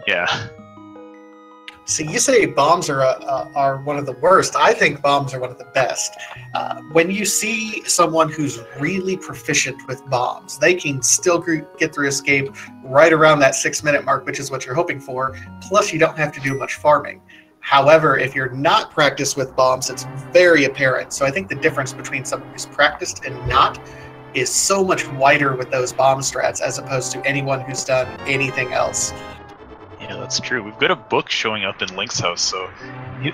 Yeah. See, you say bombs are one of the worst. I think bombs are one of the best. When you see someone who's really proficient with bombs, they can still get through escape right around that 6-minute mark, which is what you're hoping for. Plus, you don't have to do much farming. However, if you're not practiced with bombs, it's very apparent. So I think the difference between someone who's practiced and not is so much wider with those bomb strats as opposed to anyone who's done anything else. Yeah, that's true. We've got a book showing up in Link's house, so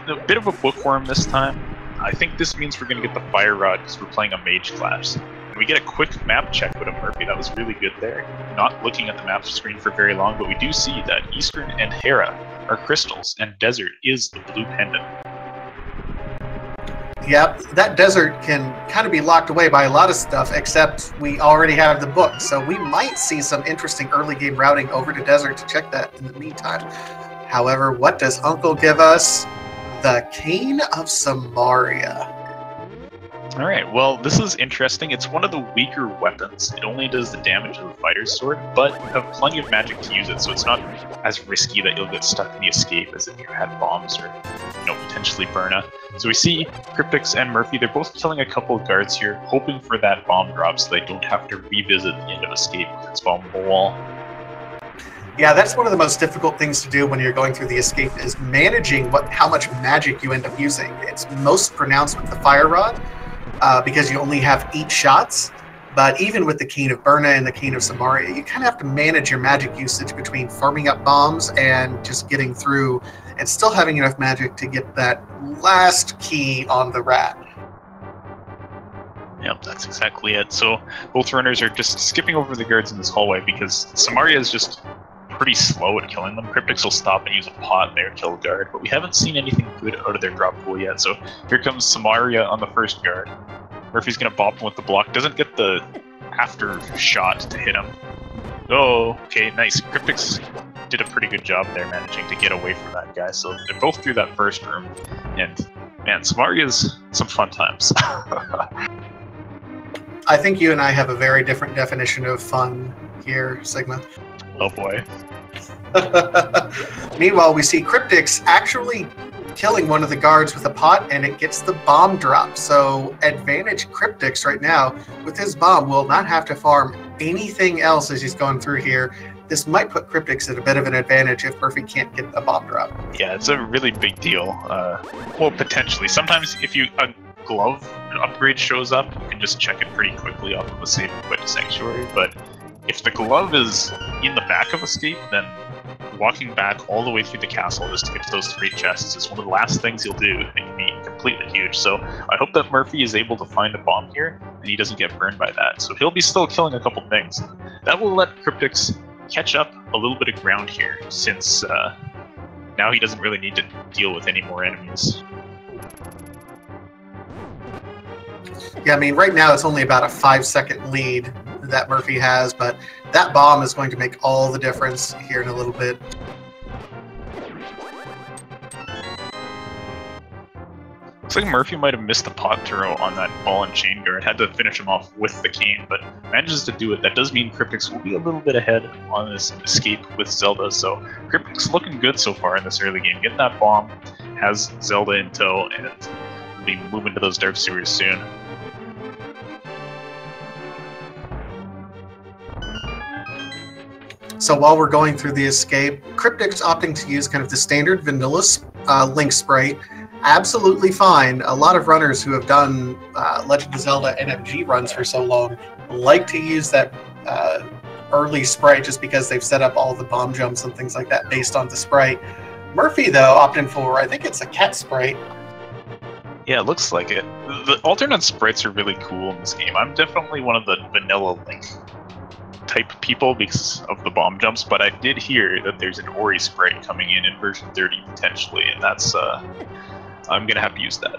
a bit of a bookworm this time. I think this means we're going to get the Fire Rod because we're playing a Mage class. And we get a quick map check with a Murphy. That was really good there. Not looking at the map screen for very long, but we do see that Eastern and Hera are crystals, and Desert is the blue pendant. Yep, that desert can kind of be locked away by a lot of stuff, except we already have the book. So we might see some interesting early game routing over to desert to check that in the meantime. However, what does Uncle give us? The Cane of Samaria. Alright, well, this is interesting. It's one of the weaker weapons. It only does the damage of the fighter's sword, but you have plenty of magic to use it, so it's not as risky that you'll get stuck in the escape as if you had bombs or, potentially Burna. So we see kryptixx and Murphy, they're both killing a couple of guards here, hoping for that bomb drop so they don't have to revisit the end of escape with its bombable wall. Yeah, that's one of the most difficult things to do when you're going through the escape, is managing how much magic you end up using. It's most pronounced with the Fire Rod, because you only have 8 shots. But even with the Cane of Burna and the Cane of Samaria, you kind of have to manage your magic usage between farming up bombs and just getting through and still having enough magic to get that last key on the rat. Yep, that's exactly it. So both runners are just skipping over the guards in this hallway because Samaria is just pretty slow at killing them. kryptixx will stop and use a pot there to kill a guard, but we haven't seen anything good out of their drop pool yet. So here comes Samaria on the first guard. Murphy's gonna bop him with the block. Doesn't get the after shot to hit him. Oh, okay, nice. kryptixx did a pretty good job there managing to get away from that guy. So they're both through that first room. And man, Samaria's some fun times. I think you and I have a very different definition of fun here, Sigma. Oh boy. Meanwhile, we see kryptixx actually killing one of the guards with a pot, and it gets the bomb drop. So advantage kryptixx right now with his bomb will not have to farm anything else as he's going through here. This might put kryptixx at a bit of an advantage if Murphy can't get a bomb drop. Yeah, it's a really big deal. Well, potentially. Sometimes if a glove upgrade shows up, you can just check it pretty quickly off of a save and quit to Sanctuary, but if the glove is in the back of escape, then walking back all the way through the castle just to get to those 3 chests is one of the last things you'll do. It can be completely huge. So I hope that Murphy is able to find a bomb here and he doesn't get burned by that. So he'll be still killing a couple things. That will let kryptixx catch up a little bit of ground here, since now he doesn't really need to deal with any more enemies. Yeah, I mean, right now it's only about a 5-second lead that Murphy has, but that bomb is going to make all the difference here in a little bit. Looks like Murphy might have missed the pot throw on that ball and chain guard. Had to finish him off with the cane, but manages to do it. That does mean kryptixx will be a little bit ahead on this escape with Zelda, so kryptixx looking good so far in this early game. Get that bomb, has Zelda in tow, and we'll be moving to those dark sewers soon. So while we're going through the escape, kryptixx opting to use kind of the standard vanilla Link sprite, absolutely fine. A lot of runners who have done Legend of Zelda NMG runs for so long like to use that early sprite just because they've set up all the bomb jumps and things like that based on the sprite. Murphy, though, opting for, I think it's a cat sprite. Yeah, it looks like it. The alternate sprites are really cool in this game. I'm definitely one of the vanilla Link type people because of the bomb jumps, but I did hear that there's an Ori sprite coming in version 30 potentially, and that's I'm gonna have to use that.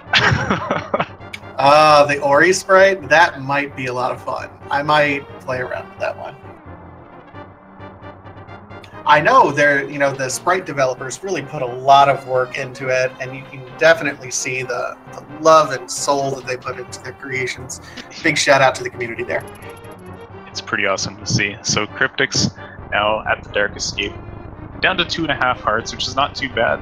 The Ori sprite, that might be a lot of fun. I might play around with that one. I know the sprite developers really put a lot of work into it, and you can definitely see the love and soul that they put into their creations. Big shout out to the community there. It's pretty awesome to see. So kryptixx now at the dark escape. down to 2.5 hearts, which is not too bad.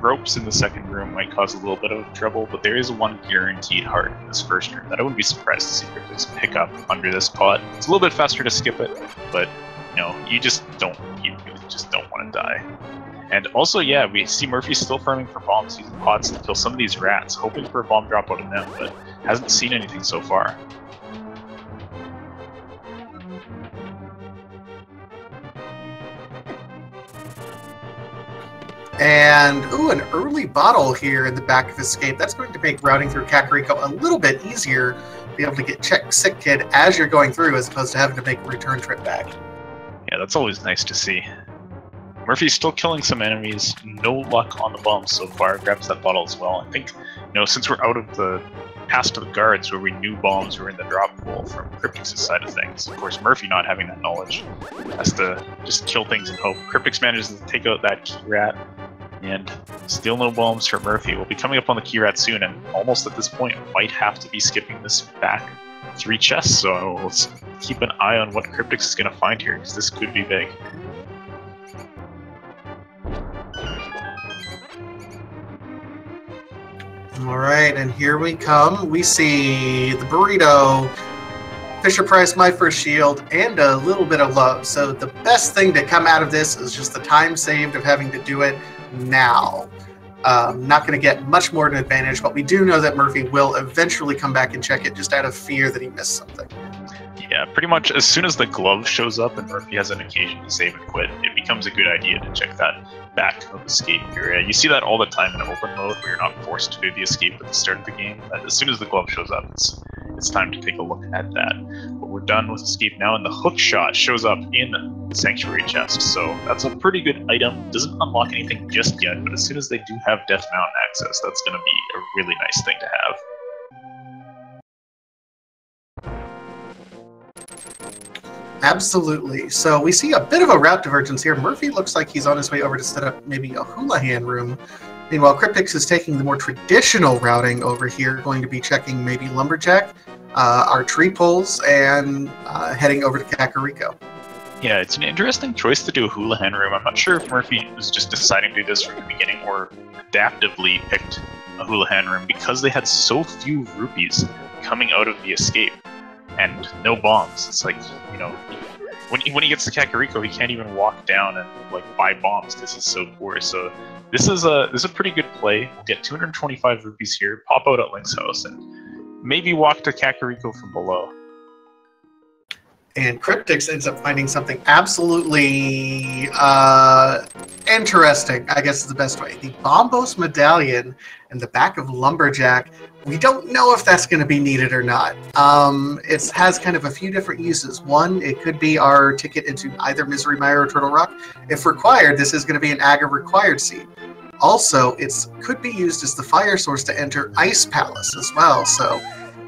Ropes in the second room might cause a little bit of trouble, but there is one guaranteed heart in this first room that I wouldn't be surprised to see kryptixx pick up under this pot. It's a little bit faster to skip it, but you know, you really just don't want to die. And also, yeah, we see Murphy still farming for bombs, using pots to kill some of these rats, hoping for a bomb drop out of them, but hasn't seen anything so far. And, ooh, an early bottle here in the back of Escape. That's going to make routing through Kakariko a little bit easier, be able to get check Sick Kid as you're going through, as opposed to having to make a return trip back. Yeah, that's always nice to see. Murphy's still killing some enemies. No luck on the bombs so far. Grabs that bottle as well. I think, you know, since we're out of the past of the guards where we knew bombs were in the drop pool from kryptixx's side of things. Of course, Murphy not having that knowledge has to just kill things and hope. kryptixx manages to take out that key rat, and still no bombs for Murphy. We'll be coming up on the key rat soon, and almost at this point might have to be skipping this back 3 chests, so let's keep an eye on what kryptixx is going to find here, because this could be big. Alright, and here we come. We see the burrito, Fisher Price, My First Shield, and a little bit of love. So the best thing to come out of this is just the time saved of having to do it now. Not going to get much more of an advantage, but we do know that Murphy will eventually come back and check it just out of fear that he missed something. Yeah, pretty much as soon as the glove shows up and Murphy has an occasion to save and quit, it becomes a good idea to check that back of escape area. You see that all the time in open mode where you're not forced to do the escape at the start of the game. As soon as the glove shows up, it's time to take a look at that. But we're done with escape now, and the hook shot shows up in the sanctuary chest, so that's a pretty good item. Doesn't unlock anything just yet, but as soon as they do have Death Mountain access, that's going to be a really nice thing to have. Absolutely. So we see a bit of a route divergence here. Murphy looks like he's on his way over to set up maybe a Houlihan room. Meanwhile, kryptixx is taking the more traditional routing over here, going to be checking maybe Lumberjack, our tree pulls, and heading over to Kakariko. Yeah, it's an interesting choice to do a Houlihan room. I'm not sure if Murphy was just deciding to do this from the beginning or adaptively picked a Houlihan room because they had so few rupees coming out of the escape. And no bombs. It's like, you know, when he gets to Kakariko, he can't even walk down and like buy bombs because he's so poor. So this is a pretty good play. We'll get 225 rupees here, pop out at Link's house, and maybe walk to Kakariko from below. And kryptixx ends up finding something absolutely interesting, I guess is the best way. The Bombos medallion in the back of Lumberjack. We don't know if that's going to be needed or not. It has kind of a few different uses. One, it could be our ticket into either Misery Mire or Turtle Rock. If required, this is going to be an Aga required seat. Also, it could be used as the fire source to enter Ice Palace as well. So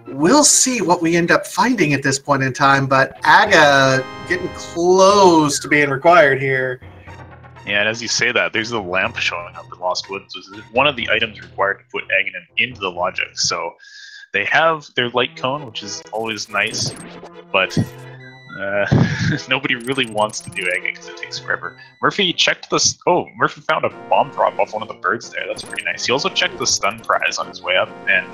we'll see what we end up finding at this point in time, but Aga getting close to being required here. Yeah, and as you say that, there's the lamp showing up in Lost Woods. This is one of the items required to put Aghanim into the logic. So they have their light cone, which is always nice, but nobody really wants to do Aga because it takes forever. Murphy checked this. Oh, Murphy found a bomb drop off one of the birds there. That's pretty nice. He also checked the stun prize on his way up and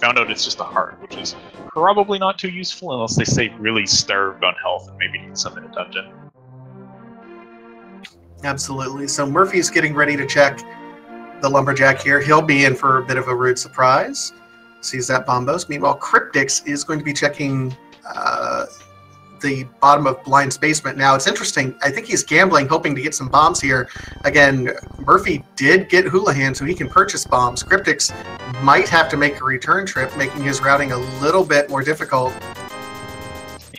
found out it's just a heart, which is probably not too useful unless they say really starved on health and maybe need some in a dungeon. Absolutely. So Murphy's getting ready to check the Lumberjack here. He'll be in for a bit of a rude surprise. Sees that Bombos. Meanwhile, kryptixx is going to be checking the bottom of Blind's basement. Now, it's interesting. I think he's gambling, hoping to get some bombs here. Again, Murphy did get Houlihan, so he can purchase bombs. kryptixx might have to make a return trip, making his routing a little bit more difficult.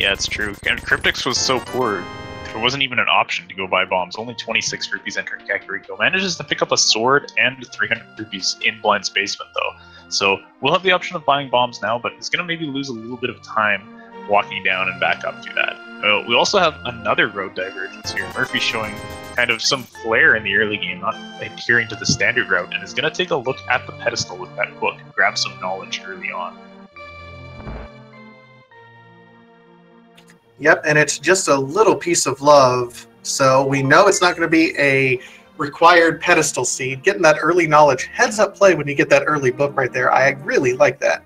Yeah, it's true. And kryptixx was so poor. There wasn't even an option to go buy bombs. Only 26 rupees entering Kakariko. Manages to pick up a sword and 300 rupees in Blind's basement, though. So we'll have the option of buying bombs now, but it's going to maybe lose a little bit of time walking down and back up to that. We also have another road divergence here. Murphy showing kind of some flair in the early game, not adhering to the standard route, and is going to take a look at the pedestal with that book and grab some knowledge early on. Yep, and it's just a little piece of love So we know it's not going to be a required pedestal seed. Getting that early knowledge, heads up play when you get that early book right there. I really like that.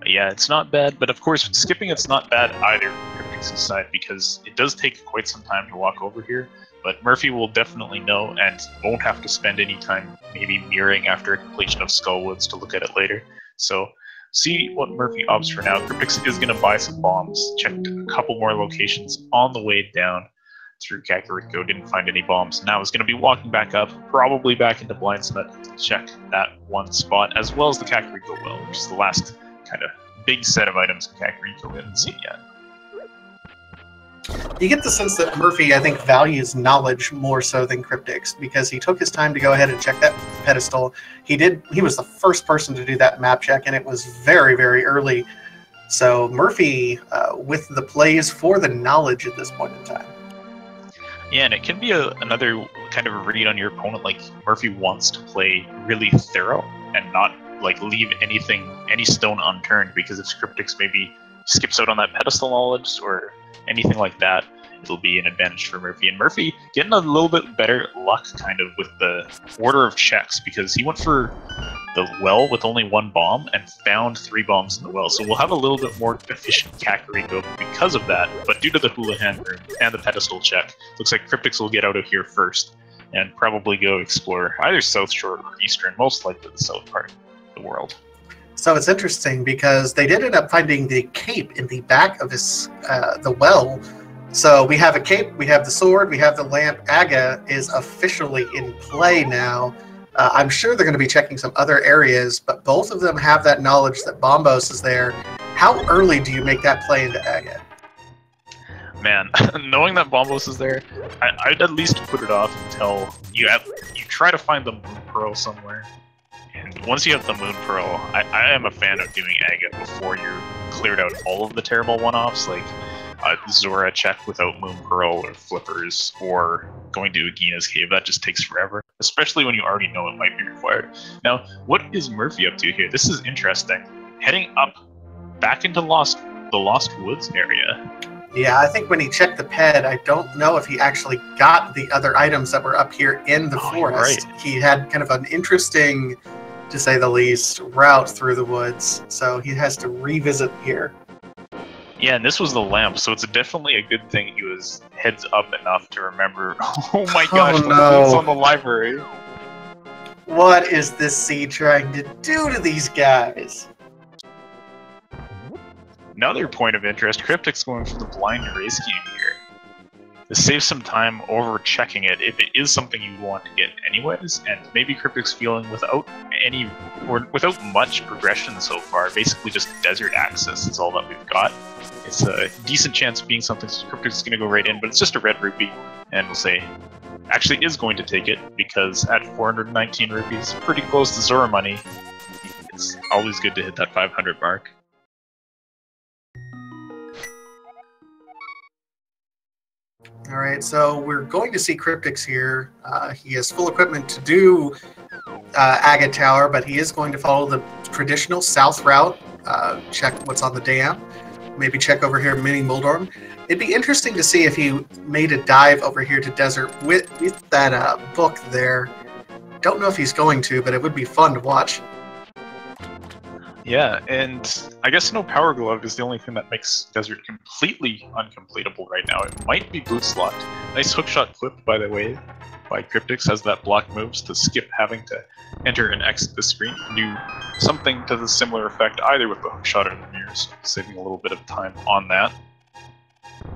Yeah, it's not bad, but of course, skipping it's not bad either from kryptixx's side, because it does take quite some time to walk over here, but Murphy will definitely know and won't have to spend any time maybe mirroring after completion of Skullwoods to look at it later. So, see what Murphy opts for now. kryptixx is going to buy some bombs, checked a couple more locations on the way down through Kakariko, didn't find any bombs. Now he's going to be walking back up, probably back into Blindsnut to check that one spot, as well as the Kakariko well, which is the last kind of big set of items in Kakariko we haven't seen yet. You get the sense that Murphy, I think, values knowledge more so than kryptixx, because he took his time to go ahead and check that pedestal. He was the first person to do that map check, and it was very, very early. So Murphy, with the plays for the knowledge at this point in time. Yeah, and it can be another kind of a read on your opponent, like Murphy wants to play really thorough and not like leave any stone unturned, because if kryptixx maybe skips out on that pedestal knowledge or anything like that, it'll be an advantage for Murphy. And Murphy getting a little bit better luck kind of with the order of checks, because he went for the well with only one bomb and found 3 bombs in the well. So we'll have a little bit more efficient Kakariko because of that, but due to the Houlihan room and the pedestal check, looks like kryptixx will get out of here first and probably go explore either South Shore or Eastern, most likely the south part of the world. So it's interesting because they did end up finding the cape in the back of his the well. So we have a cape, we have the sword, we have the lamp. Aga is officially in play now. I'm sure they're going to be checking some other areas, but both of them have that knowledge that Bombos is there. How early do you make that play into Aga? Man, knowing that Bombos is there, I'd at least put it off until you try to find the Moon Pearl somewhere. And once you have the Moon Pearl, I am a fan of doing Aga before you're cleared out all of the terrible one-offs, like Zora check without Moon Pearl or Flippers, or going to Agina's Cave. That just takes forever, especially when you already know it might be required. Now, what is Murphy up to here? This is interesting. Heading up back into the Lost Woods area. Yeah, I think when he checked the ped, I don't know if he actually got the other items that were up here in the forest. Right. He had kind of an interesting, to say the least, route through the woods, so he has to revisit here. Yeah, and this was the lamp, so it's definitely a good thing he was heads up enough to remember. Oh my gosh, the loot's on the library. What is this seed trying to do to these guys? Another point of interest, kryptixx going for the blind race game here. This saves some time over checking it if it is something you want to get anyways, and maybe kryptixx feeling without much progression so far, basically just desert access is all that we've got. It's a decent chance of being something so kryptixx is going to go right in, but it's just a red rupee, and we'll say actually is going to take it, because at 419 rupees, pretty close to Zora money, it's always good to hit that 500 mark. All right, so we're going to see kryptixx here. He has full equipment to do Aga Tower, but he is going to follow the traditional south route, check what's on the dam, maybe check over here Mini Muldorm. It'd be interesting to see if he made a dive over here to Desert with that book there. Don't know if he's going to, but it would be fun to watch. Yeah, and I guess no Power Glove is the only thing that makes Desert completely uncompletable right now. It might be boots locked. Nice hookshot clip, by the way, by kryptixx as that block moves to skip having to enter and exit the screen. Do something to the similar effect either with the hookshot or the mirror, so saving a little bit of time on that.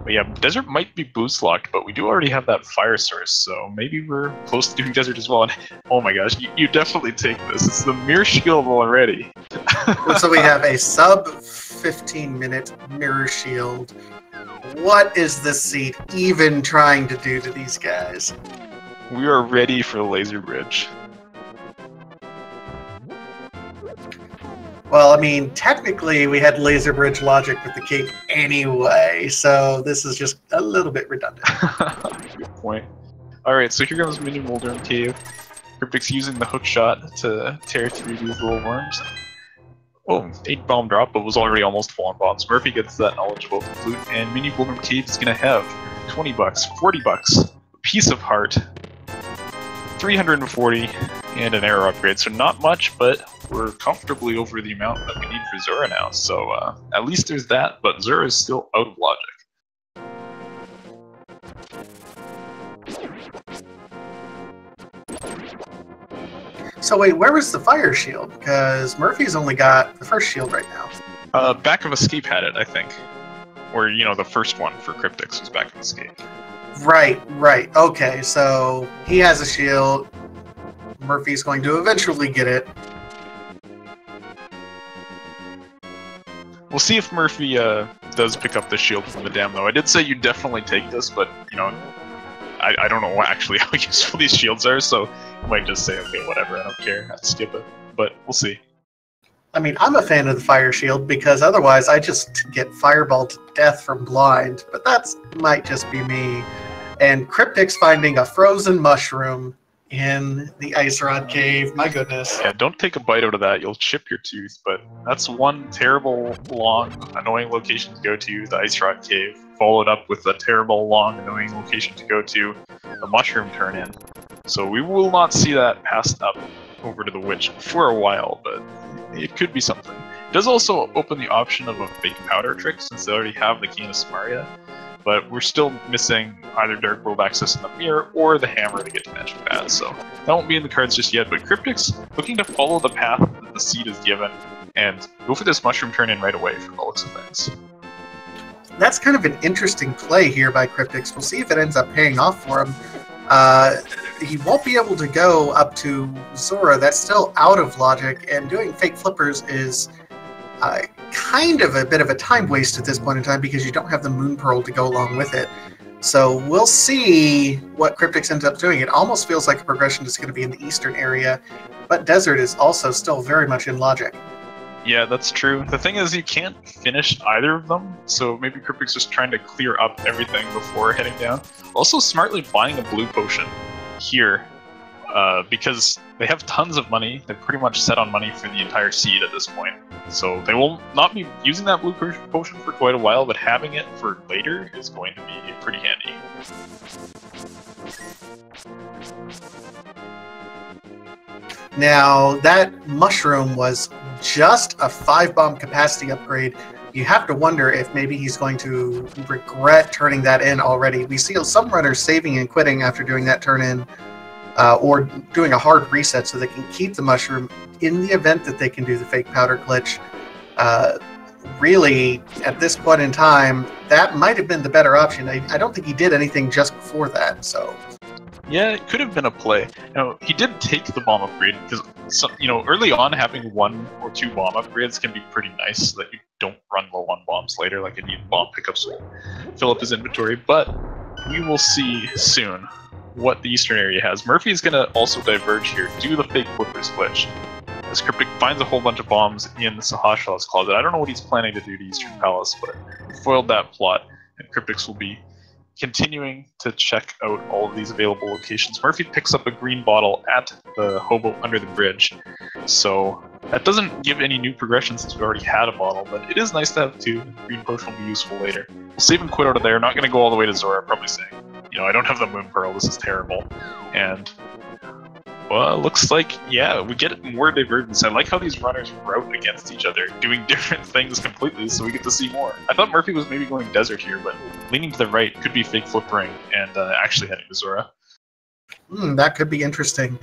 But yeah, Desert might be boost locked, but we do already have that fire source, so maybe we're close to doing Desert as well. And oh my gosh, you definitely take this. It's the mirror shield already. So we have a sub 15-minute mirror shield. What is this seed even trying to do to these guys? We are ready for the laser bridge. Well, I mean, technically we had laser bridge logic with the cape anyway, so this is just a little bit redundant. Good point. Alright, so here comes Mini Muldorm Cave. kryptixx using the hookshot to tear through these little worms. Oh, 8 bomb drop, but was already almost full on bombs. Murphy gets that knowledge about the flute, and Mini Muldorm Cave is going to have 20 bucks, 40 bucks, a piece of heart, 340, and an arrow upgrade. So not much, but we're comfortably over the amount that we need for Zora now. So at least there's that, but Zora is still out of logic. So wait, where was the fire shield? Because Murphy's only got the first shield right now. Back of Escape had it, I think. Or, you know, the first one for kryptixx was Back of Escape. Right. Okay, so he has a shield. Murphy's going to eventually get it. We'll see if Murphy does pick up the shield from the dam, though. I did say you definitely take this, but, you know, I don't know actually how useful these shields are, so you might just say, okay, whatever, I don't care, I'll skip it. But we'll see. I mean, I'm a fan of the fire shield because otherwise I just get fireballed to death from blind, but that might just be me. And kryptixx finding a frozen mushroom in the Ice Rod Cave, my goodness. Yeah, don't take a bite out of that, you'll chip your tooth, but that's one terrible, long, annoying location to go to, the Ice Rod Cave, followed up with a terrible, long, annoying location to go to, the mushroom turn-in. So we will not see that passed up over to the witch for a while, but it could be something. It does also open the option of a fake powder trick, since they already have the Key of Samaria, but we're still missing either Dark World access in the mirror or the hammer to get to Magic Paths, so that won't be in the cards just yet, but kryptixx looking to follow the path that the seed is given and go for this mushroom turn-in right away from the looks of things. That's kind of an interesting play here by kryptixx. We'll see if it ends up paying off for him. He won't be able to go up to Zora. That's still out of logic, and doing fake flippers is kind of a bit of a time waste at this point in time because you don't have the Moon Pearl to go along with it. So we'll see what kryptixx ends up doing. It almost feels like a progression is going to be in the eastern area, but Desert is also still very much in logic. Yeah, that's true. The thing is, you can't finish either of them, so maybe kryptixx is trying to clear up everything before heading down. Also, smartly buying a blue potion here, because they have tons of money. They're pretty much set on money for the entire seed at this point. So they will not be using that blue potion for quite a while, but having it for later is going to be pretty handy. Now, that mushroom was just a 5-bomb capacity upgrade. You have to wonder if maybe he's going to regret turning that in already. We see some runners saving and quitting after doing that turn-in, or doing a hard reset so they can keep the mushroom in the event that they can do the fake powder glitch. Really, at this point in time, that might have been the better option. I don't think he did anything just before that, so... Yeah, it could have been a play. Now, he did take the bomb upgrade, because, you know, early on having 1 or 2 bomb upgrades can be pretty nice, so that you don't run low on bombs later, like a need bomb pickups will fill up his inventory, but we will see soon what the eastern area has. Murphy is going to also diverge here, do the fake flippers glitch, as kryptixx finds a whole bunch of bombs in the Sahasrah's closet. I don't know what he's planning to do to Eastern Palace, but he foiled that plot, and kryptixx will be continuing to check out all of these available locations. Murphy picks up a green bottle at the hobo under the bridge, so that doesn't give any new progression since we already had a bottle, but it is nice to have 2. Green potion will be useful later. We'll save and quit out of there, not going to go all the way to Zora, probably saying, you know, I don't have the Moon Pearl, this is terrible. And, well, looks like, yeah, we get more divergence. I like how these runners route against each other, doing different things completely, so we get to see more. I thought Murphy was maybe going desert here, but leaning to the right could be fake flippering and actually heading to Zora. That could be interesting.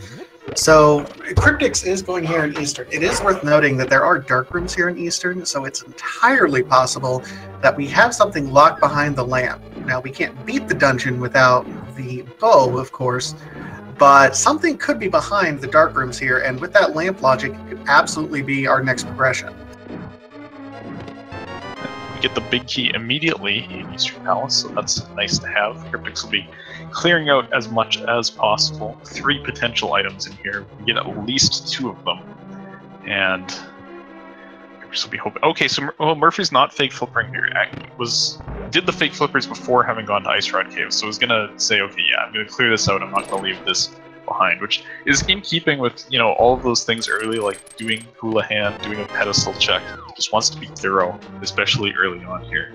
So, kryptixx is going here in Eastern. It is worth noting that there are dark rooms here in Eastern, so it's entirely possible that we have something locked behind the lamp. Now, we can't beat the dungeon without the bow, of course, but something could be behind the dark rooms here, and with that lamp logic, it could absolutely be our next progression. We get the big key immediately in Eastern Palace, so that's nice to have. kryptixx will be clearing out as much as possible. 3 potential items in here. We get at least 2 of them. And kryptixx will be hoping... Okay, so Murphy's not fake flippering here. Did the fake flippers before having gone to Ice Rod Cave, so I was gonna say, okay, yeah, I'm gonna clear this out, I'm not gonna leave this behind, which is in keeping with, you know, all of those things early, like doing Houlihan, doing a pedestal check. Just wants to be thorough, especially early on here.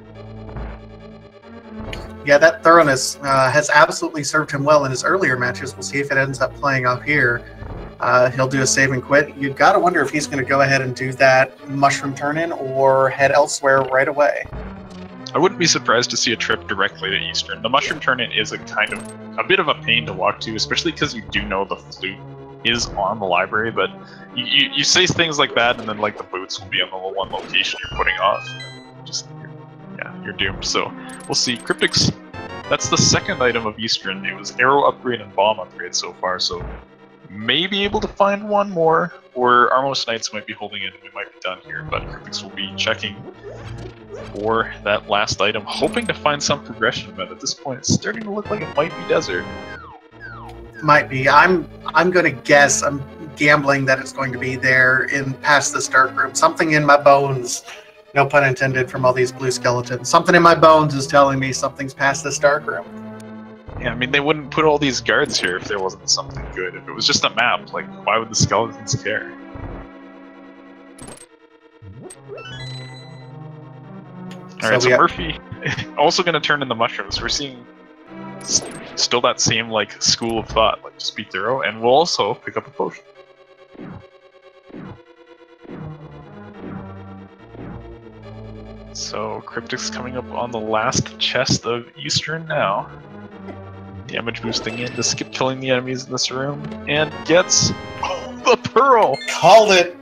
Yeah, that thoroughness has absolutely served him well in his earlier matches. We'll see if it ends up playing off here. He'll do a save and quit. You've got to wonder if he's going to go ahead and do that mushroom turn-in or head elsewhere right away. I wouldn't be surprised to see a trip directly to Eastern. The mushroom turn-in is a bit of a pain to walk to, especially because you do know the flute is on the library, but you say things like that, and then like the boots will be on the one location you're putting off. You're doomed. So we'll see. kryptixx, that's the second item of Eastern. It was arrow upgrade and bomb upgrade so far, so may be able to find one more, or Armos Knights might be holding it and we might be done here, but kryptixx will be checking for that last item, hoping to find some progression, but at this point it's starting to look like it might be desert. Might be. I'm going to guess, I'm gambling that it's going to be there in past this dark room. Something in my bones, no pun intended, from all these blue skeletons. Something in my bones is telling me something's past this dark room. Yeah, I mean, they wouldn't put all these guards here if there wasn't something good. If it was just a map, like, why would the skeletons care? Alright, so Murphy also going to turn in the mushrooms. We're seeing still that same, like, school of thought, like, just be thorough, and we'll also pick up a potion. So, kryptixx coming up on the last chest of Eastern now. Damage boosting in to skip killing the enemies in this room, and gets the pearl! Called it!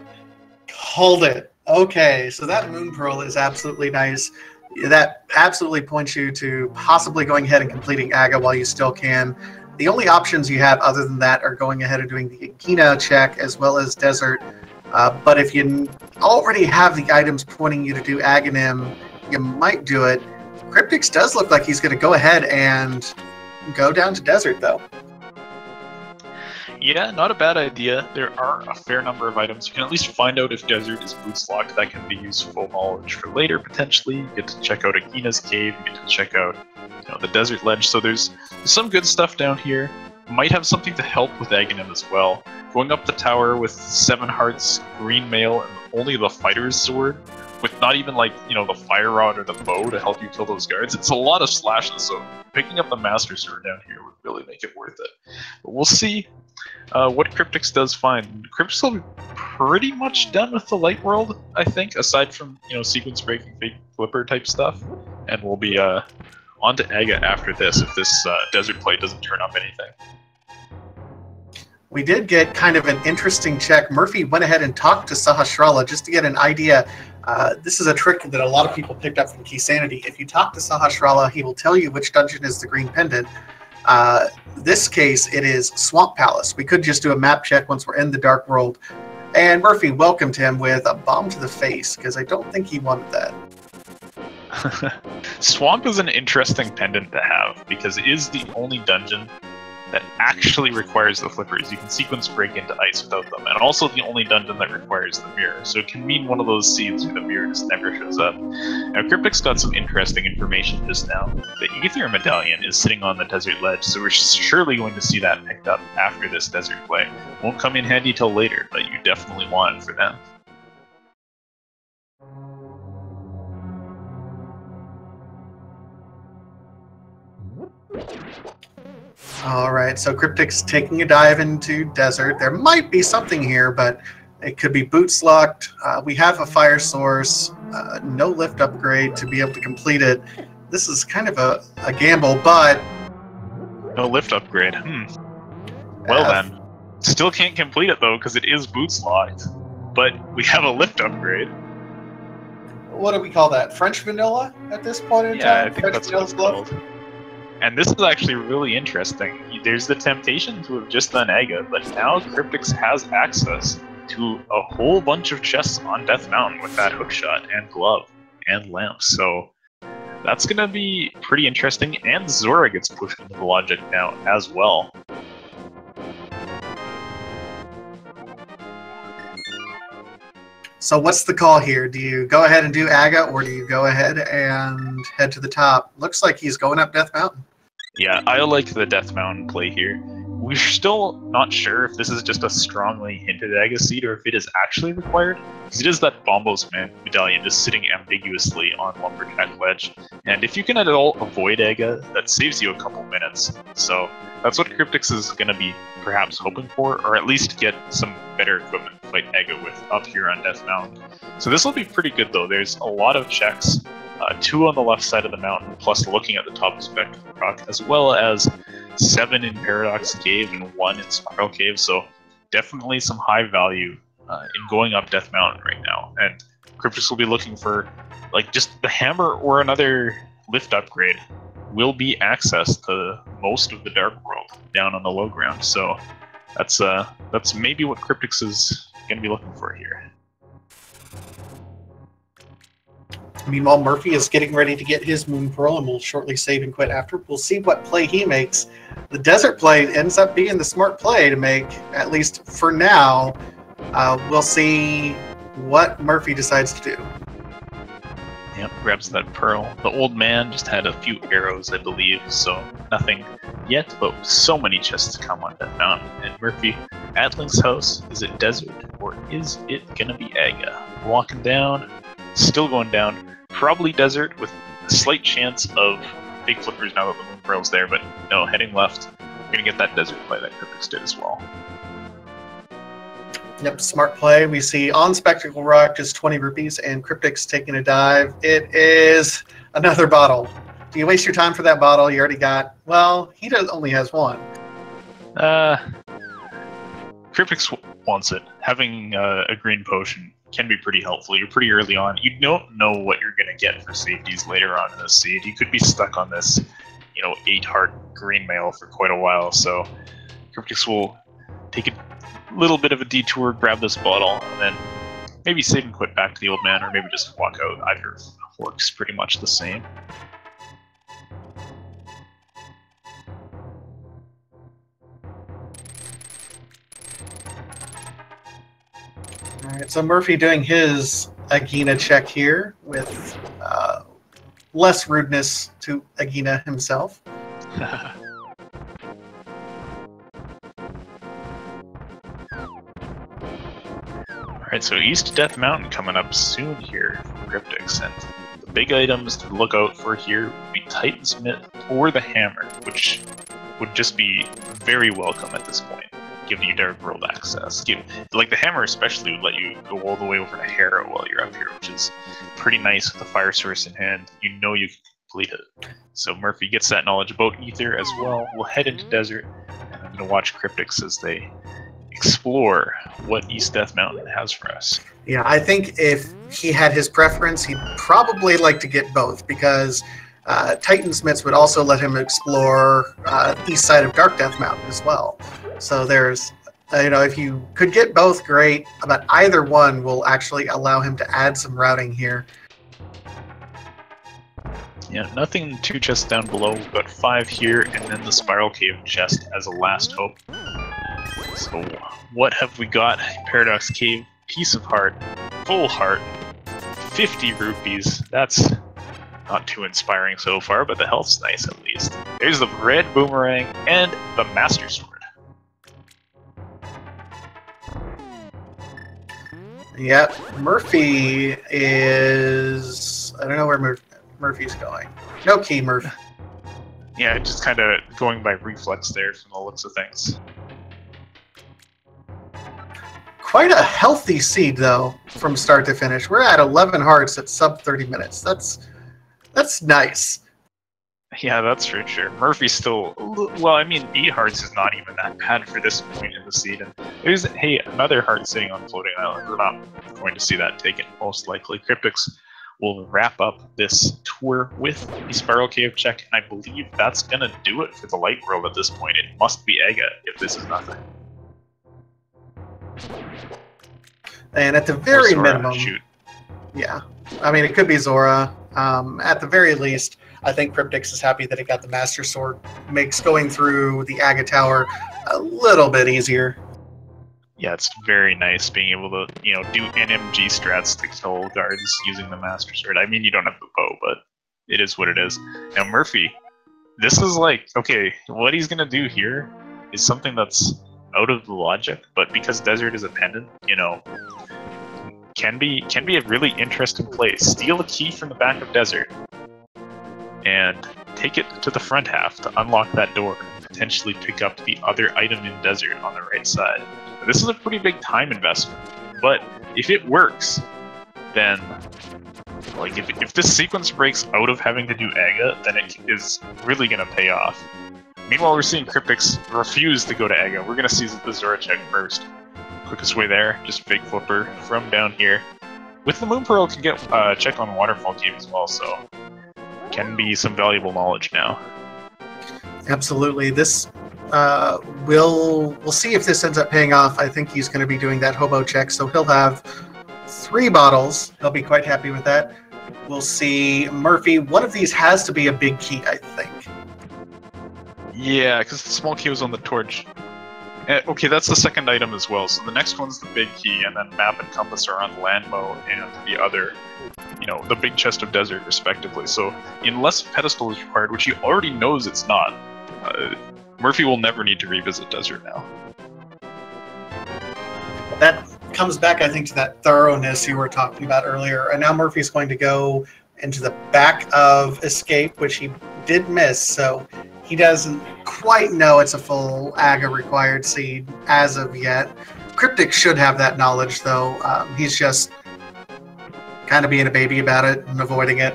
Called it! Okay, so that moon pearl is absolutely nice. That absolutely points you to possibly going ahead and completing Aga while you still can. The only options you have other than that are going ahead and doing the Agena check as well as Desert. But if you already have the items pointing you to do Aghanim, you might do it. kryptixx does look like he's going to go ahead and go down to Desert, though. Yeah, not a bad idea. There are a fair number of items. You can at least find out if Desert is boots locked. That can be useful knowledge for later, potentially. You get to check out Agena's cave. You get to check out the Desert Ledge. So there's some good stuff down here. Might have something to help with Aghanim as well. Going up the tower with 7 hearts, green mail, and only the fighter's sword, with not even like, the fire rod or the bow to help you kill those guards. It's a lot of slashes, so picking up the master sword down here would really make it worth it. But we'll see what kryptixx does find. kryptixx will be pretty much done with the light world, I think, aside from, sequence breaking, fake flipper type stuff. And we'll be on to Aga after this, if this desert play doesn't turn up anything. We did get kind of an interesting check. Murphy went ahead and talked to Sahasrara just to get an idea. This is a trick that a lot of people picked up from Key Sanity. If you talk to Sahasrara, he will tell you which dungeon is the green pendant. This case, it is Swamp Palace. We could just do a map check once we're in the Dark World. And Murphy welcomed him with a bomb to the face, because I don't think he wanted that. Swamp is an interesting pendant to have, because it is the only dungeon that actually requires the flippers. You can sequence break into ice without them, and also the only dungeon that requires the mirror. So it can mean one of those seeds where the mirror just never shows up. Now, kryptixx got some interesting information just now. The Aether Medallion is sitting on the Desert Ledge, so we're surely going to see that picked up after this desert play. Won't come in handy till later, but you definitely want it for them. Alright, so kryptixx taking a dive into Desert. There might be something here, but it could be boots locked. We have a fire source, no lift upgrade to be able to complete it. This is kind of a gamble, but... No lift upgrade, Well then. Still can't complete it though, because it is boots locked. But we have a lift upgrade. What do we call that? French vanilla at this point in time? Yeah, I think French that's what it's called. And this is actually really interesting. There's the temptation to have just done Aga, but now kryptixx has access to a whole bunch of chests on Death Mountain with that hookshot and glove and lamp. So that's going to be pretty interesting. And Zora gets pushed into the logic now as well. So what's the call here? Do you go ahead and do Aga, or do you go ahead and head to the top? Looks like he's going up Death Mountain. Yeah, I like the Death Mountain play here. we're still not sure if this is just a strongly hinted Aga seed or if it is actually required, because it is that Bombos medallion just sitting ambiguously on Lumberjack Ledge, and if you can at all avoid Aga, that saves you a couple minutes. So that's what kryptixx is going to be perhaps hoping for, or at least get some better equipment to fight Aga with up here on Death Mountain. So this will be pretty good though. There's a lot of checks, 2 on the left side of the mountain, plus looking at the top of Spectral Rock, as well as 7 in Paradox Cave and 1 in Spiral Cave, so definitely some high value in going up Death Mountain right now. And kryptixx will be looking for like just the hammer or another lift upgrade will be access to most of the Dark World down on the low ground. So that's maybe what kryptixx is going to be looking for here. Meanwhile, Murphy is getting ready to get his Moon Pearl and will shortly save and quit after. We'll see what play he makes. The desert play ends up being the smart play to make, at least for now. We'll see what Murphy decides to do. Yep, grabs that pearl. The old man just had a few arrows, I believe, so nothing yet, but so many chests to come on that mountain. And Murphy, at Link's house, is it desert or is it gonna be Aga? Walking down, still going down. Probably desert with a slight chance of big flippers now that the Moon Pearl's there, but no, heading left. We're gonna get that desert play that kryptixx did as well. Yep, smart play. We see on Spectacle Rock just 20 rupees and kryptixx taking a dive. It is another bottle. Do you waste your time for that bottle? You already got, well, he only has 1. kryptixx wants it. Having a green potion can be pretty helpful. You're pretty early on. You don't know what you're going to get for safeties later on in the seed. You could be stuck on this, 8-heart green mail for quite a while. So kryptixx will take a little bit of a detour, grab this bottle, and then maybe save and quit back to the old man, or maybe just walk out. Either works pretty much the same. Alright, so Murphy doing his Agina check here with less rudeness to Agina himself. Alright, so East Death Mountain coming up soon here from kryptixx, and the big items to look out for here would be Titan's Myth or the Hammer, which would just be very welcome at this point, giving you Dark World access. Like the Hammer especially would let you go all the way over to Harrow while you're up here, which is pretty nice with the fire source in hand. You know you can complete it. So Murphy gets that knowledge about Ether as well. We'll head into Desert, and I'm going to watch kryptixx as they explore what East Death Mountain has for us. Yeah, I think if he had his preference, he'd probably like to get both, because Titan's Myths would also let him explore east side of Dark Death Mountain as well. So there's, if you could get both, great, but either one will actually allow him to add some routing here. Yeah, nothing 2 chests down below. We've got 5 here, and then the Spiral Cave chest as a last hope. So what have we got? Paradox Cave, Piece of Heart, Full Heart, 50 rupees. That's not too inspiring so far, but the health's nice at least. There's the red boomerang and the Master Sword. Yep, Murphy is... I don't know where Murphy's going. No key, Murphy. Yeah, just kind of going by reflex there from the looks of things. Quite a healthy seed, though, from start to finish. We're at 11 hearts at sub 30 minutes. That's nice. Yeah, that's for sure. Murphy's still... Well, I mean, 8 hearts is not even that bad for this point in the seed. And there's, hey, another heart sitting on Floating Island. We're not going to see that taken, most likely. kryptixx will wrap up this tour with the Spiral Cave check, and I believe that's going to do it for the Light World at this point. It must be Aga if this is nothing. And at the very Zora, minimum... Shoot. Yeah. I mean, it could be Zora. At the very least, I think kryptixx is happy that it got the Master Sword. Makes going through the Aga Tower a little bit easier. Yeah, it's very nice being able to, do NMG strats to kill guards using the Master Sword. I mean, you don't have the bow, but it is what it is. Now, Murphy, this is like, okay, what he's going to do here is something that's out of the logic, but because desert is a pendant, you know, can be a really interesting play. Steal a key from the back of desert and take it to the front half to unlock that door and potentially pick up the other item in desert on the right side. This is a pretty big time investment, but if it works, then like if this sequence breaks out of having to do Aga, then it is really going to pay off. Meanwhile, we're seeing kryptixx refuse to go to Aga. We're going to see the Zora check first. Quickest way there, just fake flipper from down here. With the Moon Pearl, can get check on Waterfall Cave as well, so can be some valuable knowledge now. Absolutely. This we'll see if this ends up paying off. I think he's going to be doing that hobo check, so he'll have 3 bottles. He'll be quite happy with that. We'll see Murphy. One of these has to be a big key, I think. Yeah, because the small key was on the torch. Okay, that's the second item as well. So the next one's the big key, and then map and compass are on Landmo and the other, you know, the big chest of desert, respectively. So unless pedestal is required, which he already knows it's not, Murphy will never need to revisit desert now. That comes back, I think, to that thoroughness you were talking about earlier. And now Murphy's going to go into the back of escape, which he did miss. So he doesn't quite know it's a full Aga required seed as of yet. kryptixx should have that knowledge, though. He's just kind of being a baby about it and avoiding it.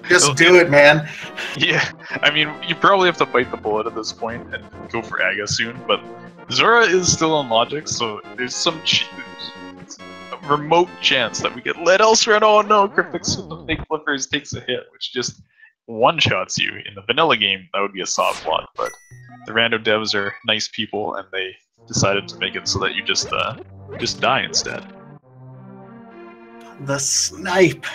Just do it, man. Yeah, I mean, you probably have to bite the bullet at this point and go for Aga soon, but Zora is still on logic, so there's some remote chance that we get led elsewhere. Oh no, kryptixx with the fake flippers takes a hit, which just one-shots you. In the vanilla game, that would be a soft block, but the rando devs are nice people, and they decided to make it so that you just die instead. The snipe.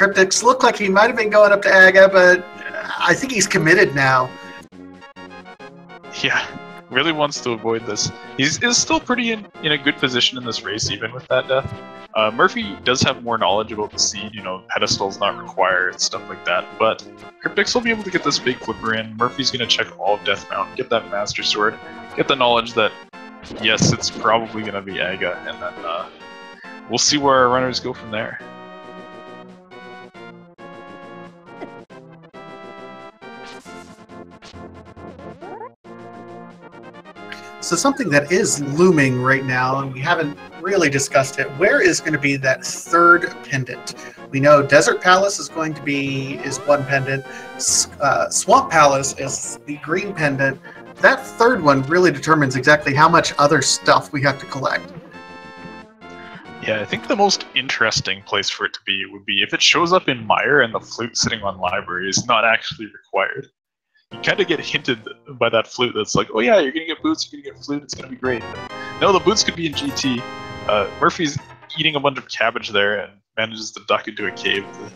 kryptixx looked like he might have been going up to Aga, but I think he's committed now. Yeah, really wants to avoid this. He's still pretty in a good position in this race, even with that death. Murphy does have more knowledge about the seed, you know, pedestals not required, stuff like that, but kryptixx will be able to get this big flipper in. Murphy's going to check all of Death Mountain, get that Master Sword, get the knowledge that, yes, it's probably going to be Aga, and then we'll see where our runners go from there. So something that is looming right now, and we haven't really discussed it, where is going to be that third pendant? We know Desert Palace is going to be one pendant. Swamp Palace is the green pendant. That third one really determines exactly how much other stuff we have to collect. Yeah, I think the most interesting place for it to be would be if it shows up in Mire and the flute sitting on library is not actually required. You kind of get hinted by that flute that's like, oh yeah, you're going to get boots, you're going to get flute, it's going to be great. But no, the boots could be in GT. Murphy's eating a bunch of cabbage there and manages to duck into a cave to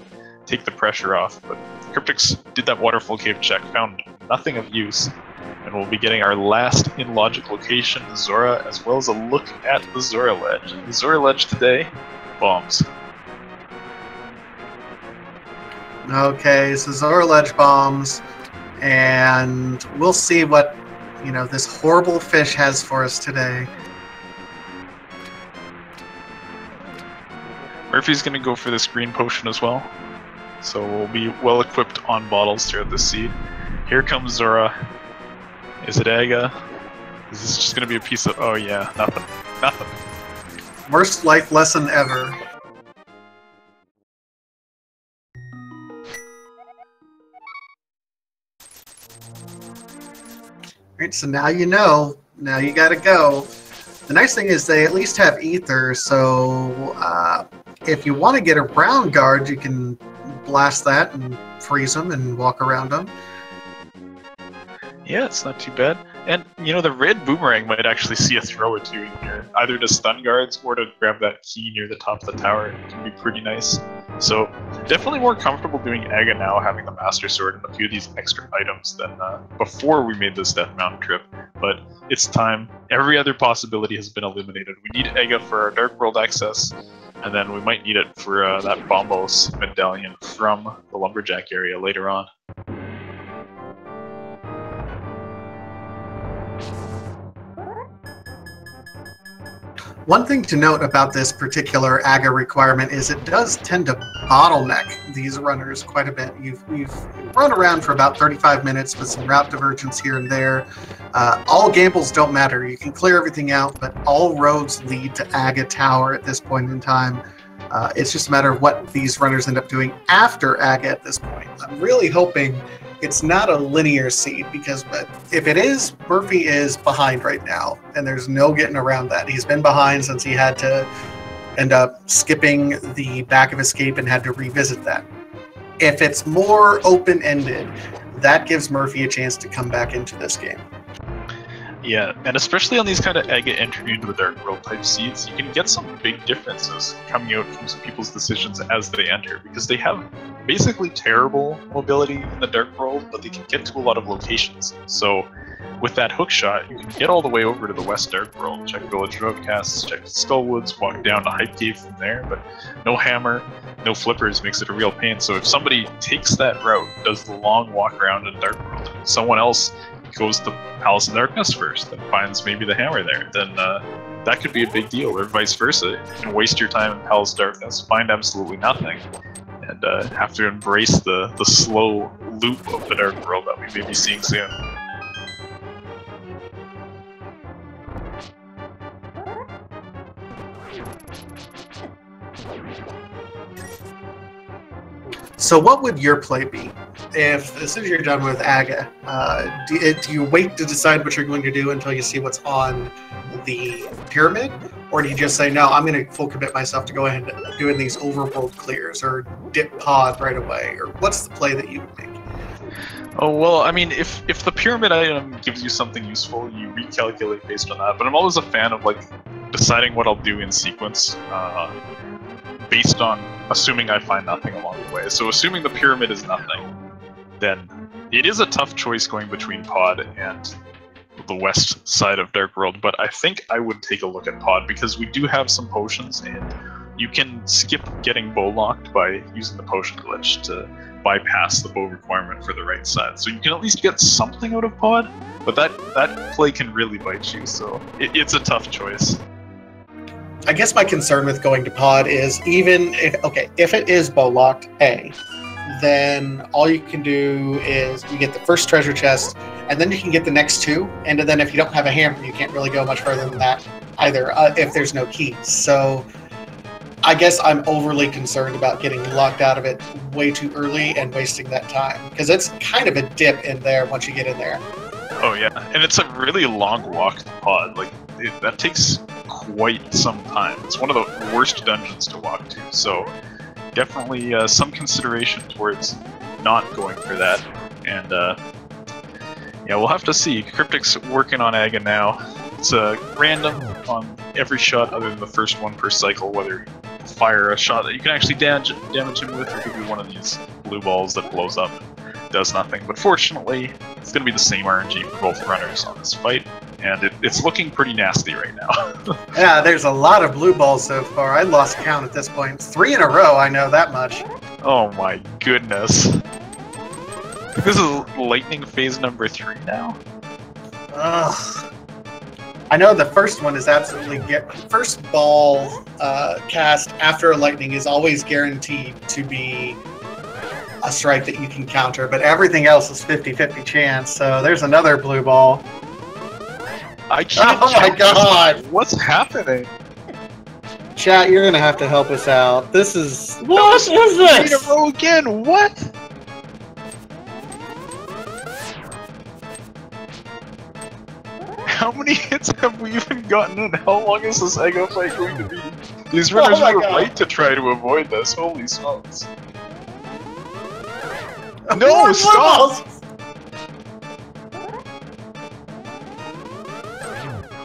take the pressure off. But kryptixx did that waterfall cave check, found nothing of use, and we'll be getting our last in logic location, Zora, as well as a look at the Zora ledge. The Zora ledge today, bombs. Okay, so Zora ledge bombs. And we'll see what, you know, this horrible fish has for us today. Murphy's going to go for this green potion as well. So we'll be well equipped on bottles throughout this seed. Here comes Zora. Is it Aga? Is this just going to be a piece of... Oh yeah, nothing. Nothing. Worst life lesson ever. Alright, so now you know. Now you gotta go. The nice thing is they at least have ether, so if you want to get around guards, you can blast that and freeze them and walk around them. Yeah, it's not too bad. And, you know, the red boomerang might actually see a throw or two in here, either to stun guards or to grab that key near the top of the tower. It can be pretty nice. So, definitely more comfortable doing Aga now, having the Master Sword and a few of these extra items than before we made this Death Mountain trip. But it's time. Every other possibility has been eliminated. We need Aga for our Dark World access. And then we might need it for that Bombos medallion from the Lumberjack area later on. One thing to note about this particular AGA requirement is it does tend to bottleneck these runners quite a bit. You've run around for about 35 minutes with some route divergence here and there. All gambles don't matter. You can clear everything out, but all roads lead to AGA Tower at this point in time. It's just a matter of what these runners end up doing after AGA at this point. I'm really hoping it's not a linear seed, because if it is, Murphy is behind right now, and there's no getting around that. He's been behind since he had to end up skipping the back of escape and had to revisit that. If it's more open-ended, that gives Murphy a chance to come back into this game. Yeah, and especially on these kind of AGA entry into the Dark World type seeds, you can get some big differences coming out from some people's decisions as they enter, because they have basically terrible mobility in the Dark World, but they can get to a lot of locations. So with that hook shot, you can get all the way over to the West Dark World, check Village of Outcasts, check Skullwoods, walk down to Hype Cave from there, but no hammer, no flippers makes it a real pain. So if somebody takes that route, does the long walk around in Dark World, someone else goes to Palace of Darkness first and finds maybe the hammer there, then that could be a big deal, or vice versa. You can waste your time in Palace of Darkness, find absolutely nothing, and have to embrace the slow loop of the Dark World that we may be seeing soon. So what would your play be? If as soon as you're done with AGA, do you wait to decide what you're going to do until you see what's on the pyramid? Or do you just say, no, I'm going to full commit myself to go ahead and doing these overworld clears, or dip pod right away? Or what's the play that you would make? Oh, well, I mean, if the pyramid item gives you something useful, you recalculate based on that. But I'm always a fan of like deciding what I'll do in sequence, based on assuming I find nothing along the way. So assuming the pyramid is nothing, then it is a tough choice going between pod and the west side of Dark World, but I think I would take a look at pod, because we do have some potions, and you can skip getting bow locked by using the potion glitch to bypass the bow requirement for the right side. So you can at least get something out of pod, but that play can really bite you, so it's a tough choice. I guess my concern with going to pod is, even if it is bow locked, then all you can do is you get the first treasure chest, and then you can get the next two, and then if you don't have a hammer, you can't really go much further than that either, if there's no keys. So I guess I'm overly concerned about getting locked out of it way too early and wasting that time, because it's kind of a dip in there once you get in there. Oh yeah, and it's a really long walk to pod. Like that takes quite some time. It's one of the worst dungeons to walk to, so definitely some consideration towards not going for that. And yeah, we'll have to see. kryptixx working on AGA now. It's random on every shot other than the first one per cycle, whether you fire a shot that you can actually damage him with, or could be one of these blue balls that blows up and does nothing. But fortunately, it's going to be the same RNG for both runners on this fight, and it's looking pretty nasty right now. Yeah, there's a lot of blue balls so far. I lost count at this point. 3 in a row, I know that much. Oh my goodness. This is lightning phase number 3 now. Ugh. I know the first one is absolutely first ball cast after a lightning is always guaranteed to be a strike that you can counter, but everything else is 50-50 chance. So there's another blue ball. I can't. Oh my god! What's happening? Chat, you're gonna have to help us out. This is what is this? 3 in a row again. What? How many hits have we even gotten in? How long is this AGA fight going to be? These runners were right to try to avoid this. Holy smokes. No, stop!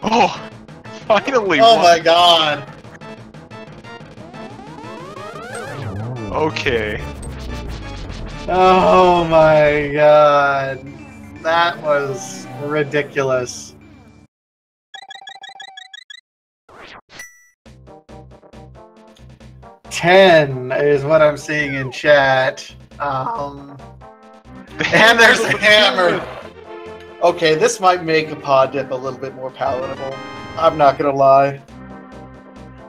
Oh, finally! Oh my god! Okay. Oh my god. That was ridiculous. 10 is what I'm seeing in chat. And there's the hammer. Okay, this might make a pod dip a little bit more palatable. I'm not gonna lie.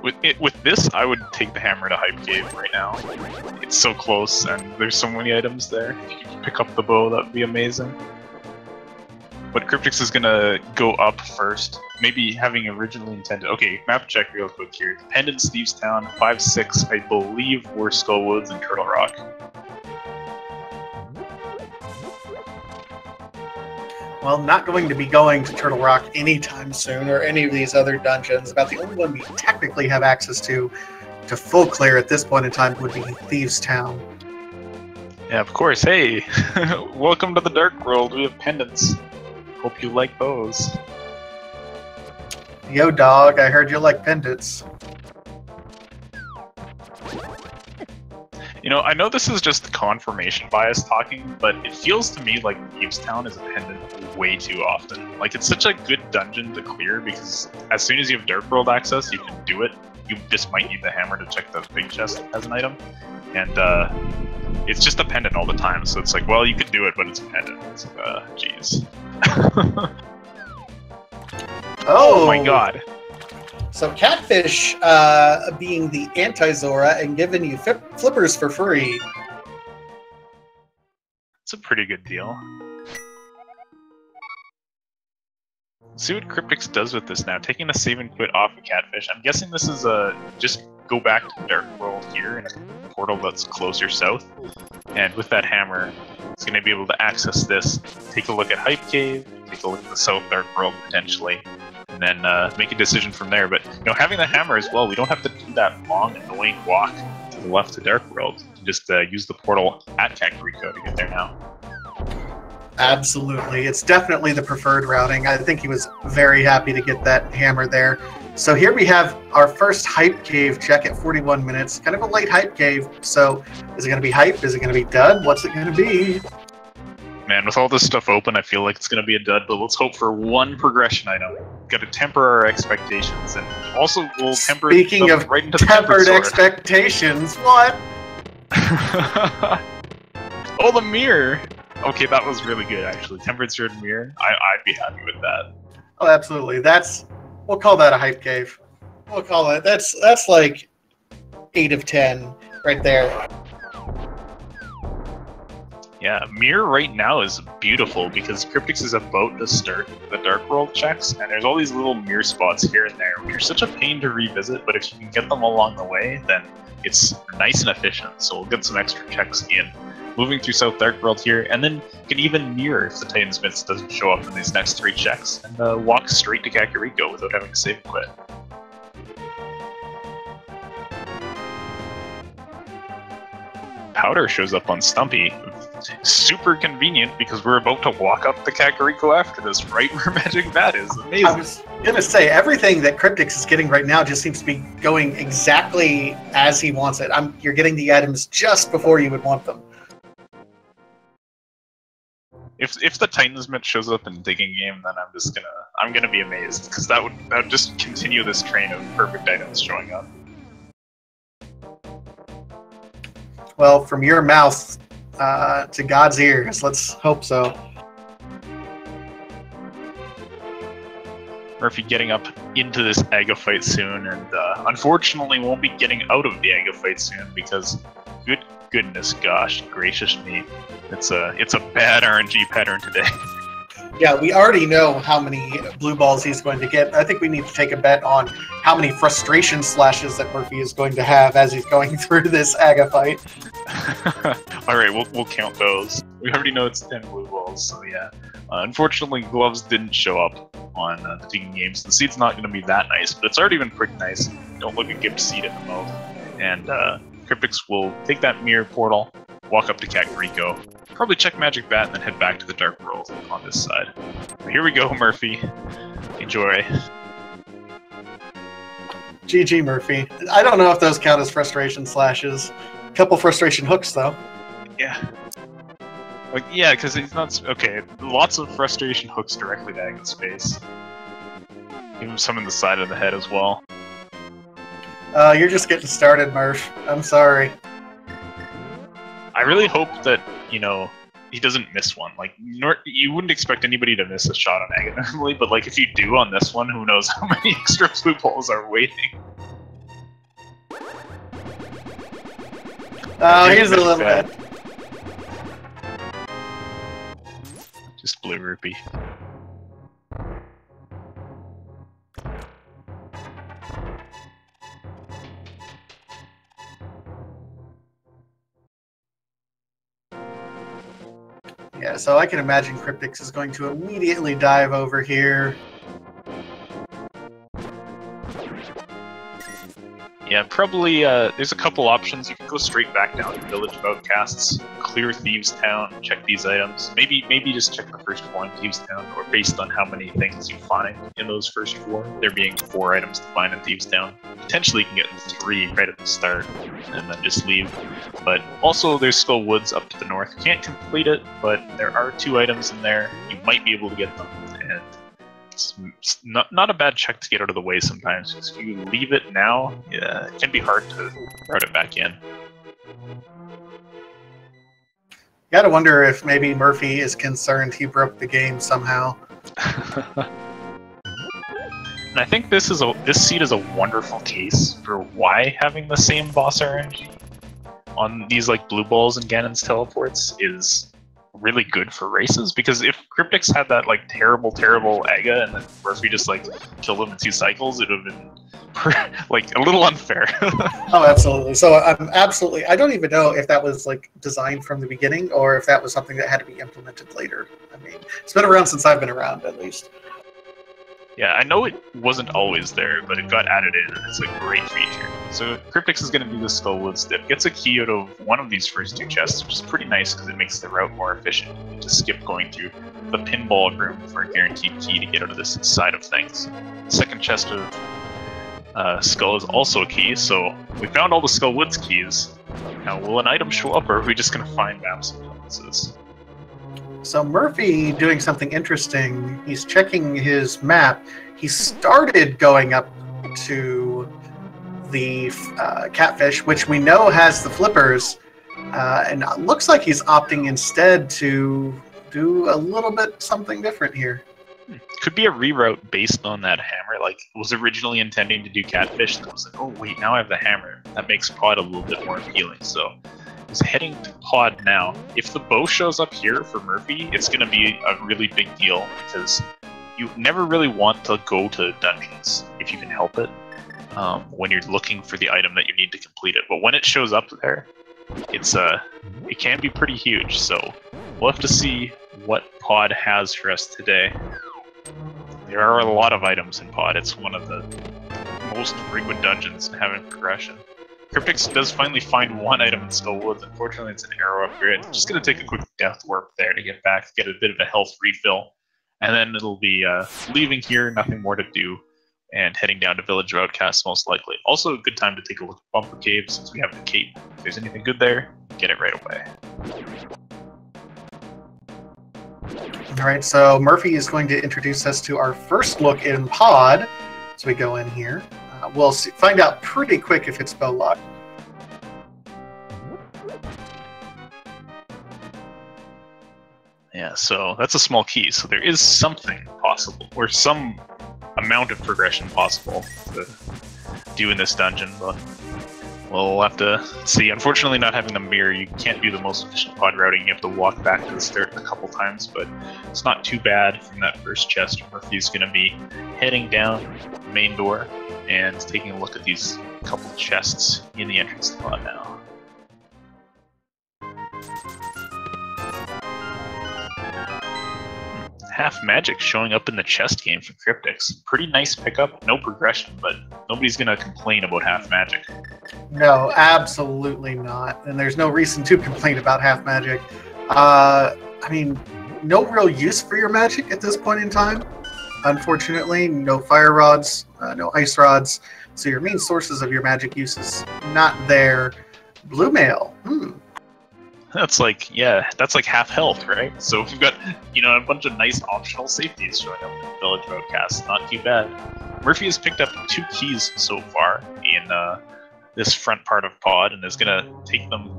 With this, I would take the hammer to Hype Cave right now. It's so close, and there's so many items there. If you could pick up the bow, that would be amazing. But kryptixx is gonna go up first, maybe having originally intended. Okay, map check real quick here. Pendant, Steve's Town, 5-6, I believe were Skull Woods and Turtle Rock. Well, not going to be going to Turtle Rock anytime soon, or any of these other dungeons. About the only one we technically have access to full clear at this point in time would be Thieves' Town. Yeah, of course. Hey, welcome to the Dark World. We have pendants. Hope you like those. Yo, dog, I heard you like pendants. You know, I know this is just confirmation bias talking, but it feels to me like Thieves' Town is a pendant way too often. Like, it's such a good dungeon to clear because as soon as you have Dark World access, you can do it. You just might need the hammer to check the big chest as an item. And it's just a pendant all the time, so it's like, well, you could do it, but it's a pendant. It's jeez. Oh my god. So Catfish being the anti-Zora and giving you flippers for free. It's a pretty good deal. Let's see what kryptixx does with this now. Taking a save and quit off of Catfish. I'm guessing this is just go back to Dark World here in a portal that's closer south. And with that hammer, it's going to be able to access this, take a look at Hype Cave, take a look at the South Dark World potentially, and then make a decision from there. But you know, having the hammer as well, we don't have to do that long, annoying walk to the left to Dark World. We can just use the portal at Kakariko to get there now. Absolutely. It's definitely the preferred routing. I think he was very happy to get that hammer there. So here we have our first Hype Cave check at 41 minutes. Kind of a late Hype Cave. So is it going to be Hype? Is it going to be Dud? What's it going to be? Man, with all this stuff open, I feel like it's going to be a dud, but let's hope for one progression item. Got to temper our expectations, and also we'll temper Speaking of right into tempered the expectations, what? Oh, the mirror! Okay, that was really good, actually. Tempered sword and mirror. I'd be happy with that. Oh, absolutely. We'll call that a Hype Cave. We'll call it. That's like 8 of 10 right there. Yeah, mirror right now is beautiful because kryptixx is about to start the Dark World checks, and there's all these little mirror spots here and there, which are such a pain to revisit, but if you can get them along the way, then it's nice and efficient, so we'll get some extra checks in. Moving through South Dark World here, and then you can even mirror if the Titansmith doesn't show up in these next 3 checks, and walk straight to Kakariko without having to save and quit. Powder shows up on Stumpy. Super convenient because we're about to walk up to Kakariko after this, right where Magic Bat is. Amazing. I was gonna say, everything that kryptixx is getting right now just seems to be going exactly as he wants it. You're getting the items just before you would want them. If the Titansmith shows up in Digging Game, then I'm gonna be amazed because that would just continue this train of perfect items showing up. Well, from your mouth to God's ears, let's hope so. Murphy getting up into this Aga fight soon, and unfortunately won't be getting out of the Aga fight soon because, goodness gosh, gracious me, it's a bad RNG pattern today. Yeah, we already know how many blue balls he's going to get. I think we need to take a bet on how many frustration slashes that Murphy is going to have as he's going through this Aga fight. Alright, we'll count those. We already know it's 10 blue balls, so yeah. Unfortunately, gloves didn't show up on the Digging Games. The seed's not going to be that nice, but it's already been pretty nice. Don't look a gift seed in the mouth. And kryptixx will take that mirror portal, walk up to Kakariko, probably check Magic Bat, and then head back to the Dark World on this side. But here we go, Murphy. Enjoy. GG, Murphy. I don't know if those count as frustration slashes. A couple frustration hooks, though. Yeah. Like, yeah, because he's not... Okay, lots of frustration hooks directly to Aga's face. Even some in the side of the head as well. You're just getting started, Murph. I'm sorry. I really hope that, you know, he doesn't miss one. Like, you wouldn't expect anybody to miss a shot on Aga normally, but like if you do on this one, who knows how many extra blue balls are waiting. Oh, here's a little bit. Just blue rupee. Yeah, so I can imagine kryptixx is going to immediately dive over here. Yeah, probably, there's a couple options. You can go straight back down to Village of Outcasts, clear Thieves Town, check these items. Maybe just check the first 4 in Thieves Town, or based on how many things you find in those first 4. There being 4 items to find in Thieves Town. Potentially you can get 3 right at the start, and then just leave. But also there's Skull Woods up to the north. You can't complete it, but there are 2 items in there. You might be able to get them, and it's not a bad check to get out of the way sometimes. Because if you leave it now, yeah, it can be hard to route it back in. Gotta wonder if maybe Murphy is concerned he broke the game somehow. And I think this seed is a wonderful case for why having the same boss RNG on these like blue balls and Ganon's teleports is really good for races, because if kryptixx had that like terrible Aga and then Murphy just like killed him in 2 cycles, it would have been like a little unfair. Oh, absolutely. So I don't even know if that was like designed from the beginning or if that was something that had to be implemented later. I mean, it's been around since I've been around, at least. Yeah, I know it wasn't always there, but it got added in, and it's a great feature. So kryptixx is going to do the Skullwood Stip. Gets a key out of one of these first 2 chests, which is pretty nice because it makes the route more efficient. You can just skip going through the pinball room for a guaranteed key to get out of this side of things. Second chest of Skull is also a key, so we found all the Skullwoods keys. Now, will an item show up, or are we just going to find maps and places? So Murphy doing something interesting. He's checking his map. He started going up to the catfish, which we know has the flippers, and it looks like he's opting instead to do a little bit something different here. Could be a reroute based on that hammer. Like, was originally intending to do catfish, and was like, oh wait, now I have the hammer. That makes pod a little bit more appealing. So is heading to pod now. If the bow shows up here for Murphy, it's going to be a really big deal, because you never really want to go to dungeons if you can help it when you're looking for the item that you need to complete it. But when it shows up there, it can be pretty huge. So we'll have to see what pod has for us today. There are a lot of items in pod. It's one of the most frequent dungeons in having progression. kryptixx does finally find one item in Skullwoods. Unfortunately, it's an arrow upgrade. I'm just going to take a quick death warp there to get back, get a bit of a health refill. And then it'll be leaving here, nothing more to do, and heading down to Village of Outcasts most likely. Also a good time to take a look at Bumper Cave since we have the cape. If there's anything good there, get it right away. All right, so Murphy is going to introduce us to our first look in pod. So we go in here. We'll find out pretty quick if it's bow locked. Yeah, so that's a small key. So there is something possible, or some amount of progression possible to do in this dungeon, but we'll have to see. Unfortunately, not having the mirror, you can't do the most efficient pod routing. You have to walk back to the start a couple times, but it's not too bad from that first chest. Murphy's going to be heading down the main door and taking a look at these couple chests in the entrance to pod now. Half magic showing up in the chest game for kryptixx. Pretty nice pickup, no progression, but nobody's gonna complain about half magic. No, absolutely not. And there's no reason to complain about half magic. I mean, no real use for your magic at this point in time. Unfortunately, no fire rods, no ice rods. So your main sources of your magic use is not there. Blue mail. That's like, yeah, that's like half health, right? So we've got, a bunch of nice optional safeties showing up in Village of Outcasts. Not too bad. Murphy has picked up 2 keys so far in this front part of pod, and is going to take them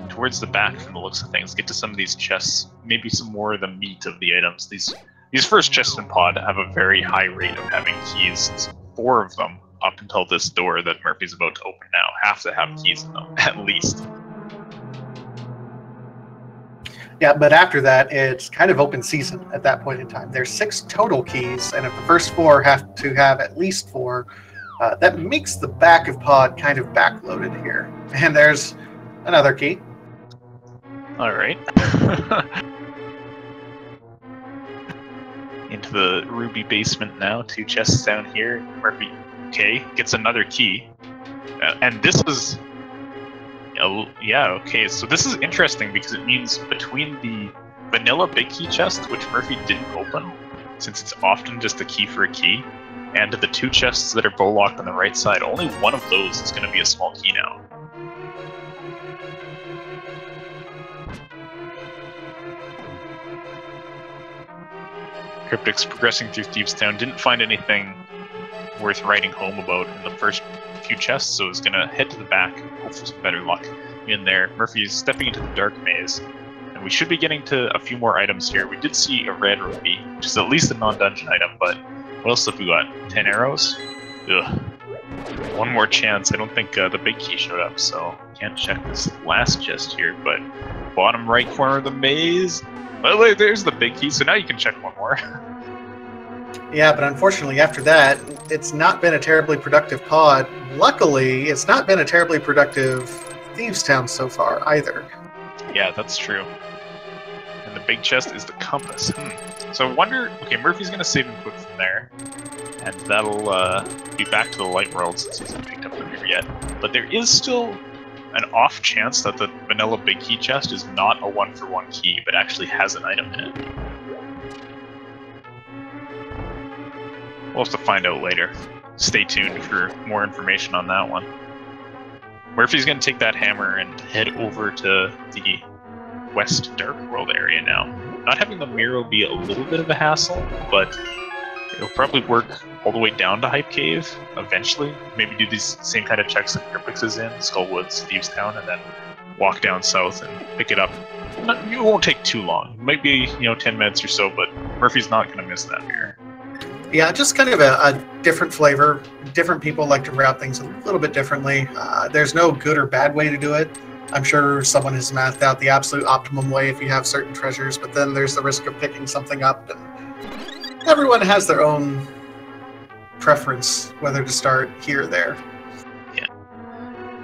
towards the back from the looks of things, get to some of these chests, maybe some more of the meat of the items. These first chests in pod have a very high rate of having keys. It's 4 of them up until this door that Murphy's about to open now have to have keys in them, at least. Yeah, but after that, it's kind of open season at that point in time. There's 6 total keys, and if the first 4 have to have at least 4, that makes the back of pod kind of backloaded here. And there's another key. All right. Into the ruby basement now. 2 chests down here. Murphy, okay, gets another key. And this is... yeah, okay, so this is interesting because it means between the vanilla big key chest, which Murphy didn't open, since it's often just a key for a key, and the 2 chests that are bow locked on the right side, only one of those is going to be a small key now. kryptixx progressing through Thieves' Town didn't find anything worth writing home about in the first few chests, so is going to head to the back, hope for some better luck in there. Murphy's stepping into the dark maze, and we should be getting to a few more items here. We did see a red ruby, which is at least a non-dungeon item, but what else have we got? 10 arrows? Ugh. One more chance. I don't think the big key showed up, so can't check this last chest here, but bottom right corner of the maze. Well, there's the big key, so now you can check one more. Yeah, but unfortunately after that, it's not been a terribly productive pod. Luckily, it's not been a terribly productive Thieves' Town so far either. Yeah, that's true. And the big chest is the compass. So I wonder... Okay, Murphy's going to save him quick from there. And that'll be back to the light world since he hasn't picked up the mirror yet. But there is still an off chance that the vanilla big key chest is not a 1-for-1 key, but actually has an item in it. We'll have to find out later. Stay tuned for more information on that one. Murphy's going to take that hammer and head over to the West Dark World area now. Not having the Miro be a little bit of a hassle, but it'll probably work all the way down to Hype Cave eventually. Maybe do these same kind of checks that kryptixx is in, Skullwoods, Thieves' Town, and then walk down south and pick it up. It won't take too long. It might be, 10 minutes or so, but Murphy's not going to miss that mirror. Yeah, just kind of a different flavor. Different people like to route things a little bit differently. There's no good or bad way to do it. I'm sure someone has mathed out the absolute optimum way if you have certain treasures, but then there's the risk of picking something up. And everyone has their own preference, whether to start here or there. Yeah.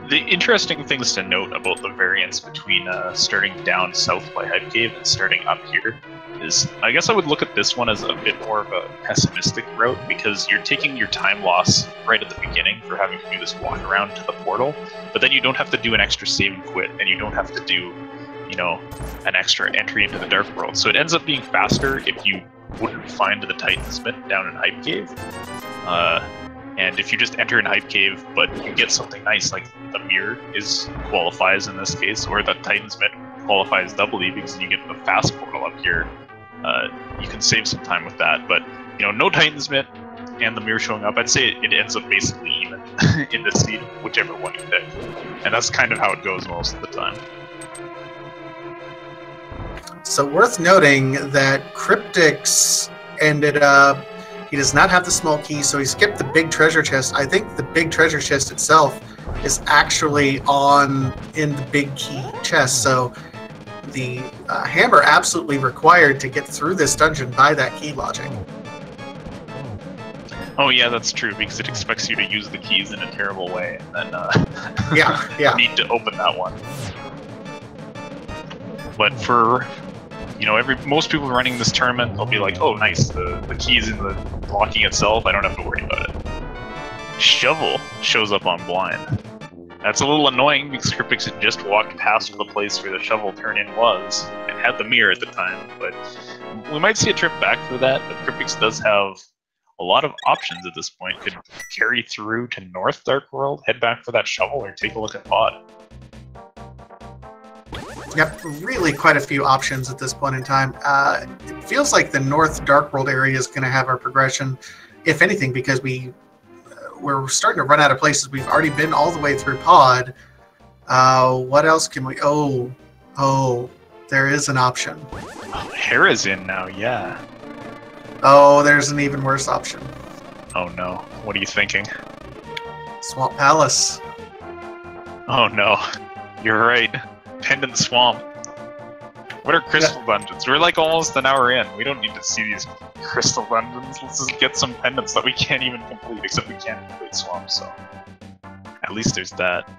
The interesting things to note about the variance between starting down south by Hype Cave and starting up here is, I guess I would look at this one as a bit more of a pessimistic route, because you're taking your time loss right at the beginning for having to do this walk around to the portal, but then you don't have to do an extra save and quit, and you don't have to do, an extra entry into the Dark World. So it ends up being faster if you wouldn't find the Titan's Myth down in Hype Cave. And if you just enter in Hype Cave, but you get something nice, like the mirror qualifies in this case, or the Titan's Myth qualifies doubly because you get the fast portal up here, you can save some time with that. But, no Titan's Myth and the mirror showing up, I'd say it ends up basically even in this seed, whichever one you pick. And that's kind of how it goes most of the time. So worth noting that kryptixx ended up, he does not have the small key, so he skipped the big treasure chest. I think the big treasure chest itself is actually in the big key chest, so the hammer absolutely required to get through this dungeon by that key logic. Oh yeah, that's true, because it expects you to use the keys in a terrible way, and then yeah. need to open that one. But for most people running this tournament, they'll be like, oh nice, the key's in the blocking itself, I don't have to worry about it. Shovel shows up on blind. That's a little annoying because kryptixx had just walked past the place where the shovel turn-in was and had the mirror at the time, but we might see a trip back for that. But kryptixx does have a lot of options at this point. Could carry through to North Dark World, head back for that shovel, or take a look at pod. Yep, really quite a few options at this point in time. It feels like the North Dark World area is going to have our progression, if anything, because we we're starting to run out of places. We've already been all the way through Pod. What else can we... Oh, there is an option. Oh, Hera's in now, yeah. Oh, there's an even worse option. Oh no, what are you thinking? Swamp Palace. Oh no, you're right. Pendant Swamp. What are crystal dungeons? We're like almost an hour in. We don't need to see these crystal dungeons. Let's just get some pendants that we can't even complete, except we can't complete Swamp, so... At least there's that.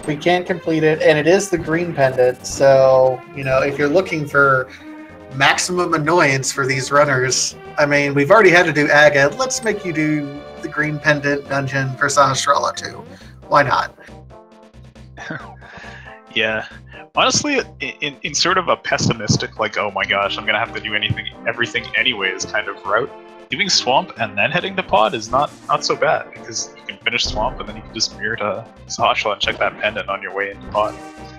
We can't complete it, and it is the green pendant, so, you know, if you're looking for maximum annoyance for these runners, I mean, we've already had to do Agate. Let's make you do the green pendant dungeon for Sahasrara too. Why not? Yeah. Honestly, in sort of a pessimistic, like, oh my gosh, I'm gonna have to do everything anyways kind of route, doing Swamp and then heading to Pod is not so bad, because you can finish Swamp and then you can just mirror to Sahasrara and check that pendant on your way into Pod.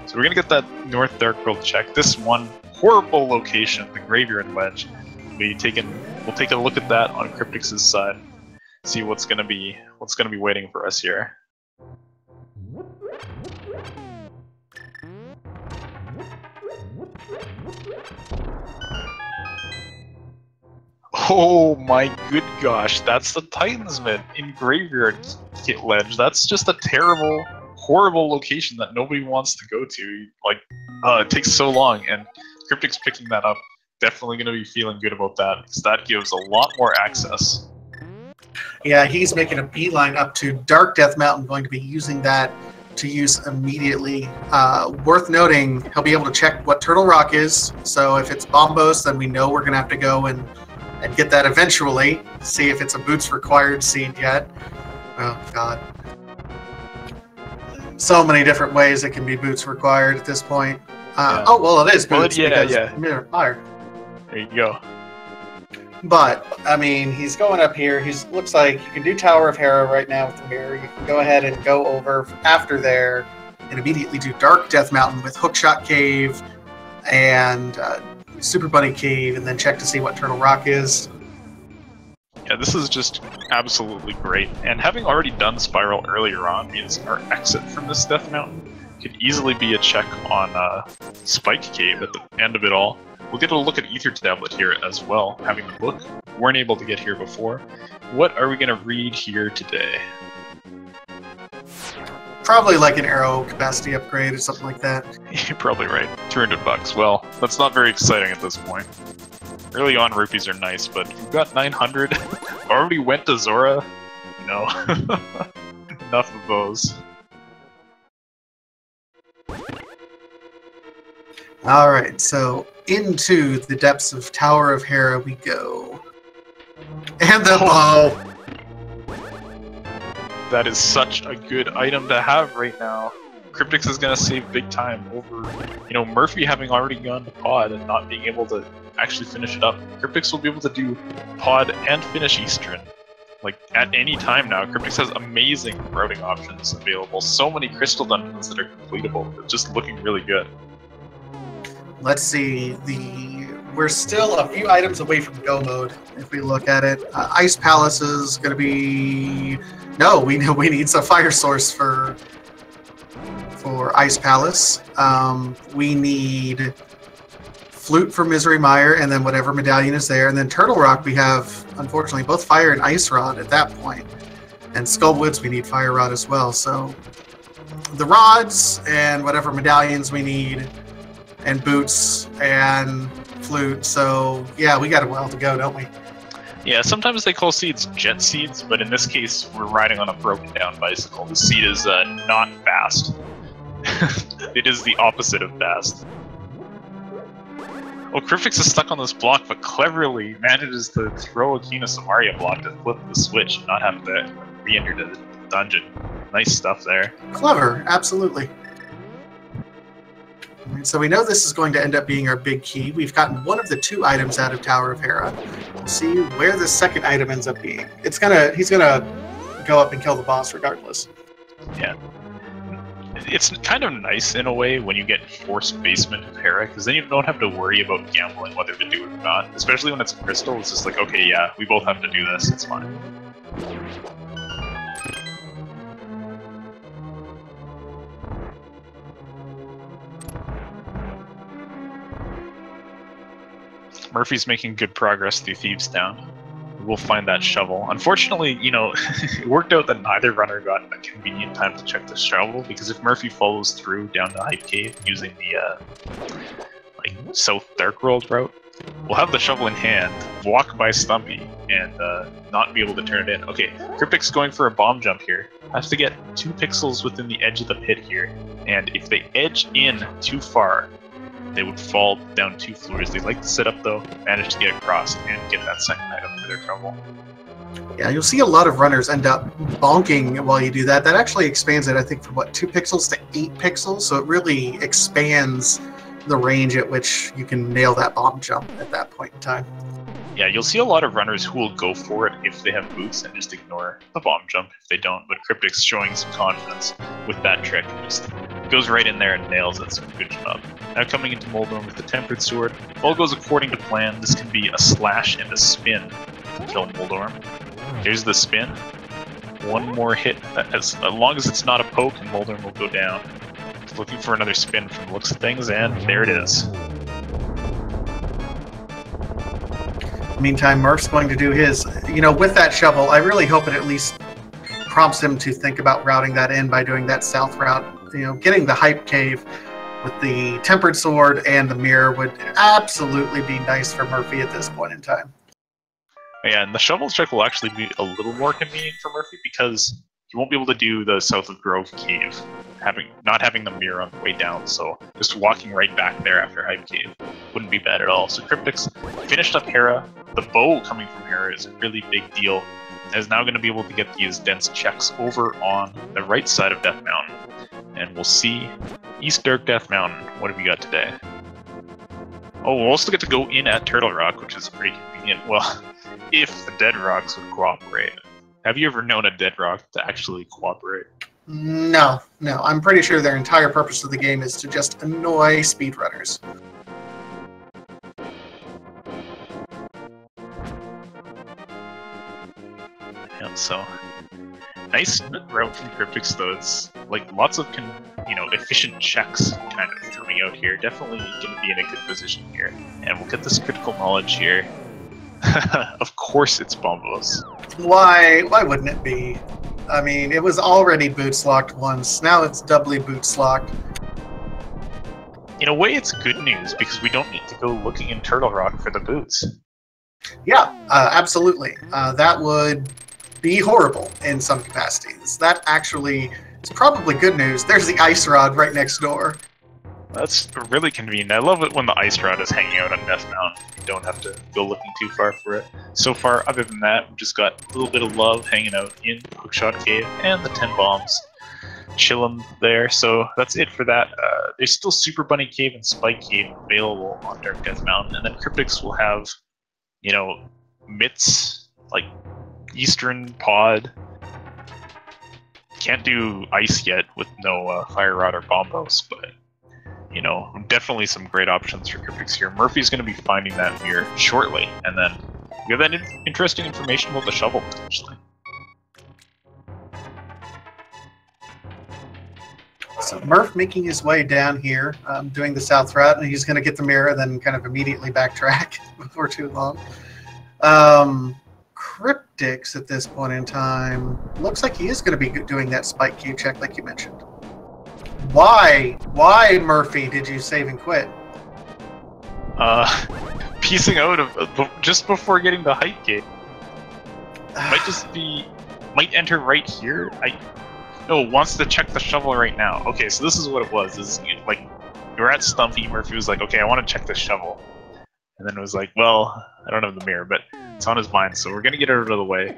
So we're gonna get that North Dark World check. This one horrible location, the Graveyard Ledge, we'll take a look at that on kryptixx's side, see what's gonna be waiting for us here. Oh my good gosh, that's the Titansman in Graveyard Ledge. That's just a terrible, horrible location that nobody wants to go to. Like, it takes so long, and kryptixx picking that up, definitely going to be feeling good about that, because that gives a lot more access. Yeah, he's making a beeline up to Dark Death Mountain, going to be using that to use immediately. Worth noting, he'll be able to check what Turtle Rock is, so if it's Bombos, then we know we're going to have to go and get that eventually, see if it's a Boots required seed yet. Oh god. So many different ways it can be Boots required at this point. Yeah. Oh, well, it is Boots, well, because yeah. Mirror Fire. There you go. But, I mean, he's going up here. Looks like you can do Tower of Hera right now with the mirror. You can go ahead and go over after there and immediately do Dark Death Mountain with Hookshot Cave and Super Bunny Cave, and then check to see what Turtle Rock is. Yeah, this is just absolutely great. And having already done Spiral earlier on means our exit from this Death Mountain could easily be a check on Spike Cave at the end of it all. We'll get a look at Ether Tablet here as well, having the book. We weren't able to get here before. What are we going to read here today? Probably like an arrow capacity upgrade or something like that. You're probably right. $200. Well, that's not very exciting at this point. Early on, rupees are nice, but we've got 900. Already went to Zora? No. Enough of those. Alright, so into the depths of Tower of Hera we go. And the bow! That is such a good item to have right now. kryptixx is going to save big time over, Murphy having already gone to Pod and not being able to actually finish it up. kryptixx will be able to do Pod and finish Eastern. Like, at any time now, kryptixx has amazing routing options available. So many crystal dungeons that are completable. It's just looking really good. Let's see, we're still a few items away from go mode, if we look at it. Ice Palace is going to be... No, we need a fire source for Ice Palace. We need Flute for Misery Mire, and then whatever medallion is there. And then Turtle Rock, we have, unfortunately, both Fire and Ice Rod at that point. And Skull Woods, we need Fire Rod as well. So the rods and whatever medallions we need, and boots and flute. So yeah, we got a while to go, don't we? Yeah, sometimes they call seeds jet seeds, but in this case, we're riding on a broken down bicycle. The seed is not fast. It is the opposite of fast. Well, kryptixx is stuck on this block, but cleverly manages to throw a Kina Samaria block to flip the switch and not have to re-enter the dungeon. Nice stuff there. Clever, absolutely. So we know this is going to end up being our big key. We've gotten one of the two items out of Tower of Hera. We'll see where the second item ends up being. He's gonna go up and kill the boss regardless. Yeah. It's kind of nice in a way when you get forced basement of Hera, because then you don't have to worry about gambling whether to do it or not. Especially when it's crystal, it's just like, okay, yeah, we both have to do this, it's fine. Murphy's making good progress through Thieves Town. We'll find that shovel. Unfortunately, you know, it worked out that neither runner got a convenient time to check the shovel, because if Murphy follows through down the Hype Cave using the like South Dark World route, we'll have the shovel in hand, walk by Stumpy, and not be able to turn it in. Okay, kryptixx going for a bomb jump here. Has to get 2 pixels within the edge of the pit here, and if they edge in too far, they would fall down 2 floors. They like to sit up though, manage to get across, and get that second item for their trouble. Yeah, you'll see a lot of runners end up bonking while you do that. That actually expands it, I think, from what, 2 pixels to 8 pixels, so it really expands the range at which you can nail that bomb jump at that point in time. Yeah, you'll see a lot of runners who will go for it if they have boots and just ignore the bomb jump if they don't, but kryptixx showing some confidence with that trick. Just goes right in there and nails it, so good job. Now coming into Moldorm with the Tempered Sword. If all goes according to plan, this can be a slash and a spin to kill Moldorm. Here's the spin. One more hit, as long as it's not a poke, and Moldorm will go down. Looking for another spin from the looks of things, and there it is. Meantime, Murph's going to do his, you know, with that shovel. I really hope it at least prompts him to think about routing that in by doing that south route. You know, getting the Hype Cave with the Tempered Sword and the mirror would absolutely be nice for Murphy at this point in time. Yeah, and the shovel trick will actually be a little more convenient for Murphy because he won't be able to do the South of Grove Cave, not having the mirror on the way down, so just walking right back there after Hype Cave wouldn't be bad at all. So kryptixx finished up Hera. The bow coming from Hera is a really big deal, and is now going to be able to get these dense checks over on the right side of Death Mountain. And we'll see East Dark Death Mountain. What have we got today? Oh, we'll also get to go in at Turtle Rock, which is pretty convenient. Well, if the Dead Rocks would cooperate. Have you ever known a Dead Rock to actually cooperate? No. I'm pretty sure their entire purpose of the game is to just annoy speedrunners. Yeah, so nice route from kryptixx though. It's like lots of efficient checks kind of coming out here. Definitely going to be in a good position here, and we'll get this critical knowledge here. Of course, it's Bombos. Why wouldn't it be? I mean, it was already boots locked once. Now it's doubly boots locked. In a way, it's good news because we don't need to go looking in Turtle Rock for the boots. Yeah, absolutely. That would be horrible in some capacities. That actually is probably good news. There's the ice rod right next door. That's really convenient. I love it when the ice rod is hanging out on Death Mountain. You don't have to go looking too far for it. So far, other than that, we've just got a little bit of love hanging out in Hookshot Cave and the 10 bombs chilling there. So that's it for that. There's still Super Bunny Cave and Spike Cave available on Dark Death Mountain, and then kryptixx will have, Mitts, like Eastern Pod. Can't do ice yet with no Fire Rod or Bombos, but definitely some great options for kryptixx here. Murphy's going to be finding that mirror shortly, and then we have that interesting information about the shovel potentially. So Murph making his way down here, doing the south route, and he's going to get the mirror, then kind of immediately backtrack before too long. kryptixx at this point in time looks like he is going to be doing that Spike Cave check like you mentioned. Why, Murphy, did you save and quit? Piecing out of just before getting the Hype Cave. Might enter right here. Wants to check the shovel right now. Okay, so this is what it was. Is like you're at Stumpy. Murphy was like, okay, I want to check this shovel, and then it was like, well, I don't have the mirror, but it's on his mind, so we're gonna get it out of the way.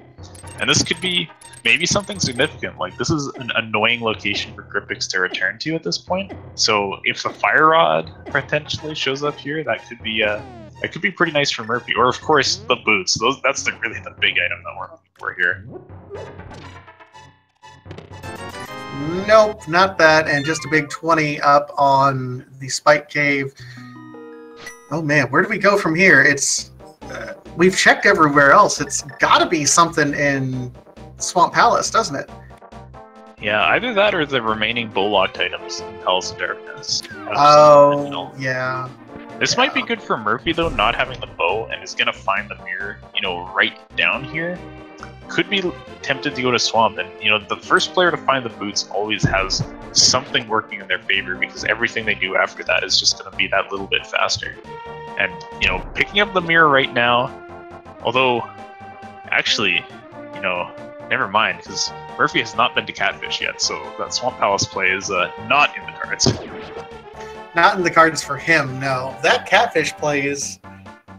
And this could be maybe something significant. Like this is an annoying location for kryptixx to return to at this point. So if the Fire Rod potentially shows up here, that could be pretty nice for Murphy. Or of course the boots. That's really the big item that we're looking for here. Nope, not that, and just a big 20 up on the Spike Cave. Oh man, where do we go from here? It's we've checked everywhere else. It's got to be something in Swamp Palace, doesn't it? Yeah, either that or the remaining bow-locked items in Palace of Darkness. Oh, yeah. This might be good for Murphy, though, not having the bow, and is going to find the mirror, you know, right down here. Could be tempted to go to Swamp, and, you know, the first player to find the boots always has something working in their favor, because everything they do after that is just going to be that little bit faster. And, you know, picking up the mirror right now, although, actually, you know, never mind, because Murphy has not been to Catfish yet, so that Swamp Palace play is not in the cards. Not in the cards for him, no. That Catfish play is...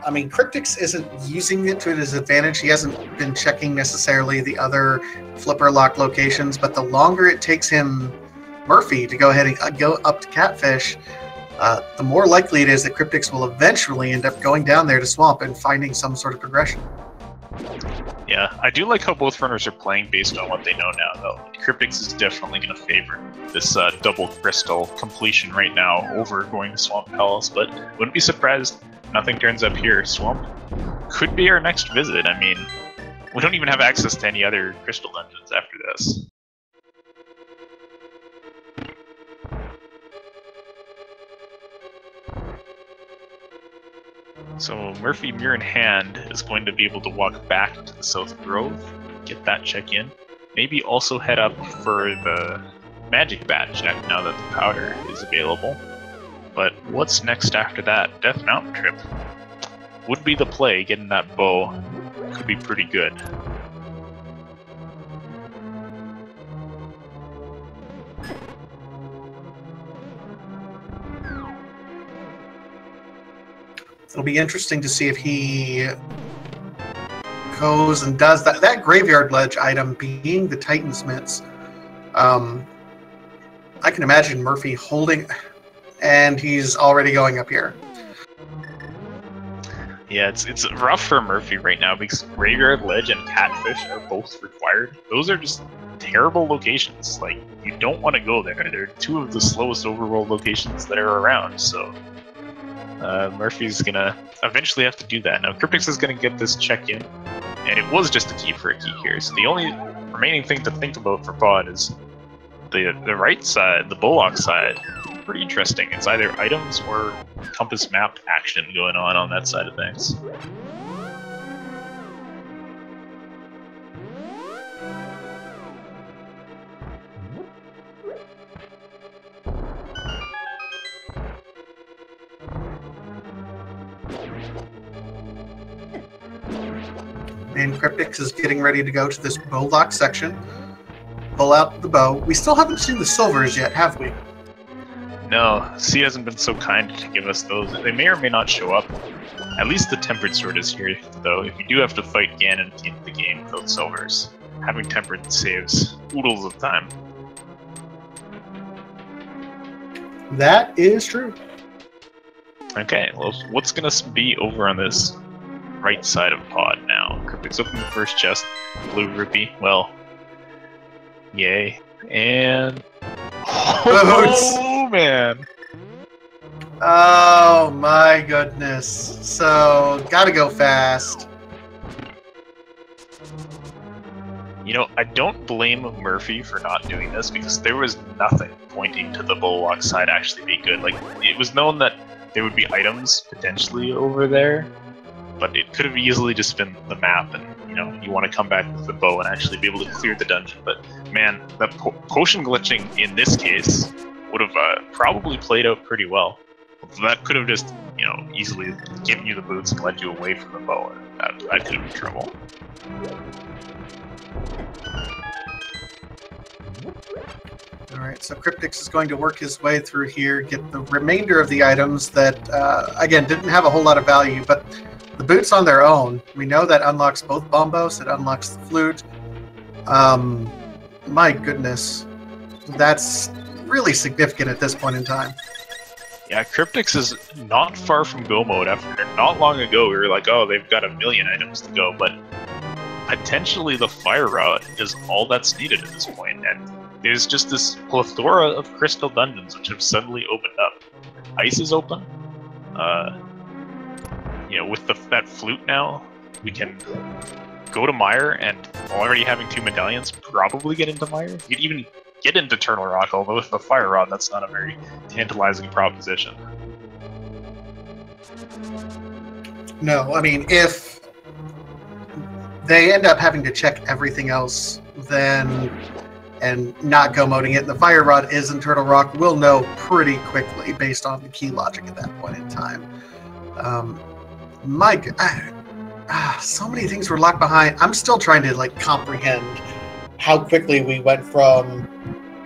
I mean, kryptixx isn't using it to his advantage. He hasn't been checking necessarily the other flipper lock locations, but the longer it takes him, Murphy, to go ahead and go up to Catfish, the more likely it is that kryptixx will eventually end up going down there to Swamp and finding some sort of progression. Yeah, I do like how both runners are playing based on what they know now, though. kryptixx is definitely going to favor this double crystal completion right now over going to Swamp Palace, but wouldn't be surprised nothing turns up here. Swamp could be our next visit. I mean, we don't even have access to any other crystal dungeons after this. So Murphy, mirror in hand, is going to be able to walk back to the South Grove, get that check in. Maybe also head up for the Magic Bat check now that the powder is available. But what's next after that? Death Mountain trip would be the play. Getting that bow could be pretty good. It'll be interesting to see if he goes and does that. That Graveyard Ledge item being the Titan's Mitts. I can imagine Murphy holding... And he's already going up here. Yeah, it's rough for Murphy right now because Graveyard Ledge and Catfish are both required. Those are just terrible locations. Like, you don't want to go there. They're two of the slowest overworld locations that are around, so... Murphy's gonna eventually have to do that. Now, kryptixx is gonna get this check in, and it was just a key for a key here, so the only remaining thing to think about for Pod is the right side, the Bullock side. Pretty interesting. It's either items or compass map action going on that side of things. And kryptixx is getting ready to go to this bow lock section. Pull out the bow. We still haven't seen the silvers yet, have we? No, C hasn't been so kind to give us those. They may or may not show up. At least the Tempered Sword is here, though. If you do have to fight Ganon at the end of the game without silvers, having Tempered saves oodles of time. That is true. Okay, well, what's gonna be over on this right side of Pod now? kryptixx opened the first chest. Blue rupee. Well, yay. And... Oh, man! Oh my goodness. So, gotta go fast. You know, I don't blame Murphy for not doing this because there was nothing pointing to the Bulwark side actually being good. Like, it was known that there would be items potentially over there, but it could have easily just been the map and, you know, you want to come back with the bow and actually be able to clear the dungeon. But, man, that potion glitching in this case would have probably played out pretty well. That could have just, you know, easily given you the boots and led you away from the bow. That could have been trouble. Alright, so kryptixx is going to work his way through here, get the remainder of the items that, again, didn't have a whole lot of value, but the boots on their own, we know that unlocks both bombos, it unlocks the flute. My goodness, that's really significant at this point in time. Yeah, kryptixx is not far from go mode. After not long ago, we were like, oh, they've got a million items to go, but potentially the fire route is all that's needed at this point, and there's just this plethora of crystal dungeons which have suddenly opened up. Ice is open. You know, with that flute now, we can go to Mire, and already having 2 medallions, probably get into Mire. You could even get into Turtle Rock, although with the Fire Rod, that's not a very tantalizing proposition. No, I mean, if they end up having to check everything else, then and not go moding it, and the Fire Rod is in Turtle Rock, we'll know pretty quickly based on the key logic at that point in time. So many things were locked behind. I'm still trying to like comprehend how quickly we went from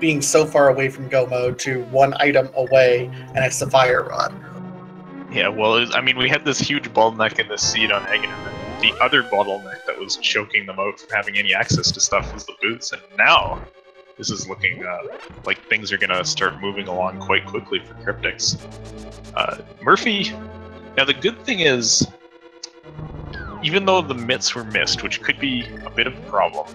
being so far away from go mode to one item away, and it's the Fire Rod. Yeah, well, I mean, we had this huge bottleneck in the seed on Egg, and the other bottleneck that was choking them out from having any access to stuff was the boots, and now this is looking like things are going to start moving along quite quickly for kryptixx. Murphy, now the good thing is, even though the mitts were missed, which could be a bit of a problem,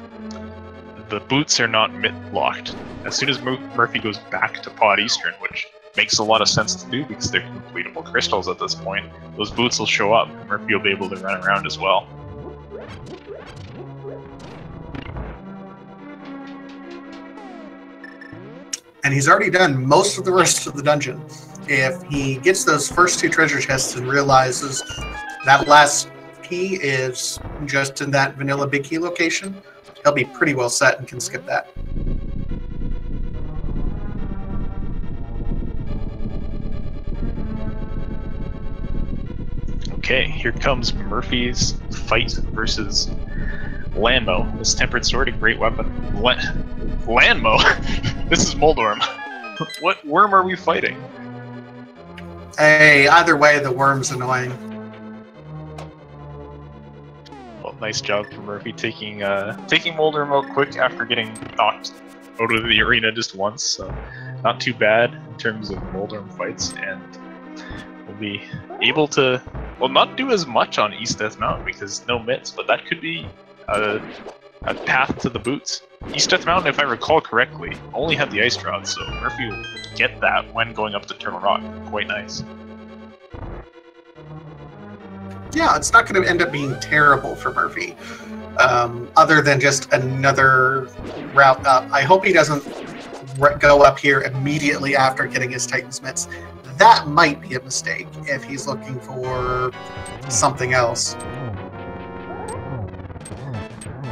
the boots are not mitt locked. As soon as Murphy goes back to Pod Eastern, which makes a lot of sense to do because they're completable crystals at this point, those boots will show up, and Murphy will be able to run around as well. And he's already done most of the rest of the dungeon. If he gets those first 2 treasure chests and realizes that last key is just in that vanilla big key location, he'll be pretty well set and can skip that. Okay, here comes Murphy's fight versus Landmo. This Tempered Sword, a great weapon. Landmo? This is Moldorm. What worm are we fighting? Hey, either way, the worm's annoying. Well, nice job from Murphy taking Moldorm out quick after getting knocked out of the arena just once. So not too bad in terms of Moldorm fights, and we'll be able to, well, not do as much on East Death Mountain because no mitts, but that could be a path to the boots. East Death Mountain, if I recall correctly, only had the Ice Rod, so Murphy will get that when going up to Turtle Rock. Quite nice. Yeah, it's not going to end up being terrible for Murphy, other than just another route up. I hope he doesn't go up here immediately after getting his Titan's mitts. That might be a mistake if he's looking for something else.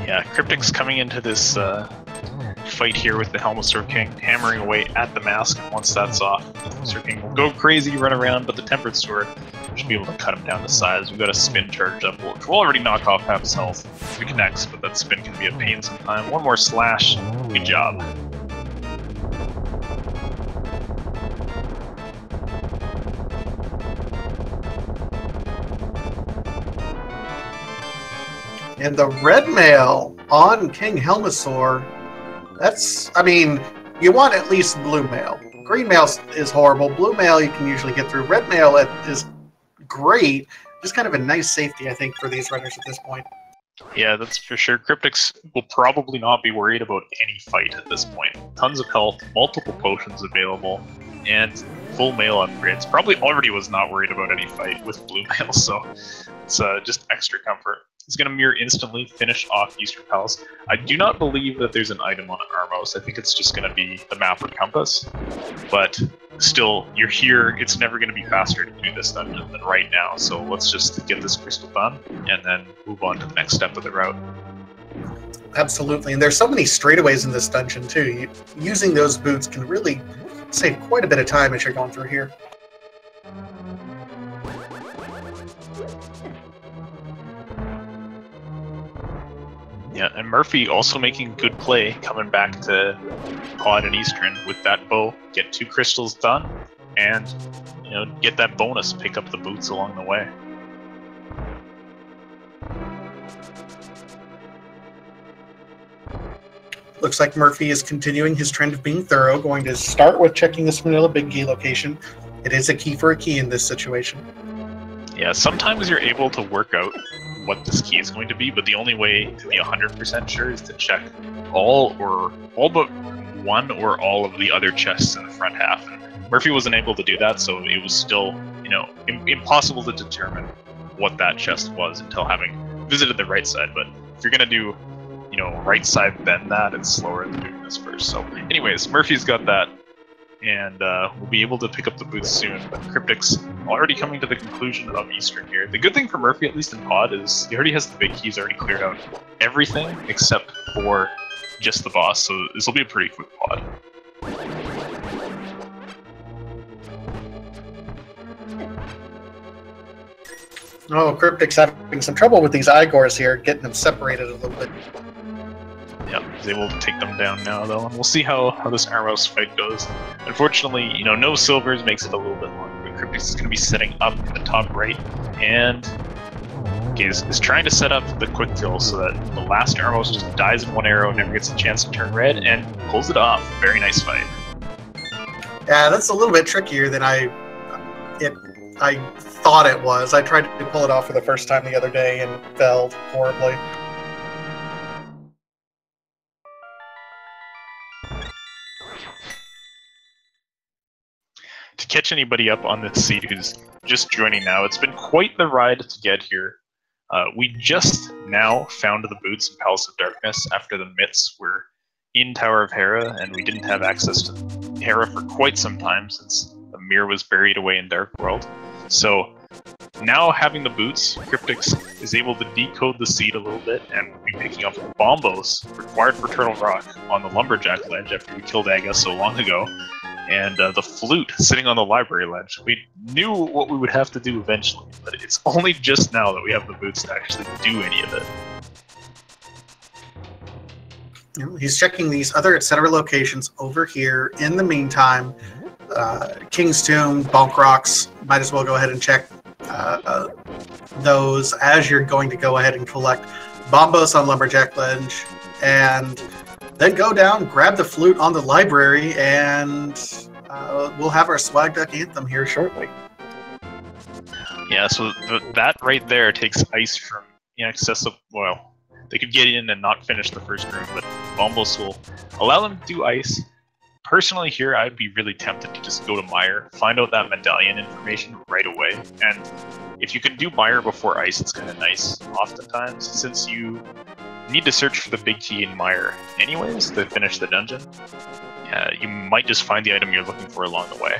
Yeah, kryptixx coming into this fight here with the Helmasaur King, hammering away at the mask. Once that's off, Helmasaur King will go crazy, run around, but the Tempered Sword should be able to cut him down to size. We've got a spin charge up, which will already knock off half his health if he connects, but that spin can be a pain sometime. One more slash, good job. And the red mail on King Helmasaur, that's, I mean, you want at least blue mail. Green mail is horrible. Blue mail you can usually get through. Red mail is great. Just kind of a nice safety, I think, for these runners at this point. Yeah, that's for sure. kryptixx will probably not be worried about any fight at this point. Tons of health, multiple potions available, and full mail upgrades. Probably already was not worried about any fight with blue mail, so it's just extra comfort. He's going to mirror instantly, finish off Eastern Palace. I do not believe that there's an item on Armos. I think it's just going to be the map or compass. But still, you're here. It's never going to be faster to do this dungeon than right now. So let's just get this crystal done and then move on to the next step of the route. Absolutely. And there's so many straightaways in this dungeon, too. Using those boots can really save quite a bit of time as you're going through here. Yeah, and Murphy also making good play, coming back to Pod and Eastern with that bow, get 2 crystals done, and get that bonus, pick up the boots along the way. Looks like Murphy is continuing his trend of being thorough, going to start with checking this vanilla big key location. It is a key for a key in this situation. Yeah, sometimes you're able to work out what this key is going to be, but the only way to be 100% sure is to check all but one or all of the other chests in the front half. And Murphy wasn't able to do that, so it was still, impossible to determine what that chest was until having visited the right side. But if you're gonna do, you know, right side then that, it's slower than doing this first. So anyways, Murphy's got that, and we'll be able to pick up the boots soon. But kryptixx already coming to the conclusion of Eastern here. The good thing for Murphy, at least in pod, is he already has the big key. He's already cleared out everything except for just the boss, so this will be a pretty quick pod. Oh, kryptixx having some trouble with these Igors here, getting them separated a little bit. Yep, he's able to take them down now, though, and we'll see how this Armos fight goes. Unfortunately, you know, no silvers makes it a little bit longer, but kryptixx is going to be setting up in the top right, and is trying to set up the quick kill so that the last Armos just dies in one arrow, never gets a chance to turn red, and pulls it off. Very nice fight. Yeah, that's a little bit trickier than I thought it was. I tried to pull it off for the first time the other day and failed horribly. To catch anybody up on this seed who's just joining now, it's been quite the ride to get here. We just now found the boots in Palace of Darkness after the myths were in Tower of Hera, and we didn't have access to Hera for quite some time since the mirror was buried away in Dark World. So now having the boots, kryptixx is able to decode the seed a little bit, and we'll be picking up bombos required for Turtle Rock on the Lumberjack ledge after we killed Aga so long ago, and the flute sitting on the library ledge. We knew what we would have to do eventually, but it's only just now that we have the boots to actually do any of it. He's checking these other etc. locations over here. In the meantime, King's Tomb, Bonk Rocks, might as well go ahead and check those as you're going to go ahead and collect bombos on Lumberjack Ledge, and then go down, grab the flute on the library, and we'll have our Swag Duck Anthem here shortly. Yeah, so that right there takes ice from in excess of, well, they could get in and not finish the first room, but bombos will allow them to do ice. Personally here, I'd be really tempted to just go to Mire, find out that medallion information right away, and if you can do Mire before ice, it's kind of nice oftentimes, since you need to search for the big key in Mire anyways to finish the dungeon. You might just find the item you're looking for along the way.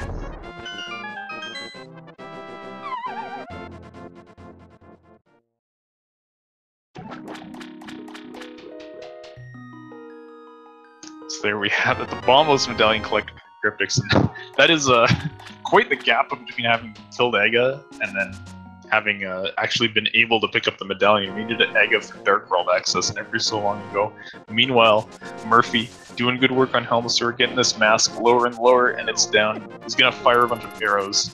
So there we have it, the bombos medallion collected from kryptixx, and that is quite the gap between having killed Aga and then having actually been able to pick up the medallion. We needed Aga for Dark World access never so long ago. Meanwhile, Murphy doing good work on Helmasaur, getting this mask lower and lower, and it's down. He's gonna fire a bunch of arrows.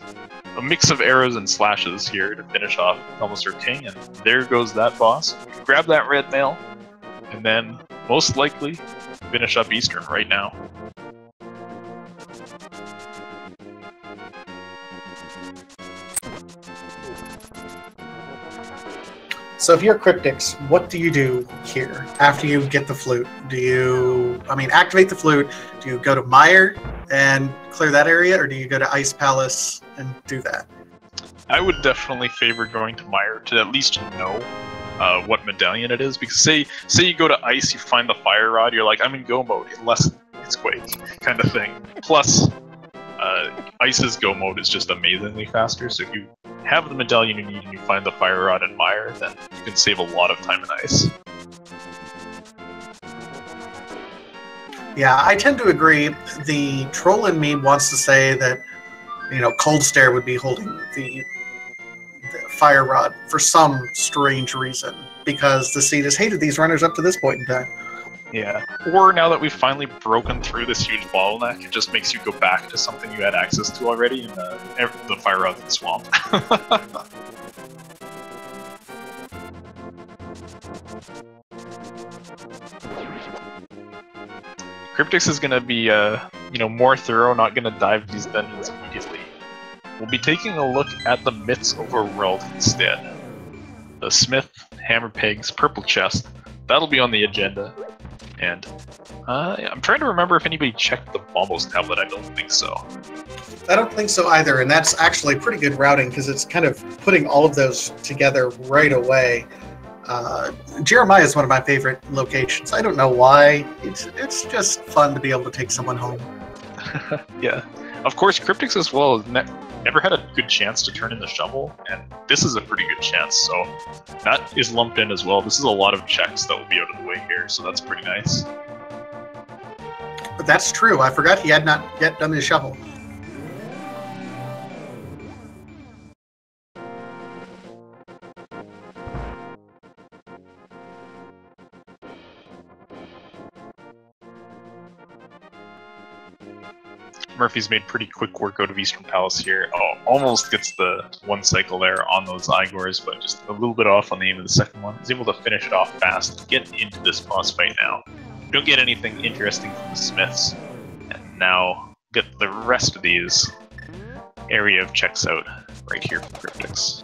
A mix of arrows and slashes here to finish off Helmasaur King, and there goes that boss. Grab that red mail, and then most likely finish up Eastern right now. So if you're kryptixx, what do you do here after you get the flute? Do you, activate the flute? Do you go to Mire and clear that area, or do you go to Ice Palace and do that? I would definitely favor going to Mire to at least know what medallion it is, because say you go to Ice, you find the fire rod, you're like, I'm in go mode unless it's Quake, kind of thing. Plus, Ice's go mode is just amazingly faster, so if you have the medallion you need and you find the fire rod in Mire, then you can save a lot of time in Ice. Yeah, I tend to agree. The troll in me wants to say that, Cold Stare would be holding the fire rod for some strange reason, because the seed has hated these runners up to this point in time. Yeah, or now that we've finally broken through this huge bottleneck, it just makes you go back to something you had access to already in the fire rod in the swamp. kryptixx is going to be, more thorough, not going to dive these dungeons immediately. We'll be taking a look at the myths overworld instead. The Smith, Hammer Pegs, Purple Chest, that'll be on the agenda. And I'm trying to remember if anybody checked the Bombos tablet. I don't think so. I don't think so either, and that's actually pretty good routing, because it's kind of putting all of those together right away. Jeremiah is one of my favorite locations. I don't know why. It's just fun to be able to take someone home. Yeah. Of course, kryptixx as well has never had a good chance to turn in the shovel, and this is a pretty good chance, so that is lumped in as well. This is a lot of checks that will be out of the way here, so that's pretty nice. But that's true. I forgot he had not yet done his shovel. Murphy's made pretty quick work out of Eastern Palace here. Oh, almost gets the one cycle there on those Igors, but just a little bit off on the aim of the second one. He's able to finish it off fast, get into this boss fight now. We don't get anything interesting from the Smiths, and now get the rest of these area of checks out right here from kryptixx.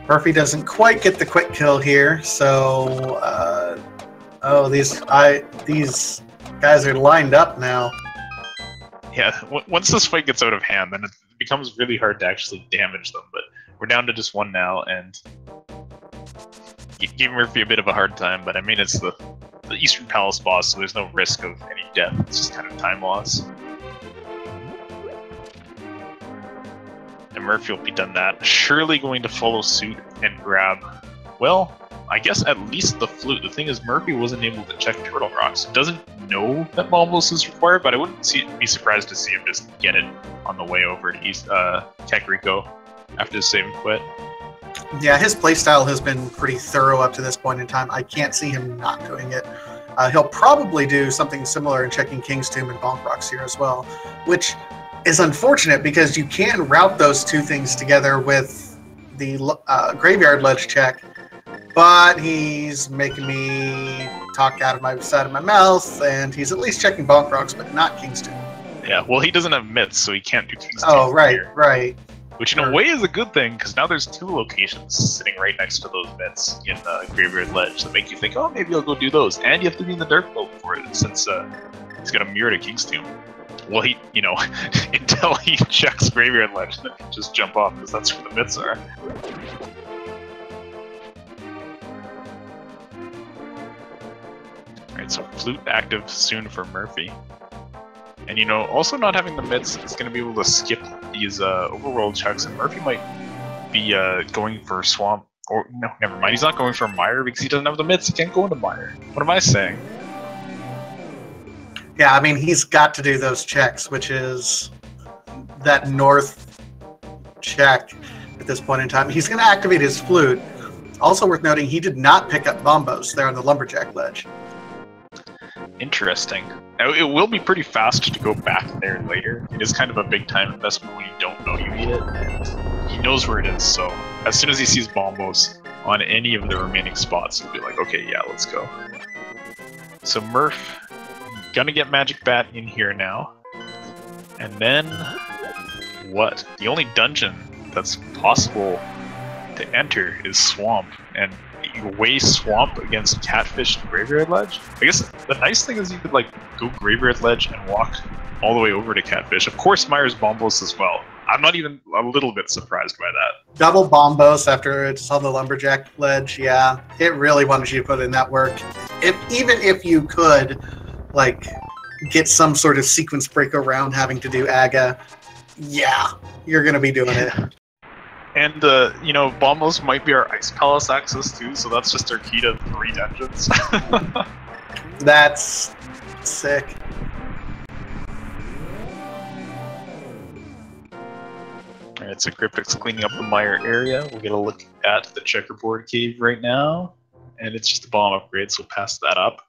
Murphy doesn't quite get the quick kill here, so oh, these guys are lined up now. Yeah, once this fight gets out of hand, then it becomes really hard to actually damage them, but we're down to just one now, and gave Murphy a bit of a hard time, but I mean, it's the Eastern Palace boss, so there's no risk of any death. It's just kind of time loss. And Murphy will be done that. Surely going to follow suit and grab, well, I guess at least the flute. The thing is, Murphy wasn't able to check Turtle Rocks. Doesn't know that Bombos is required, but I wouldn't be surprised to see him just get it on the way over to Kakariko after the save and quit. Yeah, his playstyle has been pretty thorough up to this point in time. I can't see him not doing it. He'll probably do something similar in checking King's Tomb and Bonk Rocks here as well, which is unfortunate because you can route those two things together with the Graveyard Ledge check, but he's making me talk out of my side of my mouth, and he's at least checking Bonk Rocks, but not King's Tomb. Yeah, well, he doesn't have mitts, so he can't do King's Tomb. Oh, right, here. Right. Which in a way is a good thing, because now there's two locations sitting right next to those mitts in Graveyard Ledge that make you think, oh, maybe I'll go do those. And you have to be in the Dark Belt for it, since he's got a mirror to King's Tomb. Well, he, until he checks Graveyard Ledge, then he can just jump off, because that's where the mitts are. Alright, so flute active soon for Murphy. And also not having the mitts is going to be able to skip these overworld checks, and Murphy might be going for Swamp. Or, no, never mind, he's not going for Mire because he doesn't have the mitts. He can't go into Mire. What am I saying? Yeah, I mean, he's got to do those checks, which is that north check at this point in time. He's going to activate his flute. Also worth noting, he did not pick up Bombos there on the Lumberjack Ledge. Interesting. Now, it will be pretty fast to go back there later. It is kind of a big time investment when you don't know you need it, and he knows where it is, so as soon as he sees Bombos on any of the remaining spots, he'll be like, okay, yeah, let's go. So Murph, gonna get Magic Bat in here now. And then, what? The only dungeon that's possible to enter is Swamp, and you weigh Swamp against Catfish and Graveyard Ledge. I guess the nice thing is you could go Graveyard Ledge and walk all the way over to Catfish. Of course, Mire's Bombos as well. I'm not even a little bit surprised by that. Double Bombos after it's on the Lumberjack Ledge. Yeah, it really wanted you to put in that work. Even if you could, get some sort of sequence break around having to do Aga, yeah, you're gonna be doing it. And, Bombos might be our Ice Palace access too, so that's just our key to 3 dungeons. That's sick. Alright, so kryptixx cleaning up the Mire area. We'll get a look at the Checkerboard Cave right now. And it's just a bomb upgrade, so we'll pass that up.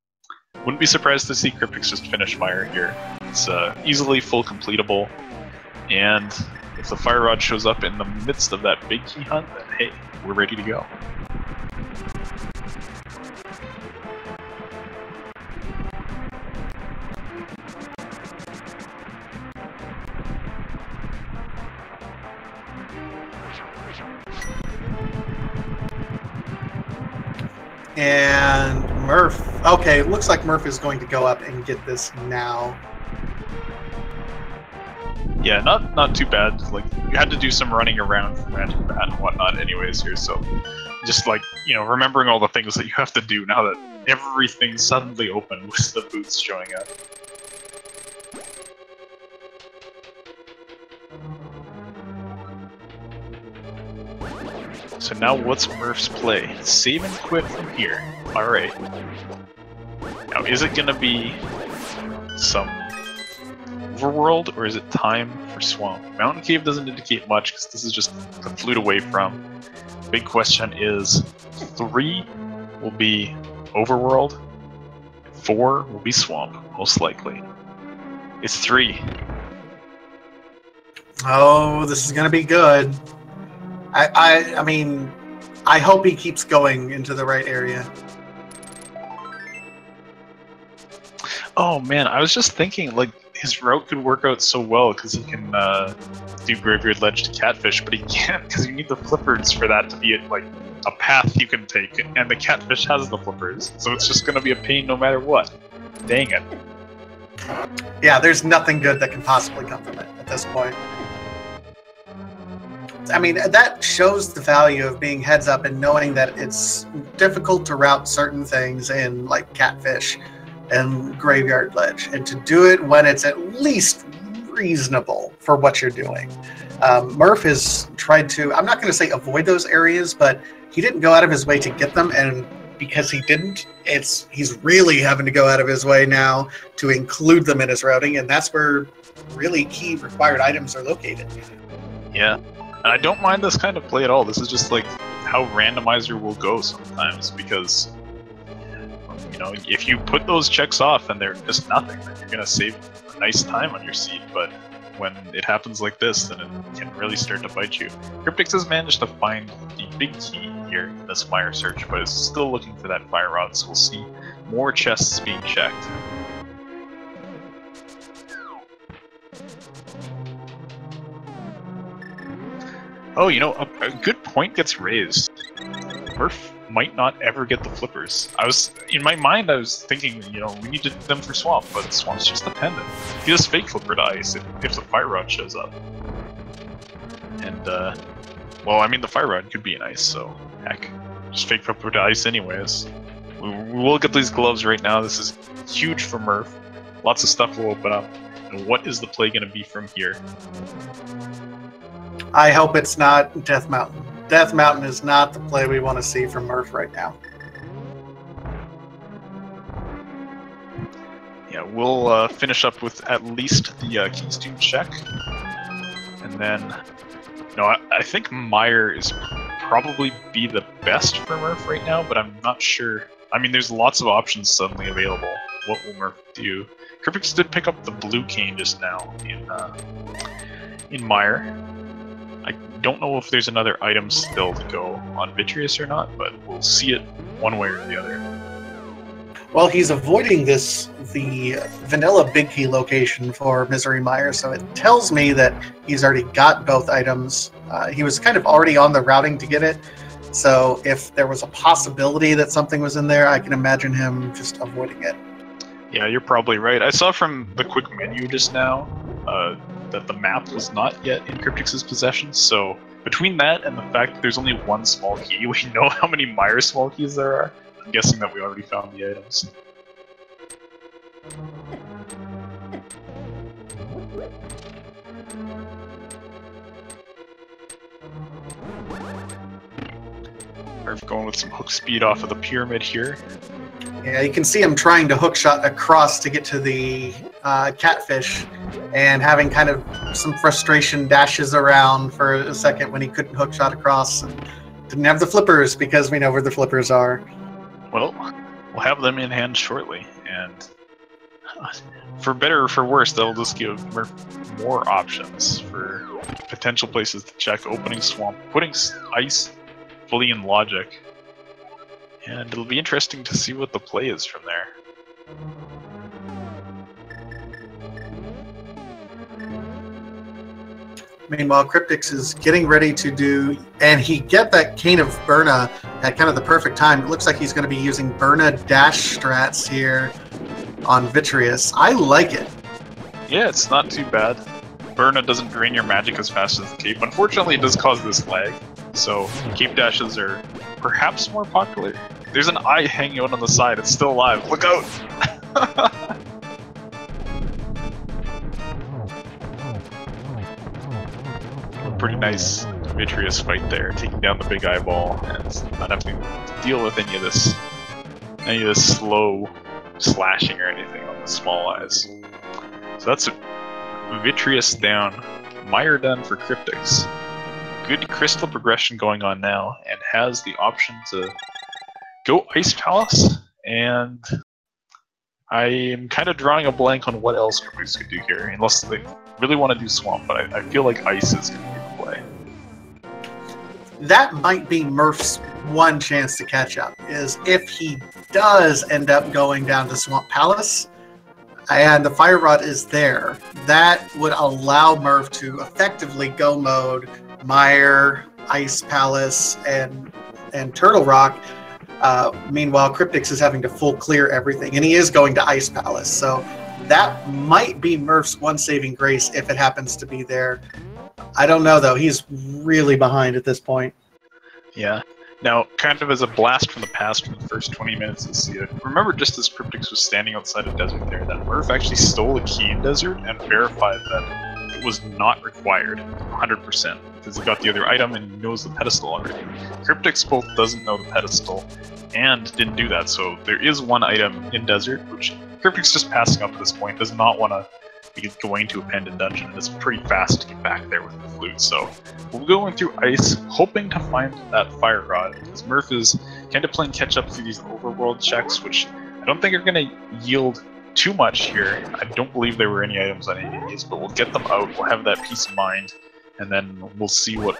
Wouldn't be surprised to see kryptixx just finish Mire here. It's easily full completable, and if the Fire Rod shows up in the midst of that big key hunt, then hey, we're ready to go. And Murph. Okay, it looks like Murph is going to go up and get this now. Yeah, not too bad. Like, you had to do some running around from random bat and whatnot anyways here, so just like, you know, remembering all the things that you have to do now that everything's suddenly open with the boots showing up. So now what's Murph's play? Save and quit from here. Alright. Now is it gonna be some overworld, or is it time for swamp? Mountain cave doesn't indicate much because this is just to flute away from. Big question is 3 will be overworld, 4 will be swamp, most likely. It's 3. Oh, this is gonna be good. I mean, I hope he keeps going into the right area. Oh man, I was just thinking, like, his route could work out so well because he can do Graveyard Ledge to Catfish, but he can't because you need the flippers for that to be like a path you can take, and the Catfish has the flippers, so it's just going to be a pain no matter what. Dang it. Yeah, there's nothing good that can possibly come from it at this point. I mean, that shows the value of being heads up and knowing that it's difficult to route certain things in, like Catfish and Graveyard Ledge, and to do it when it's at least reasonable for what you're doing. Murph has tried to, I'm not going to say avoid those areas, but he didn't go out of his way to get them, and because he didn't, he's really having to go out of his way now to include them in his routing, and that's where really key required items are located. Yeah. And I don't mind this kind of play at all. This is just like how Randomizer will go sometimes, because, you know, if you put those checks off and they're just nothing, then you're going to save a nice time on your seed, but when it happens like this, then it can really start to bite you. kryptixx has managed to find the big key here in this fire search, but is still looking for that fire rod, so we'll see more chests being checked. Oh, you know, a good point gets raised. Murph might not ever get the flippers. In my mind, I was thinking, you know, we need them for Swamp, but Swamp's just dependent. He just fake flipper to ice if the fire rod shows up. And, well, I mean, the fire rod could be an ice, so heck, just fake flipper to ice anyways. We will get these gloves right now. This is huge for Murph. Lots of stuff will open up. And what is the play going to be from here? I hope it's not Death Mountain. Death Mountain is not the play we want to see from Murph right now. Yeah, we'll finish up with at least the Keystone check. And then, you know, I think Meyer is probably be the best for Murph right now, but I'm not sure. I mean, there's lots of options suddenly available. What will Murph do? kryptixx did pick up the blue cane just now in Meyer. I don't know if there's another item still to go on Vitreous or not, but we'll see it one way or the other. Well, he's avoiding the vanilla big key location for Misery Meyer, so it tells me that he's already got both items. He was kind of already on the routing to get it, so if there was a possibility that something was in there, I can imagine him just avoiding it. Yeah, you're probably right. I saw from the quick menu just now that the map was not yet in kryptixx's possession, so between that and the fact that there's only one small key, we know how many Meyer small keys there are. I'm guessing that we already found the items. Murph going with some hook speed off of the pyramid here. Yeah, you can see him trying to hookshot across to get to the catfish, and having kind of some frustration, dashes around for a second when he couldn't hookshot across and didn't have the flippers, because we know where the flippers are. Well, we'll have them in hand shortly, and for better or for worse, they'll just give Murph more options for potential places to check, opening Swamp, putting ice fully in logic. And it'll be interesting to see what the play is from there. Meanwhile, kryptixx is getting ready to do, and he get that Cane of Burna at kind of the perfect time. It looks like he's going to be using Burna dash strats here on Vitreous. I like it. Yeah, it's not too bad. Burna doesn't drain your magic as fast as the cape. Unfortunately, it does cause this lag, so cape dashes are perhaps more popular. There's an eye hanging out on the side. It's still alive. Look out! Pretty nice Vitreous fight there, taking down the big eyeball and not having to deal with any of this slow slashing or anything on the small eyes. So that's Vitreous down, Meyer done for kryptixx. Good crystal progression going on now, and has the option to go Ice Palace, and I am kind of drawing a blank on what else kryptixx could do here, unless they really want to do Swamp, but I feel like Ice is going to be the play. That might be Murph's one chance to catch up, is if he does end up going down to Swamp Palace, and the Fire Rod is there, that would allow Murph to effectively go mode Meyer, Ice Palace, and Turtle Rock. Meanwhile, kryptixx is having to full clear everything, and he is going to Ice Palace, so that might be Murph's one saving grace if it happens to be there. I don't know, though. He's really behind at this point. Yeah. Now, kind of as a blast from the past from the first 20 minutes of Zelda, remember just as kryptixx was standing outside of Desert there, that Murph actually stole a key in Desert and verified that it was not required 100%, because he got the other item and knows the pedestal already. kryptixx both doesn't know the pedestal and didn't do that, so there is one item in Desert, which kryptixx just passing up at this point, does not want to be going to Abandoned Dungeon, and it's pretty fast to get back there with the flute, so we'll go in through Ice, hoping to find that Fire Rod, because Murph is kind of playing catch-up through these overworld checks, which I don't think are going to yield too much here. I don't believe there were any items on any of these, but we'll get them out, we'll have that peace of mind, and then we'll see what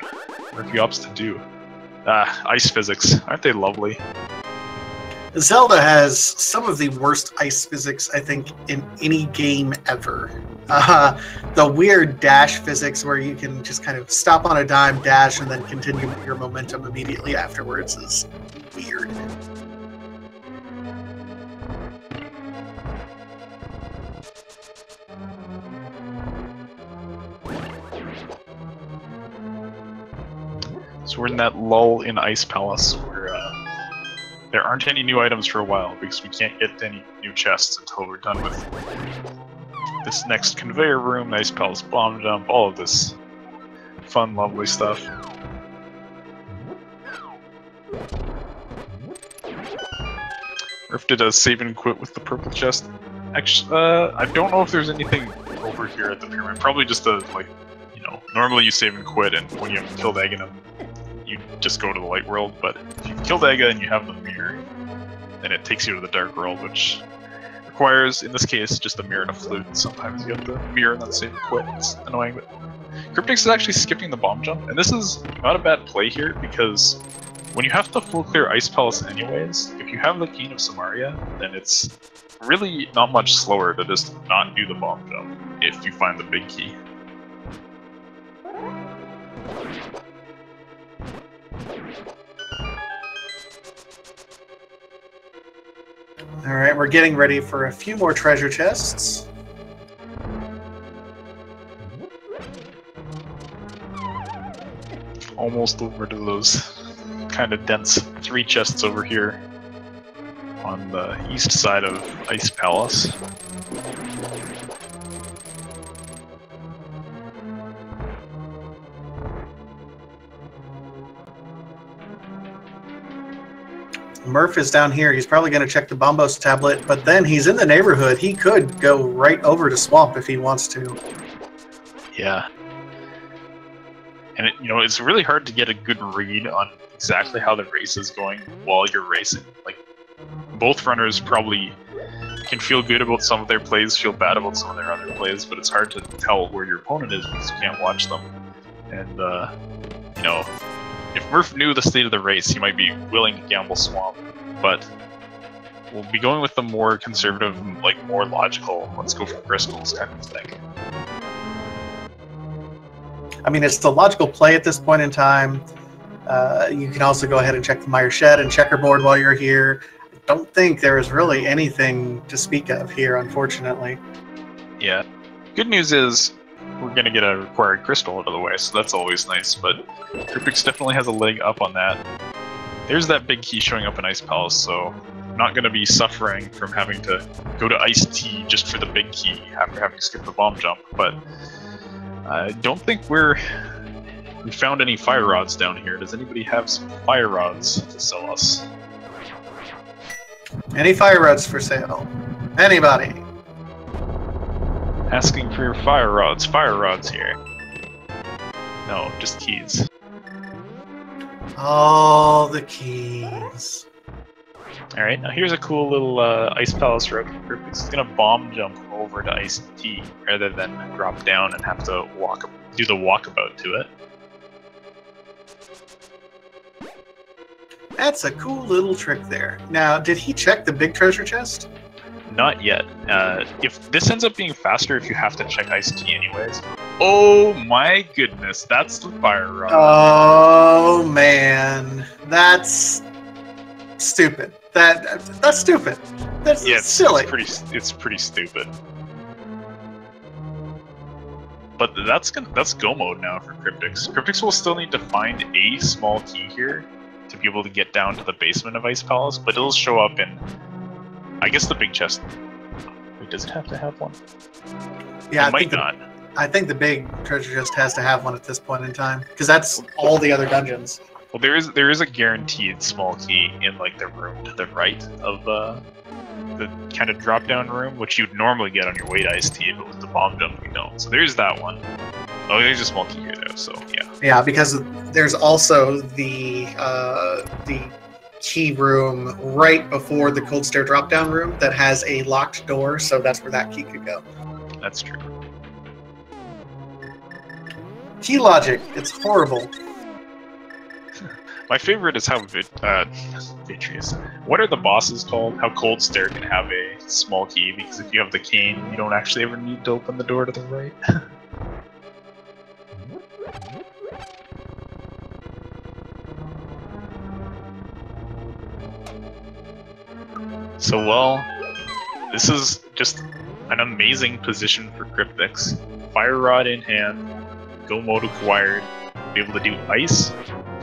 Murphy opts to do. Ice physics, aren't they lovely? Zelda has some of the worst ice physics, I think, in any game ever. The weird dash physics where you can just kind of stop on a dime, dash, and then continue your momentum immediately afterwards is weird. So we're in that lull in Ice Palace where there aren't any new items for a while because we can't get any new chests until we're done with this next conveyor room, Ice Palace bomb jump, all of this fun, lovely stuff. Murph did a save and quit with the purple chest. Actually, I don't know if there's anything over here at the pyramid. Probably just a, like, you know, normally you save and quit, and when you have killed Aghanim, you just go to the light world, but if you've killed Aga and you have the mirror, then it takes you to the dark world, which requires, in this case, just a mirror and a flute. Sometimes you have the mirror and then save and quit. It's annoying, but kryptixx is actually skipping the bomb jump, and this is not a bad play here, because when you have to full clear Ice Palace anyways, if you have the Key of Samaria, then it's really not much slower to just not do the bomb jump if you find the big key. Alright, we're getting ready for a few more treasure chests. Almost over to those kind of dense 3 chests over here on the east side of Ice Palace. Murph is down here. He's probably going to check the Bombos tablet, but then he's in the neighborhood. He could go right over to Swamp if he wants to. Yeah. And you know, it's really hard to get a good read on exactly how the race is going while you're racing. Like, both runners probably can feel good about some of their plays, feel bad about some of their other plays, but it's hard to tell where your opponent is because you can't watch them. And, you know, if Murph knew the state of the race, he might be willing to gamble Swamp, but we'll be going with the more conservative, like, more logical, let's go for crystals kind of thing. I mean, it's the logical play at this point in time. You can also go ahead and check the Meyer Shed and checkerboard while you're here. I don't think there is really anything to speak of here, unfortunately. Yeah. Good news is we're gonna get a required crystal out of the way, so that's always nice. But kryptixx definitely has a leg up on that. There's that big key showing up in Ice Palace, so I'm not gonna be suffering from having to go to Ice Tea just for the big key after having skipped the bomb jump. But I don't think we found any fire rods down here. Does anybody have some fire rods to sell us? Any fire rods for sale? Anybody? Asking for your fire rods here. No, just keys. All the keys. Alright, now here's a cool little Ice Palace route for kryptixx. It's gonna bomb jump over to Ice Tea rather than drop down and have to do the walkabout to it. That's a cool little trick there. Now, did he check the big treasure chest? Not yet. If this ends up being faster if you have to check Ice Tea anyways. Oh my goodness, that's the fire rod. Oh man, that's stupid. That's stupid. That's silly. It's pretty stupid. But that's go mode now for kryptixx. kryptixx will still need to find a small key here to be able to get down to the basement of Ice Palace, but it'll show up in, I guess, the big chest. Wait, does it have to have one? Yeah, it might not. I think the big treasure chest has to have one at this point in time, because that's all the other dungeons. Well, there is a guaranteed small key in like the room to the right of the kind of drop-down room, which you'd normally get on your way to Ice Tea, but with the bomb jump you don't. So there's that one. Oh, there's a small key here though, so yeah. Yeah, because there's also the key room right before the cold stair drop-down room that has a locked door, so that's where that key could go. That's true. Key logic, it's horrible. My favorite is how Vitreous. What are the bosses called? How Cold Stair can have a small key, because if you have the cane, you don't actually ever need to open the door to the right. So, well, this is just an amazing position for kryptixx. Fire Rod in hand, go mode acquired, be able to do ice,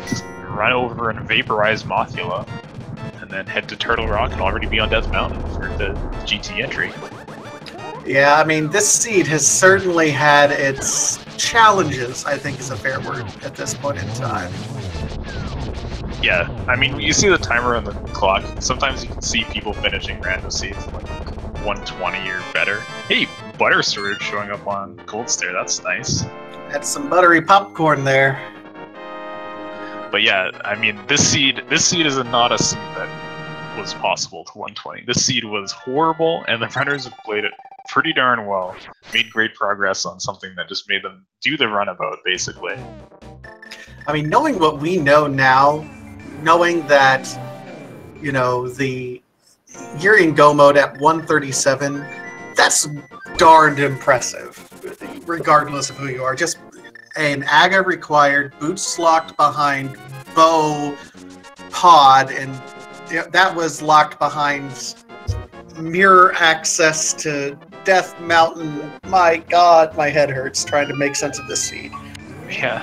just run over and vaporize Mothula, and then head to Turtle Rock and already be on Death Mountain for the GT entry. Yeah, I mean, this seed has certainly had its challenges, I think is a fair word, at this point in time. Yeah, I mean, you see the timer on the clock. Sometimes you can see people finishing random seeds like 120 or better. Hey, Butter Sword showing up on Cold Stair, that's nice. That's some buttery popcorn there. But yeah, I mean, this seed is not a seed that was possible to 120. This seed was horrible, and the runners have played it pretty darn well. Made great progress on something that just made them do the runabout, basically. I mean, knowing what we know now, knowing that, you know, you're in go mode at 137, that's darned impressive, regardless of who you are. Just an Aga required, boots locked behind bow pod, and that was locked behind mirror access to Death Mountain. My God, my head hurts trying to make sense of this seed. Yeah.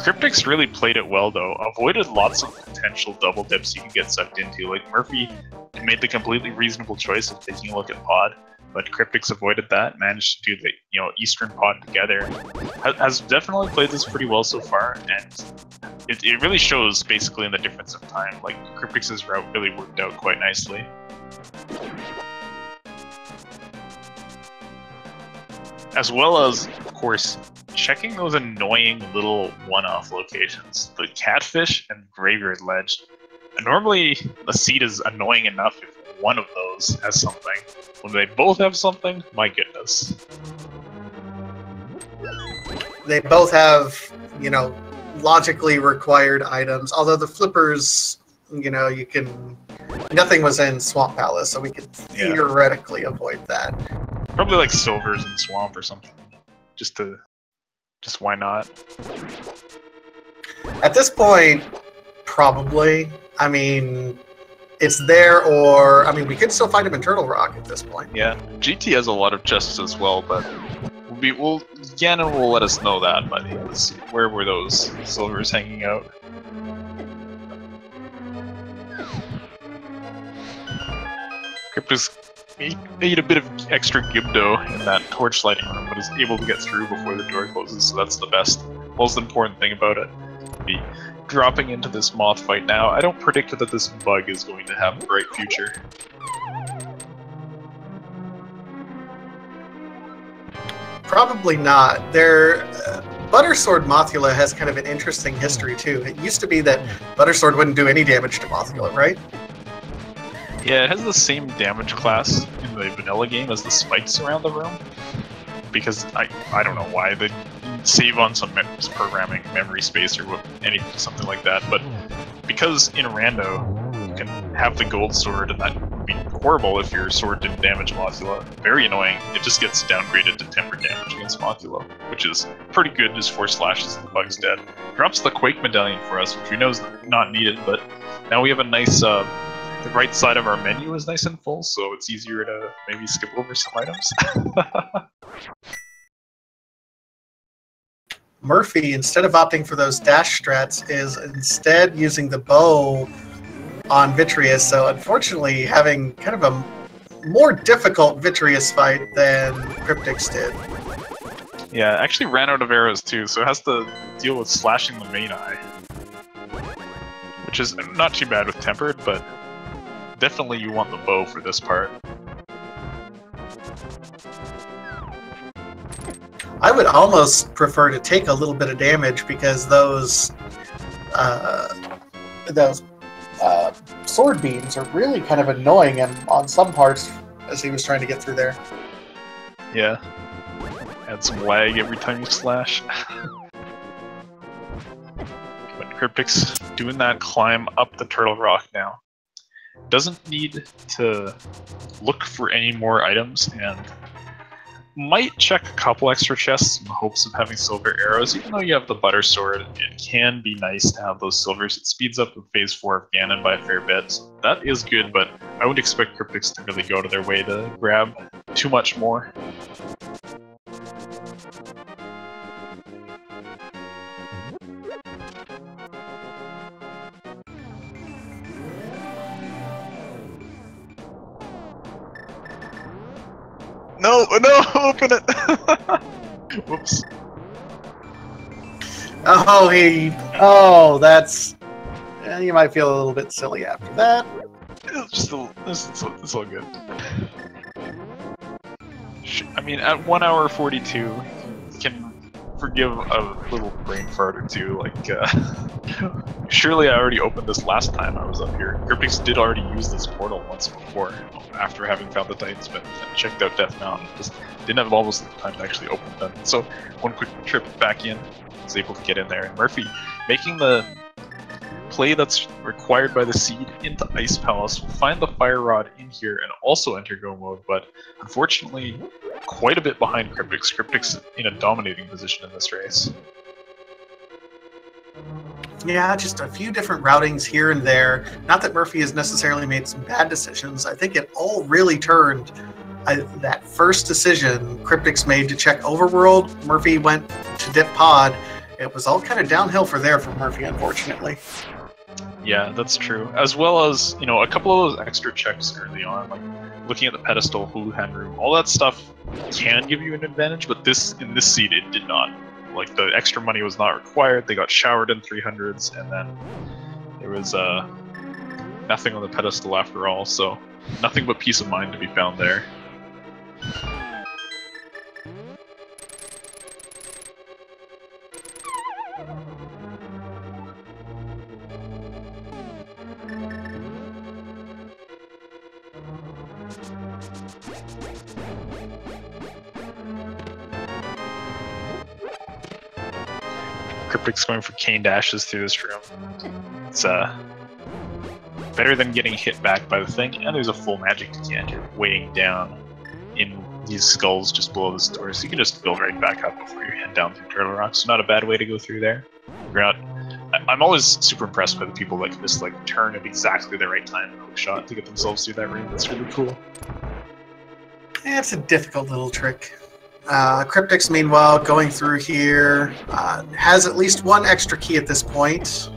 kryptixx really played it well, though. Avoided lots of potential double dips you could get sucked into. Like, Murphy made the completely reasonable choice of taking a look at pod, but kryptixx avoided that, managed to do the Eastern pod together. Has definitely played this pretty well so far, and it really shows basically in the difference of time. Like, kryptixx's route really worked out quite nicely. As well as, of course, checking those annoying little one-off locations. The Catfish and Graveyard Ledge. And normally, the seed is annoying enough if one of those has something. When they both have something, my goodness. They both have, logically required items. Although the flippers, you can... Nothing was in Swamp Palace, so we could theoretically avoid that. Probably like Silvers in Swamp or something. Just why not? At this point, probably. I mean, it's there, or we could still find him in Turtle Rock at this point. Yeah, GT has a lot of chests as well, but Well, Ganon will let us know that, buddy. Let's see. Where were those silvers hanging out? Kryptixx ate a bit of extra Gibdo in that torch lighting room, but is able to get through before the door closes, so that's the most important thing about it. Be dropping into this moth fight now. I don't predict that this bug is going to have a bright future. Probably not. Buttersword Mothula has kind of an interesting history too. It used to be that Buttersword wouldn't do any damage to Mothula, right? Yeah, it has the same damage class in the vanilla game as the spikes around the room. Because I don't know why they save on some programming memory space or something like that. But because in Rando you can have the gold sword, and that would be horrible if your sword didn't damage Mothula. Very annoying. It just gets downgraded to tempered damage against Mothula, which is pretty good. Just 4 slashes and the bug's dead. Drops the Quake medallion for us, which we know is not needed, but now we have a nice. The right side of our menu is nice and full, so it's easier to maybe skip over some items. Murphy, instead of opting for those dash strats, is instead using the bow on Vitreous, so unfortunately having kind of a more difficult Vitreous fight than Kryptixx did. Yeah, actually ran out of arrows too, so it has to deal with slashing the main eye. Which is not too bad with tempered, but definitely you want the bow for this part. I would almost prefer to take a little bit of damage because those sword beams are really kind of annoying him on some parts as he was trying to get through there. Yeah. Add some lag every time you slash. But Kryptixx doing that climb up the Turtle Rock now. Doesn't need to look for any more items, and might check a couple extra chests in the hopes of having silver arrows. Even though you have the butter sword, it can be nice to have those silvers. It speeds up the phase 4 of Ganon by a fair bit, so that is good, but I would expect Kryptixx to really go to their way to grab too much more. No, open it! Whoops. That's... you might feel a little bit silly after that. It's all good. I mean, at 1 hour 42, you can forgive a little brain fart or two, like, surely I already opened this last time I was up here. Kryptixx did already use this portal once before, after having found the Titan Smith and checked out Death Mountain. Just didn't have almost the time to actually open them. So, one quick trip back in, was able to get in there. And Murphy, making the play that's required by the seed into Ice Palace, will find the Fire Rod in here and also enter Go Mode, but unfortunately, quite a bit behind Kryptixx. Kryptixx in a dominating position in this race. Yeah, just a few different routings here and there. Not that Murphy has necessarily made some bad decisions. I think it all really turned. That first decision Kryptixx made to check Overworld, Murphy went to dip Pod. It was all kind of downhill from Murphy, unfortunately. Yeah, that's true. As well as, you know, a couple of those extra checks early on, like looking at the pedestal, Huluhan room, all that stuff can give you an advantage, but in this seed it did not. Like, the extra money was not required, they got showered in 300s, and then there was nothing on the pedestal after all, so nothing but peace of mind to be found there. Kryptixx going for cane dashes through this room. It's better than getting hit back by the thing, and there's a full magic decanter weighing down in these skulls just below this door, so you can just build right back up before you head down through Turtle Rock. So not a bad way to go through there. I'm always super impressed by the people that can just like turn at exactly the right time and hook shot to get themselves through that room. That's really cool. Yeah, it's a difficult little trick. kryptixx, meanwhile, going through here, has at least one extra key at this point.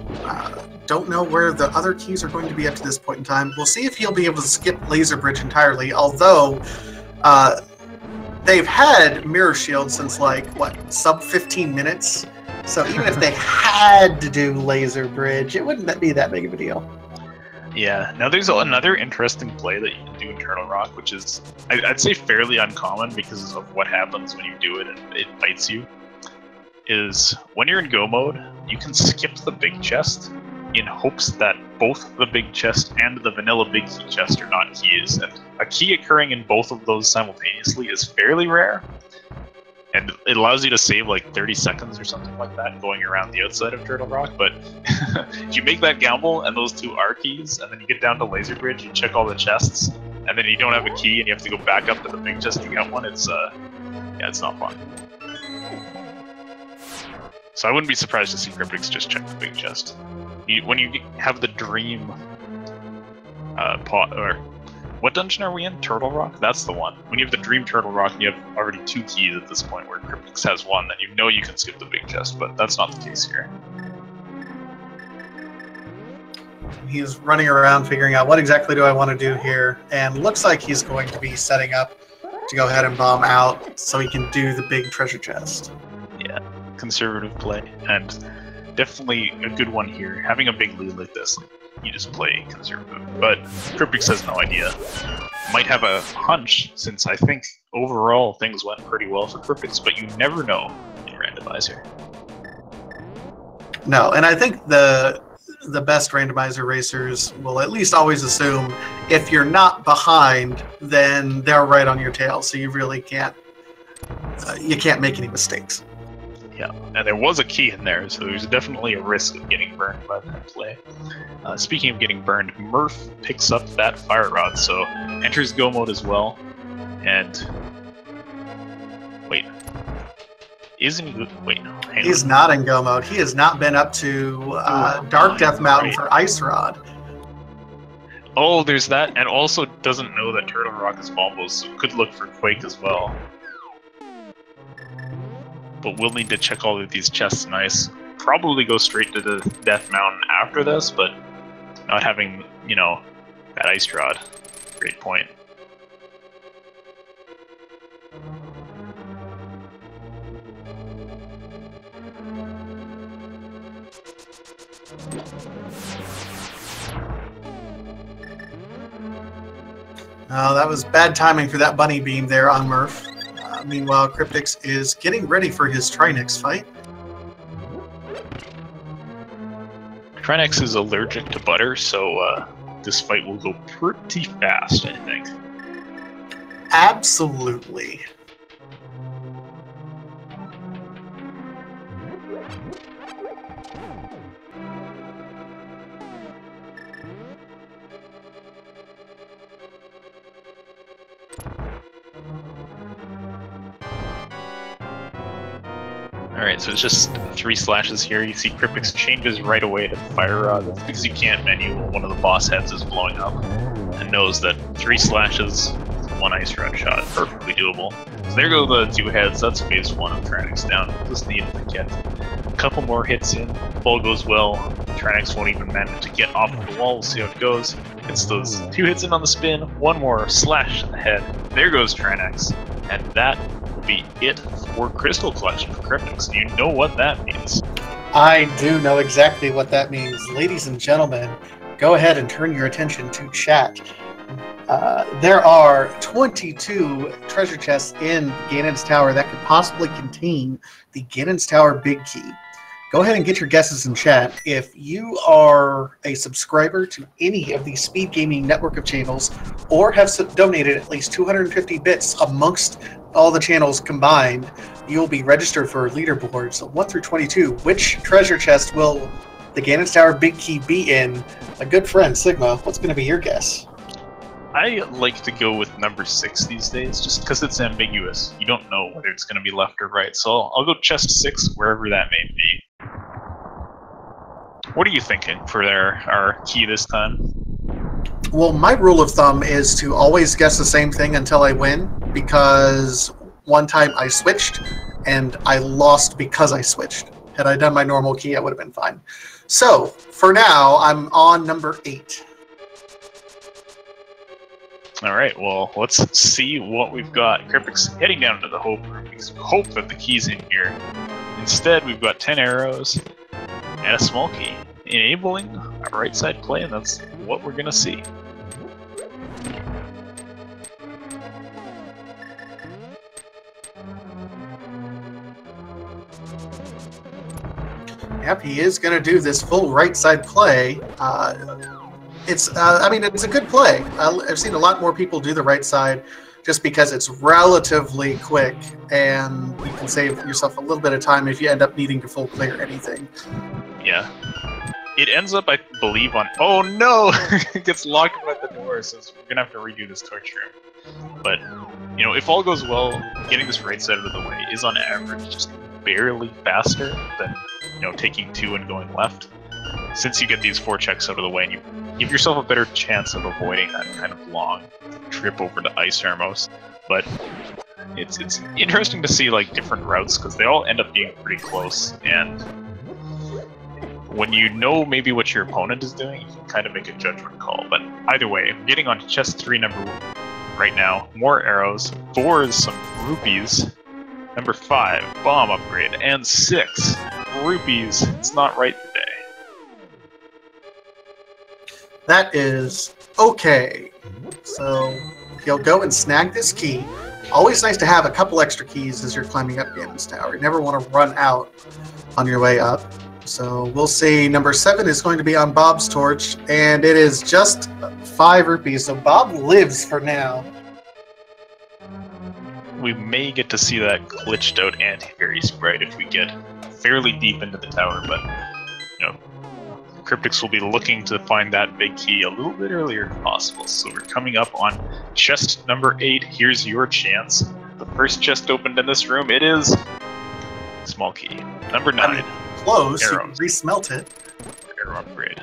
Don't know where the other keys are going to be up to this point in time. We'll see if he'll be able to skip Laser Bridge entirely, although they've had Mirror Shield since, like, what, sub 15 minutes? So even if they had to do Laser Bridge, it wouldn't be that big of a deal. Yeah, now there's another interesting play that you can do in Turtle Rock, which is, I'd say, fairly uncommon because of what happens when you do it and it bites you, is when you're in go mode, you can skip the big chest in hopes that both the big chest and the vanilla big key chest are not keys. And a key occurring in both of those simultaneously is fairly rare, and it allows you to save like 30 seconds or something like that going around the outside of Turtle Rock. But if you make that gamble and those two are keys, and then you get down to Laser Bridge, you check all the chests, and then you don't have a key and you have to go back up to the big chest to get one, it's yeah, it's not fun. So I wouldn't be surprised to see kryptixx just check the big chest. When you have the dream pot, or what dungeon are we in? Turtle Rock? That's the one. When you have the dream Turtle Rock and you have already 2 keys at this point where kryptixx has 1, then you know you can skip the big chest, but that's not the case here. He's running around figuring out what exactly do I want to do here, and looks like he's going to be setting up to go ahead and bomb out so he can do the big treasure chest. Yeah, conservative play, and definitely a good one here. Having a big lead like this, you just play conservative. But kryptixx has no idea. Might have a hunch, since I think overall things went pretty well for kryptixx, but you never know in Randomizer. No, and I think the best randomizer racers will at least always assume if you're not behind, then they're right on your tail, so you really can't you can't make any mistakes. Yeah, and there was a key in there, so there's definitely a risk of getting burned by that play. Speaking of getting burned, Murph picks up that fire rod, so enters go mode as well. And wait, isn't he? Wait, he's not in go mode. He has not been up to Dark Death Mountain for Ice Rod. Oh, there's that, and also doesn't know that Turtle Rock is bombos, so could look for Quake as well. But we'll need to check all of these chests nice. Probably go straight to the Death Mountain after this, but not having, you know, that Ice Rod. Great point. Oh, that was bad timing for that bunny beam there on Murph. Meanwhile, kryptixx is getting ready for his Trinix fight. Trinix is allergic to butter, so this fight will go pretty fast, I think. Absolutely. Alright, so it's just 3 slashes here. You see kryptixx changes right away to fire rod. That's because you can't menu when one of the boss heads is blowing up, and knows that 3 slashes, 1 ice rod shot, perfectly doable. So there go the 2 heads. That's phase 1 of Trinix down. Just need to get a couple more hits in. If all goes well, Trinix won't even manage to get off of the wall. We'll see how it goes. It's those 2 hits in on the spin, 1 more slash in the head. There goes Trinix, and that be it for Crystal Collection for kryptixx. You know what that means. I do know exactly what that means. Ladies and gentlemen, go ahead and turn your attention to chat. There are 22 treasure chests in Ganon's Tower that could possibly contain the Ganon's Tower Big Key. Go ahead and get your guesses in chat. If you are a subscriber to any of the Speed Gaming network of channels, or have donated at least 250 bits amongst all the channels combined, you'll be registered for leaderboards 1 through 22. Which treasure chest will the Ganon's Tower Big Key be in? A good friend, Sigma, what's going to be your guess? I like to go with number 6 these days, just because it's ambiguous. You don't know whether it's going to be left or right, so I'll go chest 6, wherever that may be. What are you thinking for our key this time? Well, my rule of thumb is to always guess the same thing until I win, because one time I switched, and I lost because I switched. Had I done my normal key, I would have been fine. So, for now, I'm on number 8. Alright, well, let's see what we've got. kryptixx heading down to the Hope Room because we hope that the key's in here. Instead, we've got 10 arrows and a small key, enabling a right side play, and that's what we're gonna see. Yep, he is going to do this full right side play. I mean, it's a good play. I've seen a lot more people do the right side just because it's relatively quick, and you can save yourself a little bit of time if you end up needing to full clear anything. Yeah. It ends up, I believe, on... Oh no! It gets locked at the door, so we're going to have to redo this torch room. But, you know, if all goes well, getting this right side out of the way is on average just barely faster than, you know, taking 2 and going left. Since you get these 4 checks out of the way, and you give yourself a better chance of avoiding that kind of long trip over to ice Hermos. But it's interesting to see like different routes because they all end up being pretty close, and when you know maybe what your opponent is doing, you can kind of make a judgment call. But either way, I'm getting on chest 3 number 1 right now. More arrows. 4 is some rupees. Number 5, bomb upgrade, and 6 rupees. It's not right today. That is okay. So he'll go and snag this key. Always nice to have a couple extra keys as you're climbing up Ganon's Tower. You never want to run out on your way up. So we'll see. Number 7 is going to be on Bob's torch, and it is just 5 rupees. So Bob lives for now. We may get to see that glitched out anti-fairy sprite if we get fairly deep into the tower, but you know, kryptixx will be looking to find that big key a little bit earlier if possible. So we're coming up on chest number 8. Here's your chance. The first chest opened in this room. It is small key. Number 9. Close. Arrows. You can resmelt it. Arrow upgrade.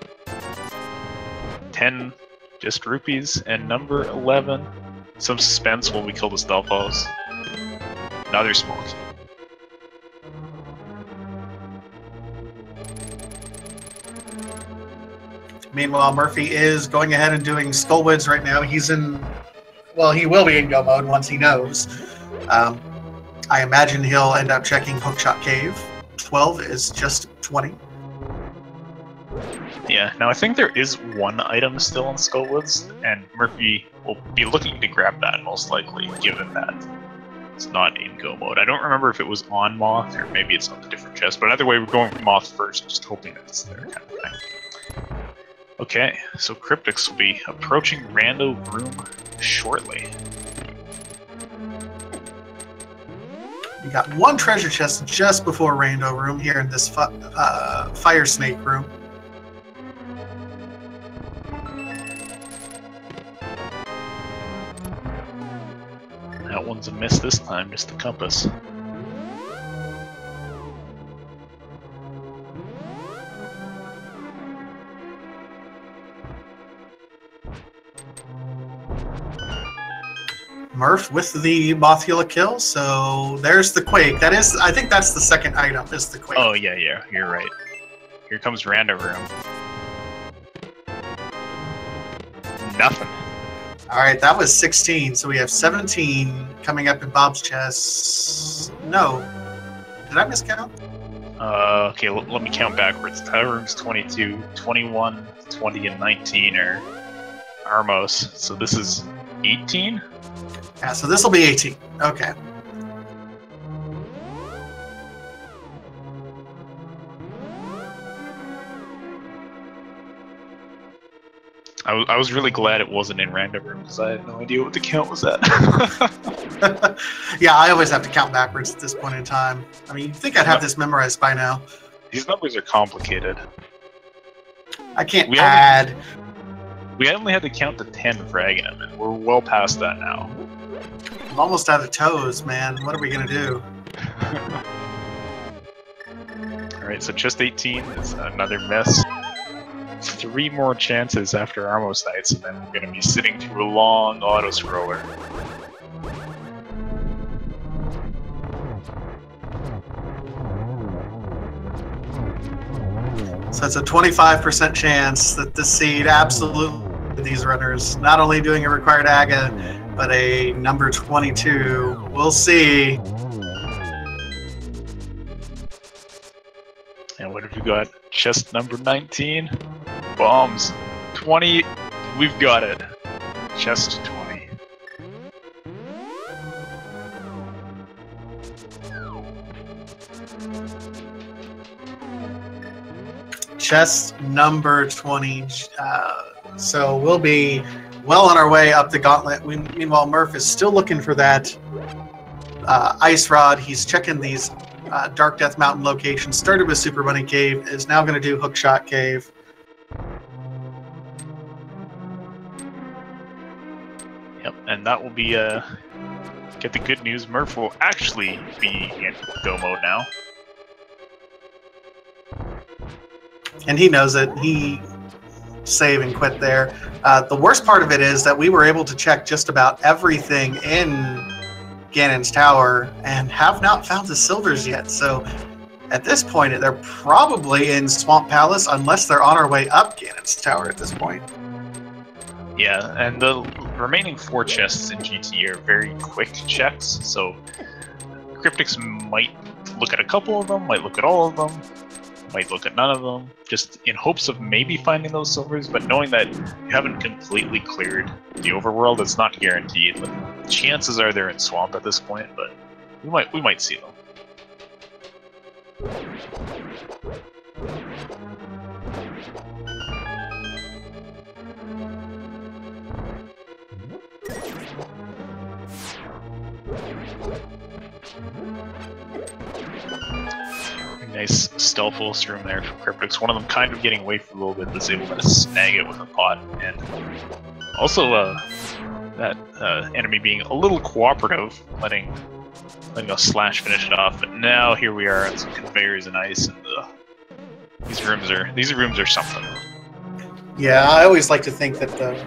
10 just rupees, and number 11. Some suspense while we kill the Stalfos. Another small key. Meanwhile, Murphy is going ahead and doing Skullwoods right now. He's in... Well, he will be in go mode once he knows. I imagine he'll end up checking Hookshot Cave. 12 is just 20. Yeah, now I think there is one item still in Skullwoods, and Murphy will be looking to grab that most likely, given that it's not in go mode. I don't remember if it was on Moth, or maybe it's on the different chest, but either way, we're going for Moth first, just hoping that it's there, kind of thing. Okay, so kryptixx will be approaching Rando Room shortly. We got 1 treasure chest just before Rando Room here in this Fire Snake room. That one's a miss this time, just the compass. Murph with the Mothula kill, so there's the Quake. That is, I think that's the second item, is the Quake. Oh yeah, you're right. Here comes Rando Room. Nothing. Alright, that was 16, so we have 17 coming up in Bob's chest. No. Did I miscount? Okay, let me count backwards. Tower Room's 22, 21, 20, and 19 are Armos. So this is 18? Yeah, so this will be 18. Okay. I was really glad it wasn't in Rando Room because I had no idea what the count was at. Yeah, I always have to count backwards at this point in time. I mean, you'd think I'd have this memorized by now. These numbers are complicated. I can't add. We only had to count to 10 for Aghanim, and we're well past that now. I'm almost out of toes, man. What are we going to do? Alright, so just 18 is another miss. 3 more chances after Armos Knights, and then we're going to be sitting through a long auto-scroller. So it's a 25% chance that this seed absolutely these runners, not only doing a required AGA, but a number 22. We'll see. And what have we got? Chest number 19. Bombs. 20. We've got it. Chest 20. Chest number 20. So we'll be well on our way up the gauntlet. Meanwhile, Murph is still looking for that ice rod. He's checking these Dark Death Mountain locations. Started with Super Bunny Cave, is now going to do Hookshot Cave. Yep, and that will be get the good news. Murph will actually be in go mode now. And he knows it. He save and quit there. The worst part of it is that we were able to check just about everything in Ganon's Tower and have not found the silvers yet. So at this point, they're probably in Swamp Palace unless they're on our way up Ganon's Tower at this point. Yeah, and the remaining 4 chests in GT are very quick checks, so kryptixx might look at a couple of them, might look at all of them, might look at none of them, just in hopes of maybe finding those silvers, but knowing that you haven't completely cleared the overworld, it's not guaranteed. Like, chances are they're in Swamp at this point, but we might see them. Nice stealthful room there for kryptixx. One of them kind of getting away for a little bit, was able to snag it with a pot, and also that enemy being a little cooperative, letting us slash finish it off. But now here we are on some conveyors and ice, and these rooms are something. Yeah, I always like to think that the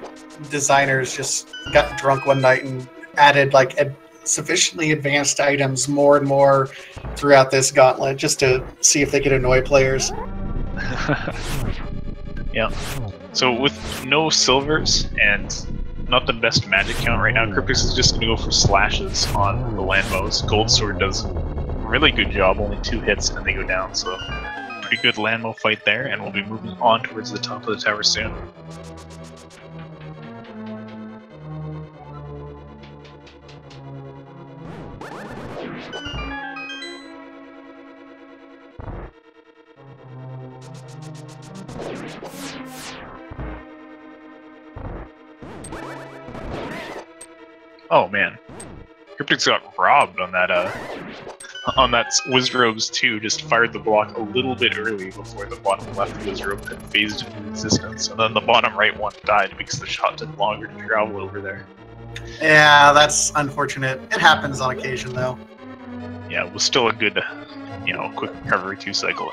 designers just got drunk one night and added like sufficiently advanced items more and more throughout this gauntlet just to see if they could annoy players. Yeah. So with no silvers and not the best magic count right now, kryptixx is just going to go for slashes on the landmows. Gold Sword does a really good job, only 2 hits and they go down, so pretty good landmo fight there, and we'll be moving on towards the top of the tower soon. Oh man, kryptixx got robbed on that Wizrobes too. Just fired the block a little bit early before the bottom left Wizrobe had phased into existence, and then the bottom right one died because the shot took longer to travel over there. Yeah, that's unfortunate. It happens on occasion though. Yeah, it was still a good, quick recovery 2 cycle.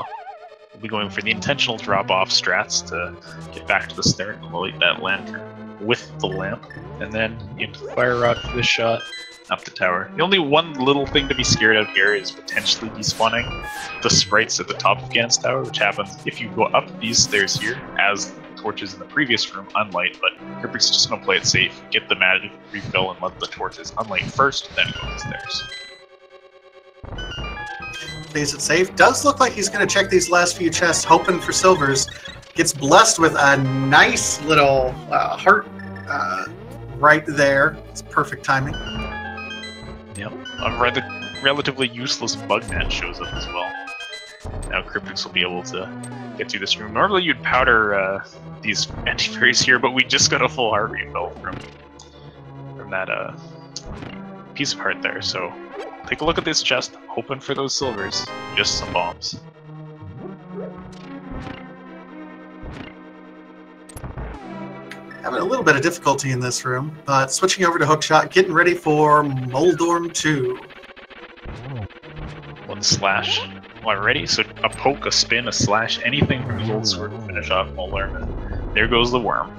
We'll be going for the intentional drop-off strats to get back to the start and light that lantern with the lamp, and then into the fire rod for this shot, up the tower. The only one little thing to be scared of here is potentially despawning the sprites at the top of Ganon's Tower, which happens if you go up these stairs here, as torches in the previous room unlight, but kryptixx is just going to play it safe, get the magic refill, and let the torches unlight first, then go up the stairs. Plays it safe. Does look like he's going to check these last few chests, hoping for silvers. Gets blessed with a nice little heart right there. It's perfect timing. Yep. A relatively useless bug net shows up as well. Now kryptixx will be able to get through this room. Normally you'd powder these antivirus here, but we just got a full heart refill from that piece of heart there. So take a look at this chest, hoping for those silvers. Just some bombs. Having a little bit of difficulty in this room, but switching over to Hookshot, getting ready for Moldorm 2. 1 slash already, so a poke, a spin, a slash, anything from the Gold Sword will finish off Moldorm, and there goes the worm.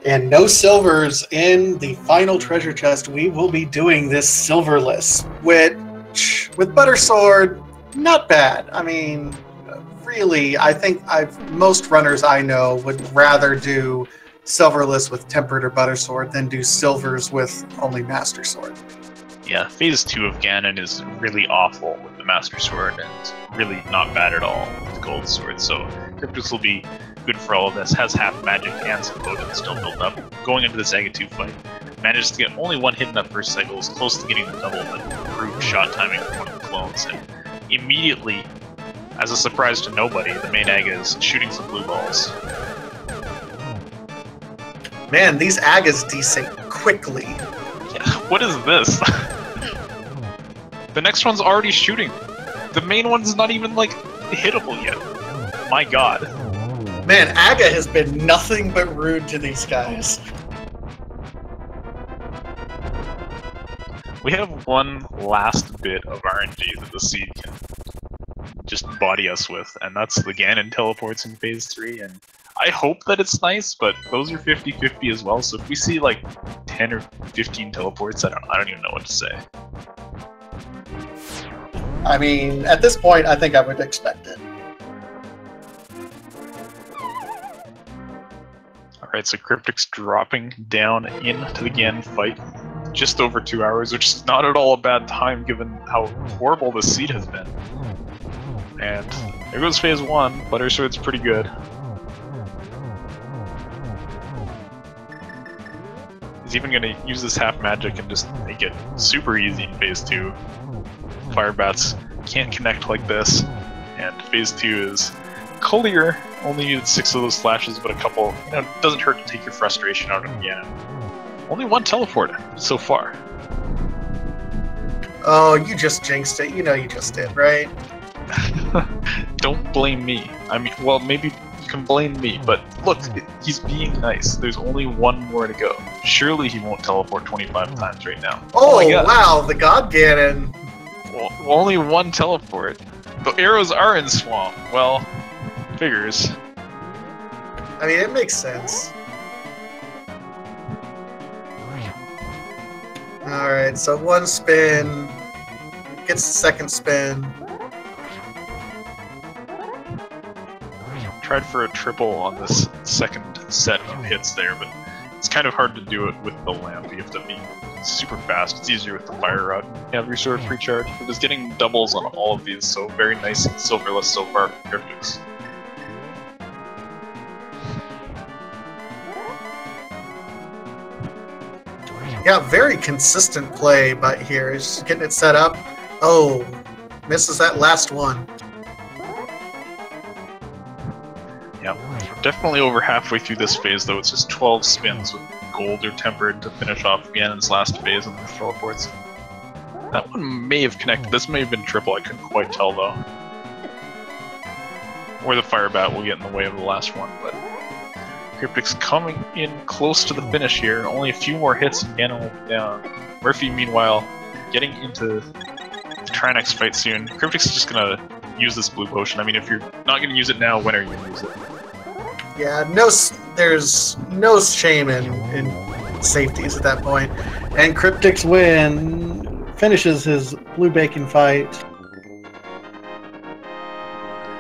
And no silvers in the final treasure chest. We will be doing this silverless, which, with Butter Sword, not bad. I mean, really, I think most runners I know would rather do silverless with tempered or Butter Sword than do silvers with only Master Sword. Yeah, Phase 2 of Ganon is really awful with the Master Sword, and really not bad at all with the Gold Sword, so Kryptixx will be good for all of this. Has half magic and some potion still built up. Going into the Saga 2 fight, manages to get only one hit in that first cycle, is close to getting the double, but improved shot timing from one of the clones, and immediately, as a surprise to nobody, the main Aga is shooting some blue balls. Man, these Agas desync quickly. Yeah, what is this? The next one's already shooting. The main one's not even, like, hittable yet. My god. Man, Aga has been nothing but rude to these guys. We have one last bit of RNG that the seed can just body us with, and that's the Ganon teleports in Phase 3, and I hope that it's nice, but those are 50-50 as well, so if we see like 10 or 15 teleports, I don't even know what to say. I mean, at this point, I think I would expect it. Alright, so Kryptixx dropping down into the Ganon fight. Just over 2 hours, which is not at all a bad time given how horrible this seed has been. And there goes Phase 1, Butter Sword's pretty good. He's even gonna use this half magic and just make it super easy in Phase 2. Fire Bats can't connect like this, and Phase 2 is clear. Only needed 6 of those flashes, but a couple, it doesn't hurt to take your frustration out of Ganon. Only one teleport so far. Oh, you just jinxed it. You know you just did, right? Don't blame me. I mean, well, maybe you can blame me, but look, he's being nice. There's only one more to go. Surely he won't teleport 25 times right now. Oh wow, the God Ganon. Well, only one teleport. The arrows are in Swamp. Well, figures. I mean, it makes sense. Alright, so one spin, gets the second spin. Tried for a triple on this second set of hits there, but it's kind of hard to do it with the lamp. You have to be super fast. It's easier with the fire rod. You have your sword pre-charge. It is getting doubles on all of these, so very nice and silverless so far from Kryptixx. Yeah, very consistent play, but here he's getting it set up. Oh, misses that last one. Yeah, we're definitely over halfway through this phase, though. It's just 12 spins with gold or tempered to finish off Ganon's last phase and the teleports. That one may have connected. This may have been triple. I couldn't quite tell, though. Or the fire bat will get in the way of the last one, but Kryptixx coming in close to the finish here. Only a few more hits and Ganon will be down. Murphy, meanwhile, getting into the Trinex fight soon. Kryptixx is just gonna use this blue potion. I mean, if you're not gonna use it now, when are you gonna use it? Yeah, there's no shame in safeties at that point. And Kryptixx finishes his blue bacon fight.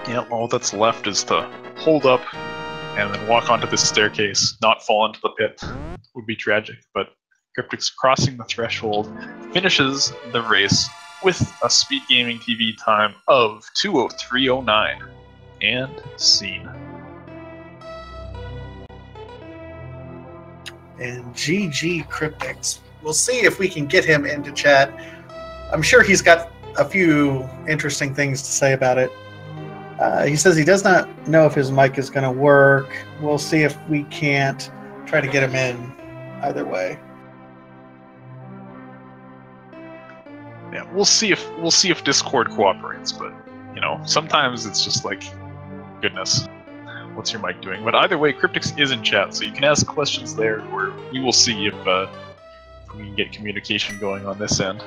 Yeah, all that's left is to hold up and then walk onto this staircase, not fall into the pit. Would be tragic, but Kryptixx crossing the threshold finishes the race with a Speed Gaming TV time of 2:03:09. And scene. And GG Kryptixx. We'll see if we can get him into chat. I'm sure he's got a few interesting things to say about it. He says he does not know if his mic is going to work. We'll see if we can't try to get him in either way. Yeah, we'll see if Discord cooperates, but you know, sometimes it's just like, goodness, what's your mic doing? But either way, Kryptixx is in chat, so you can ask questions there, or we will see if we can get communication going on this end.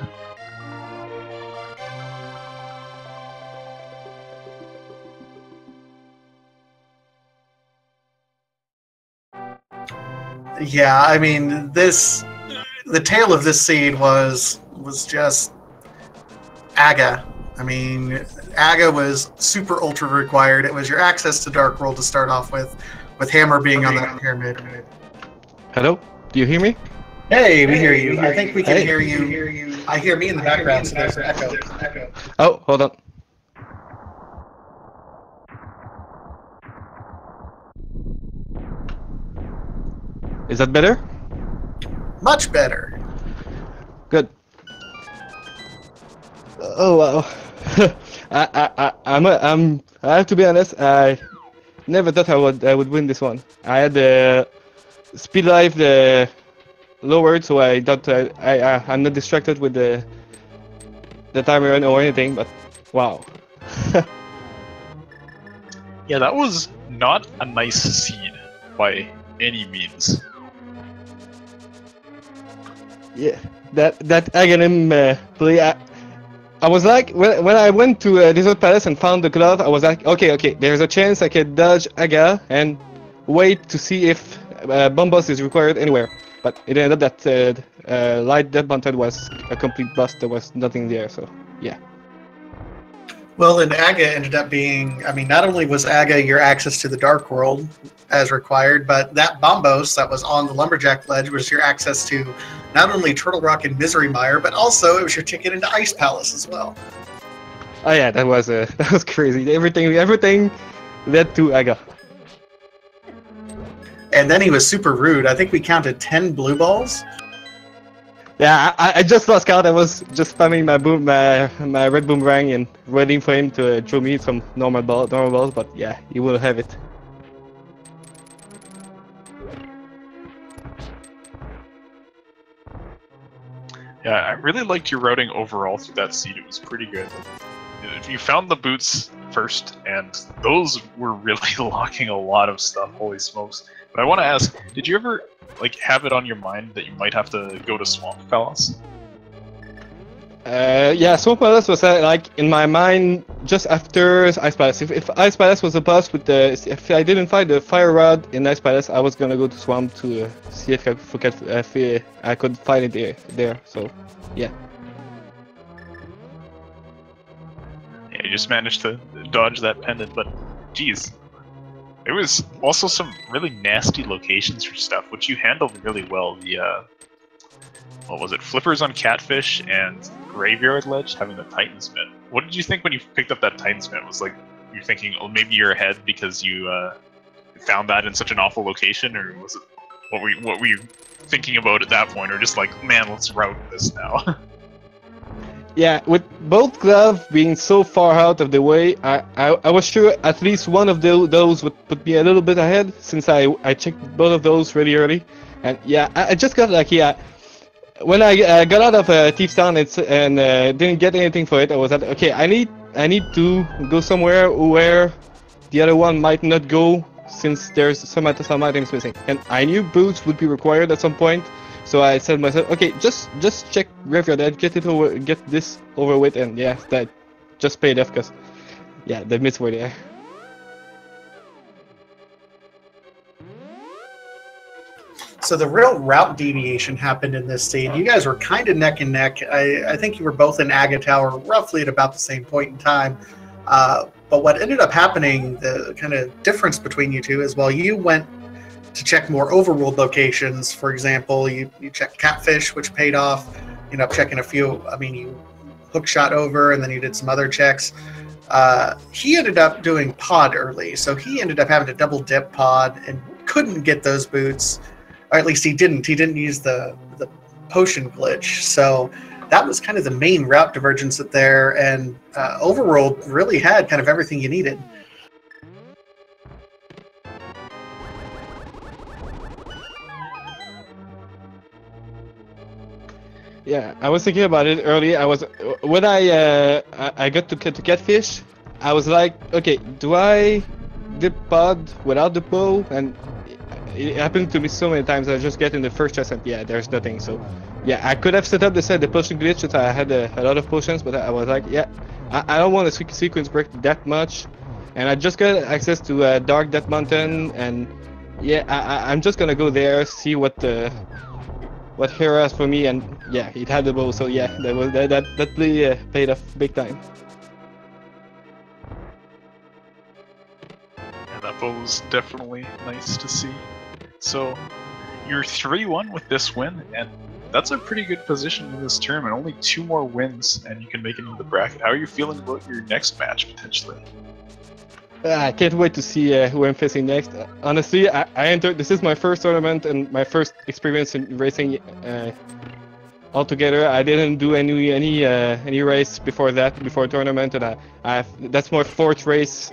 Yeah, I mean, the tail of this seed was just Aga. I mean, Aga was super ultra required. It was your access to Dark World to start off with Hammer being on that pyramid. Hello? Do you hear me? Hey, we hear you. I think we can hear you. I hear me in the background, so there's an echo. Oh, hold on. Is that better? Much better. Good. Oh wow. I have to be honest. I never thought I would win this one. I had the speed life lowered, so I thought I'm not distracted with the timer or anything. But wow. Yeah, that was not a nice seed by any means. Yeah, that Aghanim play. I was like, when I went to Desert Palace and found the glove, I was like, okay, there's a chance I could dodge Aga and wait to see if Bombos is required anywhere. But it ended up that Light Dead Mountain was a complete bust. There was nothing there, so yeah. Well, and Aga ended up being, I mean, not only was Aga your access to the Dark World as required, but that Bombos that was on the Lumberjack Ledge was your access to not only Turtle Rock and Misery Mire, but also it was your ticket into Ice Palace as well. Oh yeah, that was crazy. Everything led to Aga. And then he was super rude. I think we counted 10 blue balls. Yeah, I just lost count. I was just spamming my red boomerang and waiting for him to throw me some normal balls, but yeah, he will have it. Yeah, I really liked your routing overall through that seed. It was pretty good. You found the boots first, and those were really locking a lot of stuff. Holy smokes! But I want to ask, did you ever have it on your mind that you might have to go to Swamp Palace? Yeah, Swamp Palace was in my mind just after Ice Palace. If Ice Palace was a boss with if I didn't find the Fire Rod in Ice Palace, I was gonna go to Swamp to see if I could find it there. So, yeah. Yeah, you just managed to dodge that pendant, but geez. There was also some really nasty locations for stuff, which you handled really well. The, what was it, Flippers on Catfish and Graveyard Ledge having the Titan's Mitt. What did you think when you picked up that Titan's Mitt? Was you're thinking, oh, maybe you're ahead because you found that in such an awful location, or was it, what were you thinking about at that point, or just like, man, let's route this now? Yeah, with both gloves being so far out of the way, I was sure at least one of those would put me a little bit ahead, since I checked both of those really early. And yeah, I just got lucky. When I got out of Thief's Town and didn't get anything for it, I was like, okay, I need to go somewhere where the other one might not go, since there's some items missing. And I knew boots would be required at some point. So I said to myself, okay, just check Graveyard Edge, get this over with, and yeah, that just paid off because, yeah, the myths were there. So the real route deviation happened in this seed. You guys were kind of neck and neck. I think you were both in Aga Tower roughly at about the same point in time. But what ended up happening, the kind of difference between you two, is while you went to check more overworld locations, for example, you checked Catfish, which paid off. You ended up checking a few. I mean, you hook shot over, and then you did some other checks. He ended up doing pod early, so he ended up having to double dip pod and couldn't get those boots, or at least he didn't. He didn't use the potion glitch, so that was kind of the main route divergence there. And overworld really had kind of everything you needed. Yeah, I was thinking about it early. When I got to Catfish, I was like, okay, do I dip pod without the bow? And it happened to me so many times. I just get in the first chest and yeah, there's nothing. So yeah, I could have set up the potion glitch since I had a lot of potions, but I was like, yeah, I don't want to sequence break that much. And I just got access to Dark Death Mountain, and yeah, I'm just gonna go there, see what hero has for me, and yeah, it had the bow, so yeah, that paid off big time. Yeah, that bow's definitely nice to see. So you're 3-1 with this win, and that's a pretty good position in this tournament. Only 2 more wins, and you can make it into the bracket. How are you feeling about your next match, potentially? I can't wait to see who I'm facing next. Honestly, I entered. This is my first tournament and my first experience in racing altogether. I didn't do any race before that, before tournament, and that's my 4th race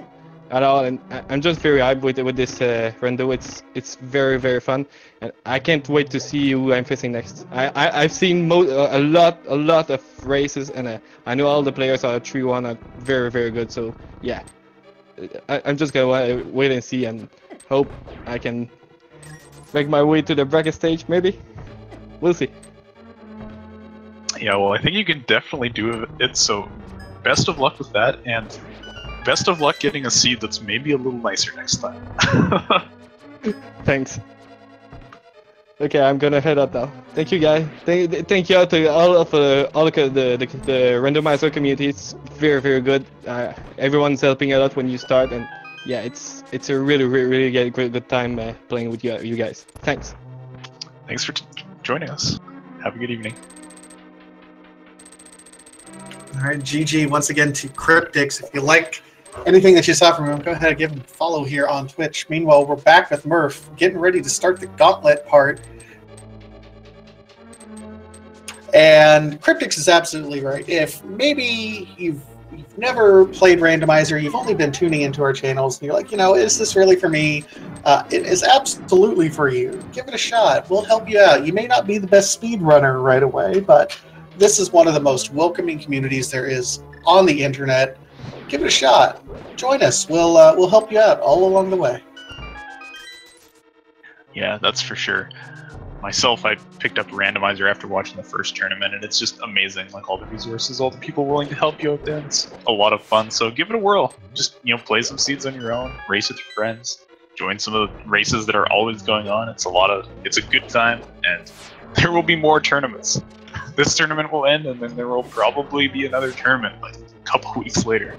at all. And I'm just very hyped with this rando. It's very, very fun, and I can't wait to see who I'm facing next. I've seen a lot of races, and I know all the players are 3-1 are very, very good. So yeah. I'm just gonna wait and see and hope I can make my way to the bracket stage, maybe? We'll see. Yeah, well, I think you can definitely do it, so best of luck with that, and best of luck getting a seed that's maybe a little nicer next time. Thanks. Okay, I'm gonna head out now. Thank you, guys. Thank you to all the randomizer community. It's very, very good. Everyone's helping a lot when you start, and yeah, it's a really good time playing with you guys. Thanks. Thanks for joining us. Have a good evening. All right, GG once again to kryptixx. If you like anything that you saw from him, go ahead and give him a follow here on Twitch. Meanwhile, we're back with Murph, getting ready to start the gauntlet part. And kryptixx is absolutely right. If maybe you've never played Randomizer, you've only been tuning into our channels, and you're like, is this really for me? It is absolutely for you. Give it a shot. We'll help you out. You may not be the best speed runner right away, but this is one of the most welcoming communities there is on the internet. Give it a shot. Join us. We'll help you out all along the way. Yeah, that's for sure. Myself, I picked up Randomizer after watching the first tournament, and it's just amazing. Like, all the resources, all the people willing to help you out there. It's a lot of fun, so give it a whirl. Just, play some seeds on your own, race with your friends, join some of the races that are always going on. It's a good time, and there will be more tournaments. This tournament will end, and then there will probably be another tournament, like, a couple weeks later.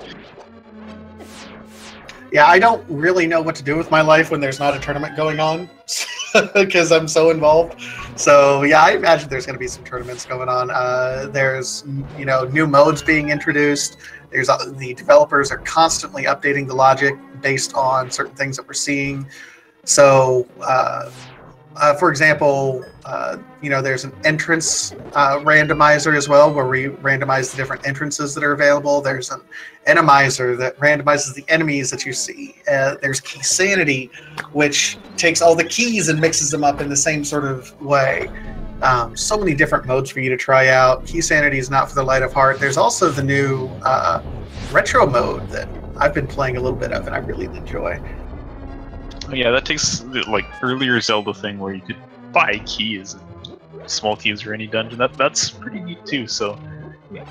Yeah, I don't really know what to do with my life when there's not a tournament going on, because I'm so involved. So yeah, I imagine there's going to be some tournaments going on. There's new modes being introduced. There's the developers are constantly updating the logic based on certain things that we're seeing. So for example, there's an entrance randomizer as well, where we randomize the different entrances that are available. There's an enemizer that randomizes the enemies that you see. There's key sanity, which takes all the keys and mixes them up in the same sort of way. So many different modes for you to try out. Key sanity is not for the light of heart. There's also the new retro mode that I've been playing a little bit of, and I really enjoy. Yeah, that takes like earlier Zelda thing where you could buy keys and small keys for any dungeon. That's pretty neat too. So yeah,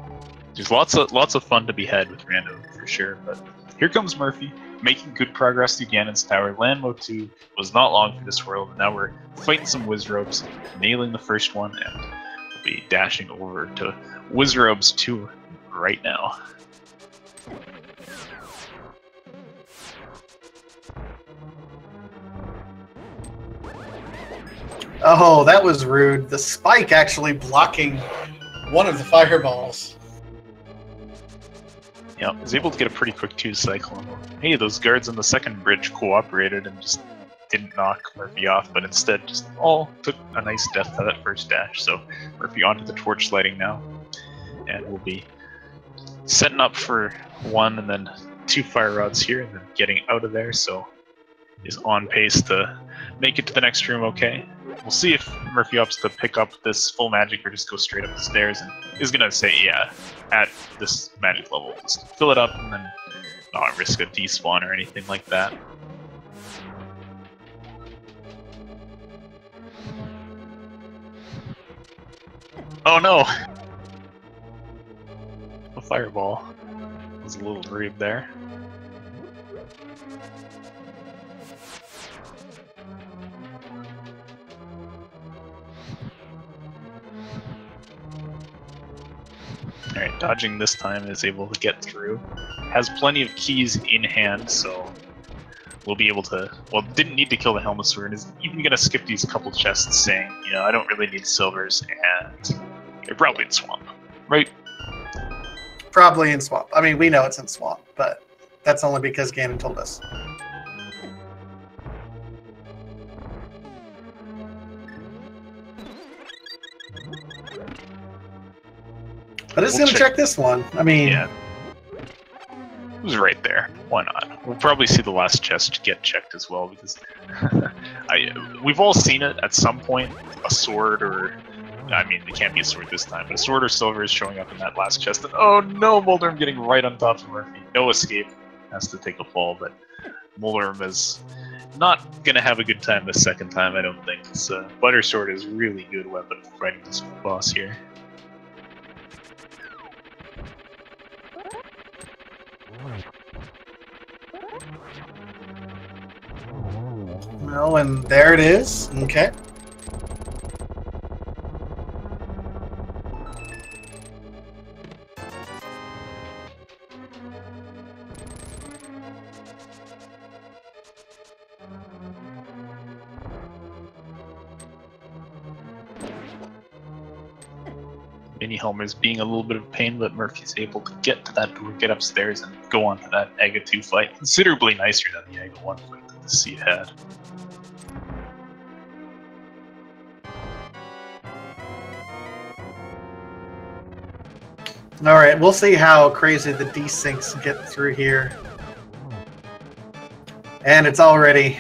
there's lots of fun to be had with Rando for sure. But here comes Murphy, making good progress to Ganon's Tower. Land Mode 2 was not long for this world, and now we're fighting some Wizrobes, nailing the first one, and we'll be dashing over to Wizrobes 2 right now. Oh, that was rude. The spike actually blocking one of the fireballs. Yeah, I was able to get a pretty quick 2 cycle. Hey, those guards on the second bridge cooperated and just didn't knock Murphy off, but instead just all took a nice death to that first dash. So Murphy onto the torch lighting now, and we'll be setting up for 1 and then 2 fire rods here, and then getting out of there. So is on pace to make it to the next room. Okay. We'll see if Murphy opts to pick up this full magic or just go straight up the stairs, and is gonna say, yeah, at this magic level, just fill it up and then not risk a despawn or anything like that. Oh no! A fireball was a little rude there. dodging this time, is able to get through. Has plenty of keys in hand, so we'll be able to... Well, didn't need to kill the Helmetsword, is even going to skip these couple chests saying, you know, I don't really need silvers, and you're probably in Swamp, right? Probably in Swamp. I mean, we know it's in Swamp, but that's only because Ganon told us. But it's going to check this one. I mean... Yeah. It was right there. Why not? We'll probably see the last chest get checked as well, because we've all seen it at some point. A sword or... I mean, it can't be a sword this time, but a sword or silver is showing up in that last chest. And oh no, Moldorm getting right on top of Murphy. No escape. Has to take a fall, but Moldorm is not going to have a good time the second time, I don't think. So Butter Sword is a really good weapon for fighting this boss here. Well, and there it is. Okay. Mini Helmer's being a little bit of a pain, but Murphy's able to get to that door, get upstairs, and go on to that Aga 2 fight. Considerably nicer than the Aga 1 fight that the Sea had. Alright, we'll see how crazy the desyncs get through here. And it's already...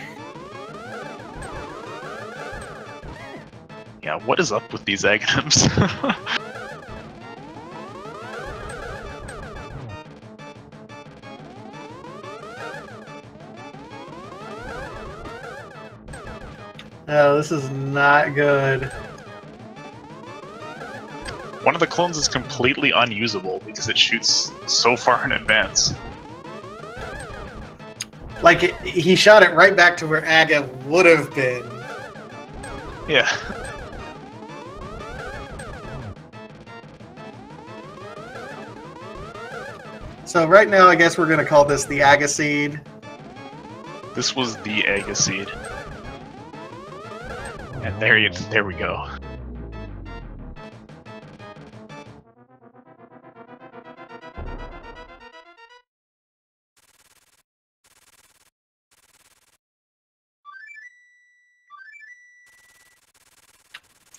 Yeah, what is up with these Aghanims? Oh, this is not good. One of the clones is completely unusable because it shoots so far in advance. Like, he shot it right back to where Aga would have been. Yeah. So right now, I guess we're going to call this the Aga Seed. This was the Aga Seed. And there we go.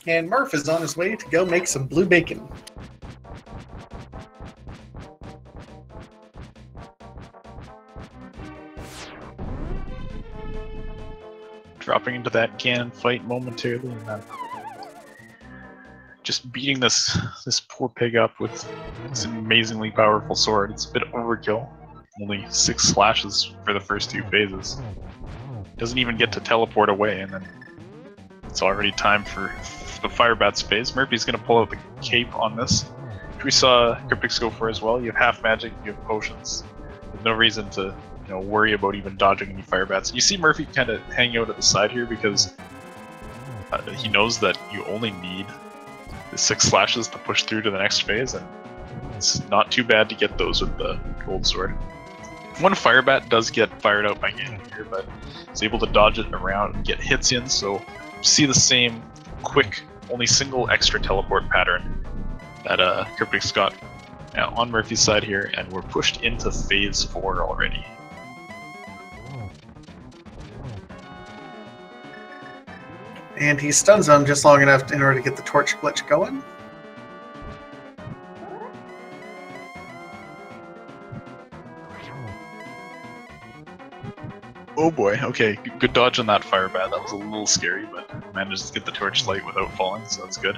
And Murph is on his way to go make some blue bacon. Dropping into that cannon fight momentarily, and then just beating this poor pig up with this amazingly powerful sword. It's a bit overkill. Only 6 slashes for the first 2 phases. Doesn't even get to teleport away, and then it's already time for the Firebat's phase. Murphy's going to pull out the cape on this, which we saw kryptixx go for as well. You have half magic, you have potions. There's no reason to worry about even dodging any Firebats. You see Murphy kind of hanging out at the side here because he knows that you only need the 6 slashes to push through to the next phase, and it's not too bad to get those with the gold sword. One Firebat does get fired out by Ganon here, but he's able to dodge it around and get hits in, so see the same quick, only single extra teleport pattern that kryptixx got on Murphy's side here, and we're pushed into phase 4 already. And he stuns him just long enough in order to get the torch glitch going. Oh boy, okay, good dodge on that Firebat. That was a little scary, but managed to get the torchlight without falling, so that's good.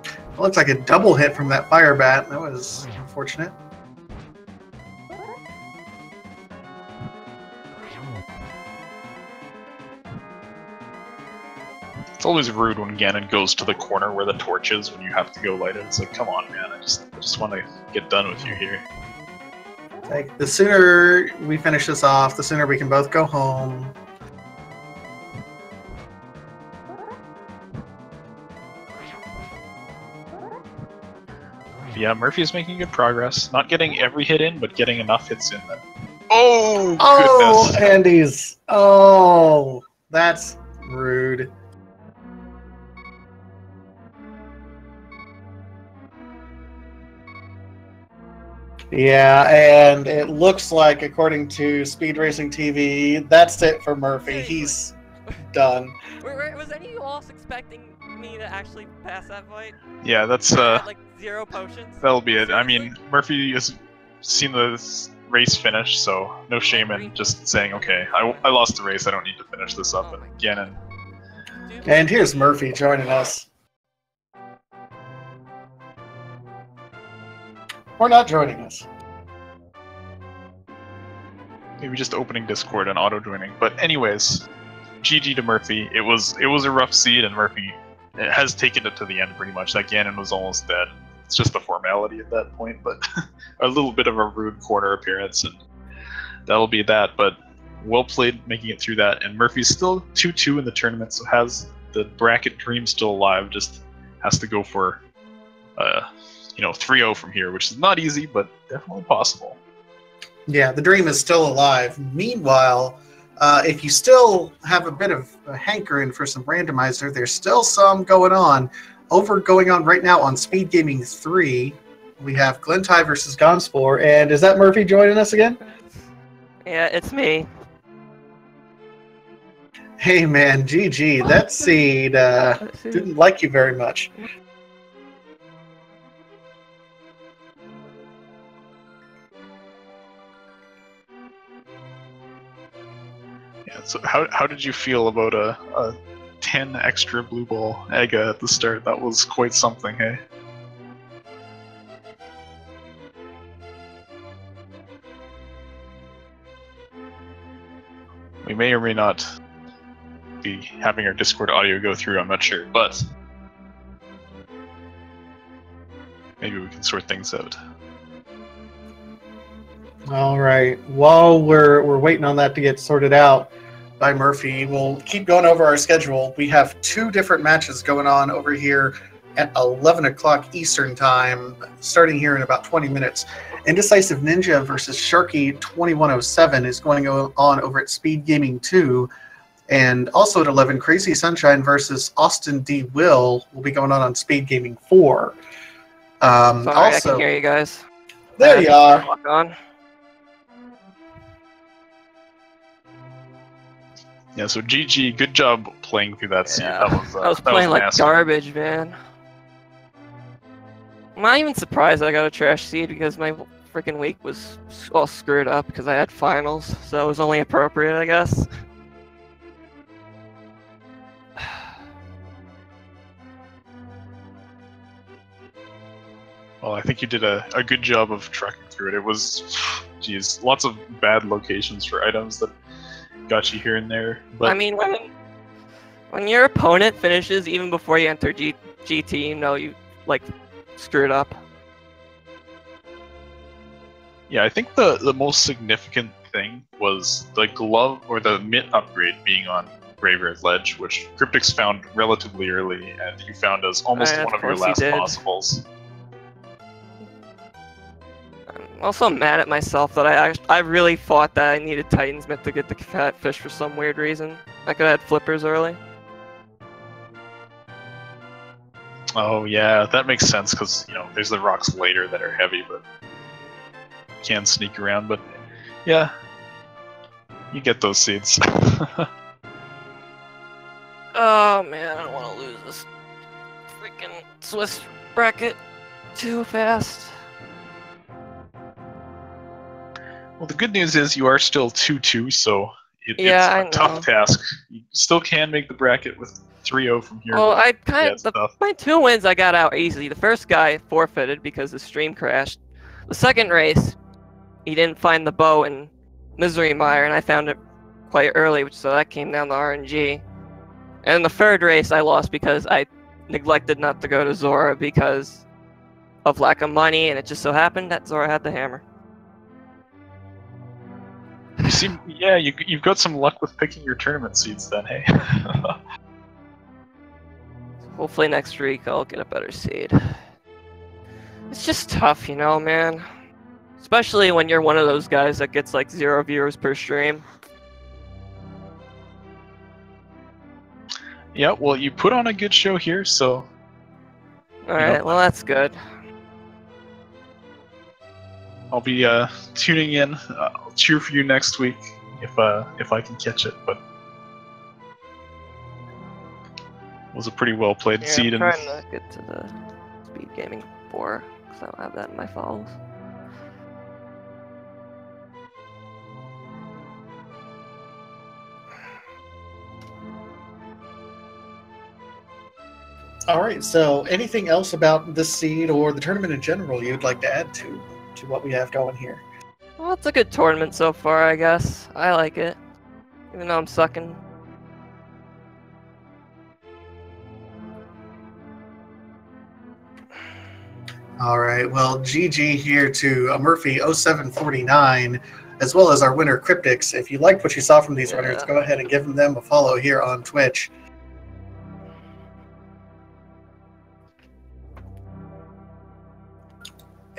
It looks like a double hit from that Firebat. That was unfortunate. It's always rude when Ganon goes to the corner where the torch is when you have to go light it. It's like, come on, man, I just want to get done with you here. Like, the sooner we finish this off, the sooner we can both go home. Yeah, Murphy's making good progress. Not getting every hit in, but getting enough hits in then. Oh, Oh, goodness! Andy's. Oh, that's rude. Yeah, and it looks like, according to Speed Racing TV, that's it for Murphy. He's done. Was any of you all expecting me to actually pass that fight? Yeah, that's I had, like 0 potions. that'll be it. Seriously? I mean, Murphy has seen the race finish, so no shame in just saying, okay, I lost the race, I don't need to finish this up again. And here's Murphy joining us. Or not joining us. Maybe just opening Discord and auto joining. But anyways, GG to Murphy. It was a rough seed, and Murphy has taken it to the end pretty much. That Ganon was almost dead. It's just a formality at that point, but a little bit of a rude corner appearance, and that'll be that. But well played making it through that, and Murphy's still 2-2 in the tournament, so has the bracket dream still alive. Just has to go for 3-0 from here, which is not easy, but definitely possible. Yeah, the dream is still alive. Meanwhile, if you still have a bit of a hankering for some randomizer, there's still some going on right now on Speed Gaming 3. We have Glentie versus Gonspore, and is that Murphy joining us again? Yeah, it's me. Hey man, GG. That seed didn't like you very much. Yeah. So how did you feel about a 10 extra blue ball Ega at the start? That was quite something, hey? We may or may not be having our Discord audio go through, I'm not sure, but maybe we can sort things out. All right. While we're waiting on that to get sorted out by Murphy, we'll keep going over our schedule. We have 2 different matches going on over here at 11 o'clock Eastern Time, starting here in about 20 minutes. Indecisive Ninja versus Sharky 2107 is going on over at Speed Gaming 2. And also at 11, Crazy Sunshine versus Austin D. Will be going on Speed Gaming 4. Sorry, also, I can hear you guys. There you are. Lock on. Yeah, so GG, good job playing through that scene. Yeah. That I was playing like nasty. garbage, man. I'm not even surprised I got a trash seed because my freaking week was all screwed up because I had finals, so it was only appropriate, I guess. Well, I think you did a good job of trucking through it. It was, geez, lots of bad locations for items that got you here and there. But I mean, when your opponent finishes even before you enter GT, you know you like screwed up. yeah, I think the most significant thing was the glove or the mitt upgrade being on Graveyard Ledge, which kryptixx found relatively early, and you found as almost one of your last possibles. I'm also mad at myself that I really thought that I needed Titan's Myth to get the fat fish for some weird reason. I could have had flippers early. Oh yeah, that makes sense because there's the rocks later that are heavy, but can sneak around. But yeah, you get those seeds. Oh man, I don't want to lose this freaking Swiss bracket too fast. Well, the good news is you are still 2-2, so it's a tough task. You still can make the bracket with 3-0 from here. Well, my 2 wins I got out easily. The first guy forfeited because the stream crashed. The second race, he didn't find the bow in Misery Mire, and I found it quite early, so that came down to RNG. And the third race I lost because I neglected not to go to Zora because of lack of money, and it just so happened that Zora had the hammer. You seem, yeah, you've got some luck with picking your tournament seeds then, hey? Hopefully next week I'll get a better seed. It's just tough, you know, man. Especially when you're one of those guys that gets like 0 viewers per stream. Yeah, well, you put on a good show here, so... Alright, well that's good. I'll be tuning in. I'll cheer for you next week if I can catch it, but... It was a pretty well played Yeah, seed. I'm trying to get to the Speed Gaming 4, because I don't have that in my files. All right. So, anything else about this seed or the tournament in general you'd like to add to what we have going here? Well, it's a good tournament so far, I guess. I like it. Even though I'm sucking. All right. Well, GG here to Murphy0749, as well as our winner kryptixx. If you liked what you saw from these winners, go ahead and give them a follow here on Twitch.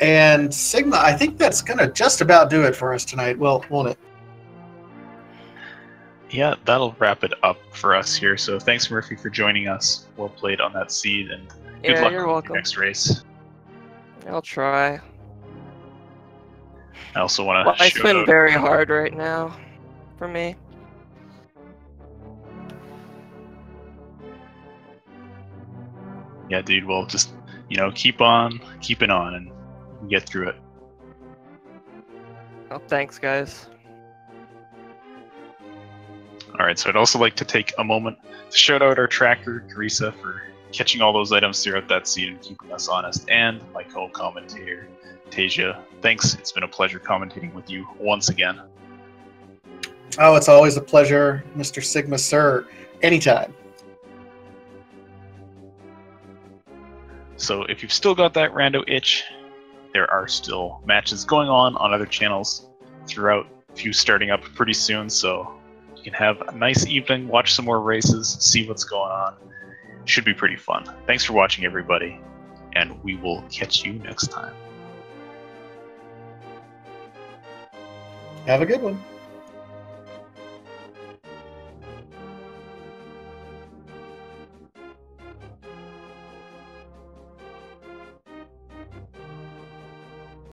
And Sigma, I think that's going to just about do it for us tonight. Well, won't it? Yeah, that'll wrap it up for us here. So thanks, Murphy, for joining us. Well played on that seed, and good luck you're with welcome. your next race. I'll try. I also want to Life's been very hard right now for me. Yeah, dude, well, just, keep on keeping on and get through it. Oh, thanks, guys. Alright, so I'd also like to take a moment to shout out our tracker, Carissa, for catching all those items throughout that seed and keeping us honest, and my co-commentator, Tasia. Thanks, it's been a pleasure commentating with you once again. Oh, it's always a pleasure, Mr. Sigma, sir. Anytime. So if you've still got that rando itch, there are still matches going on other channels throughout, a few starting up pretty soon, so you can have a nice evening, watch some more races, see what's going on. Should be pretty fun. Thanks for watching, everybody, and we will catch you next time. Have a good one.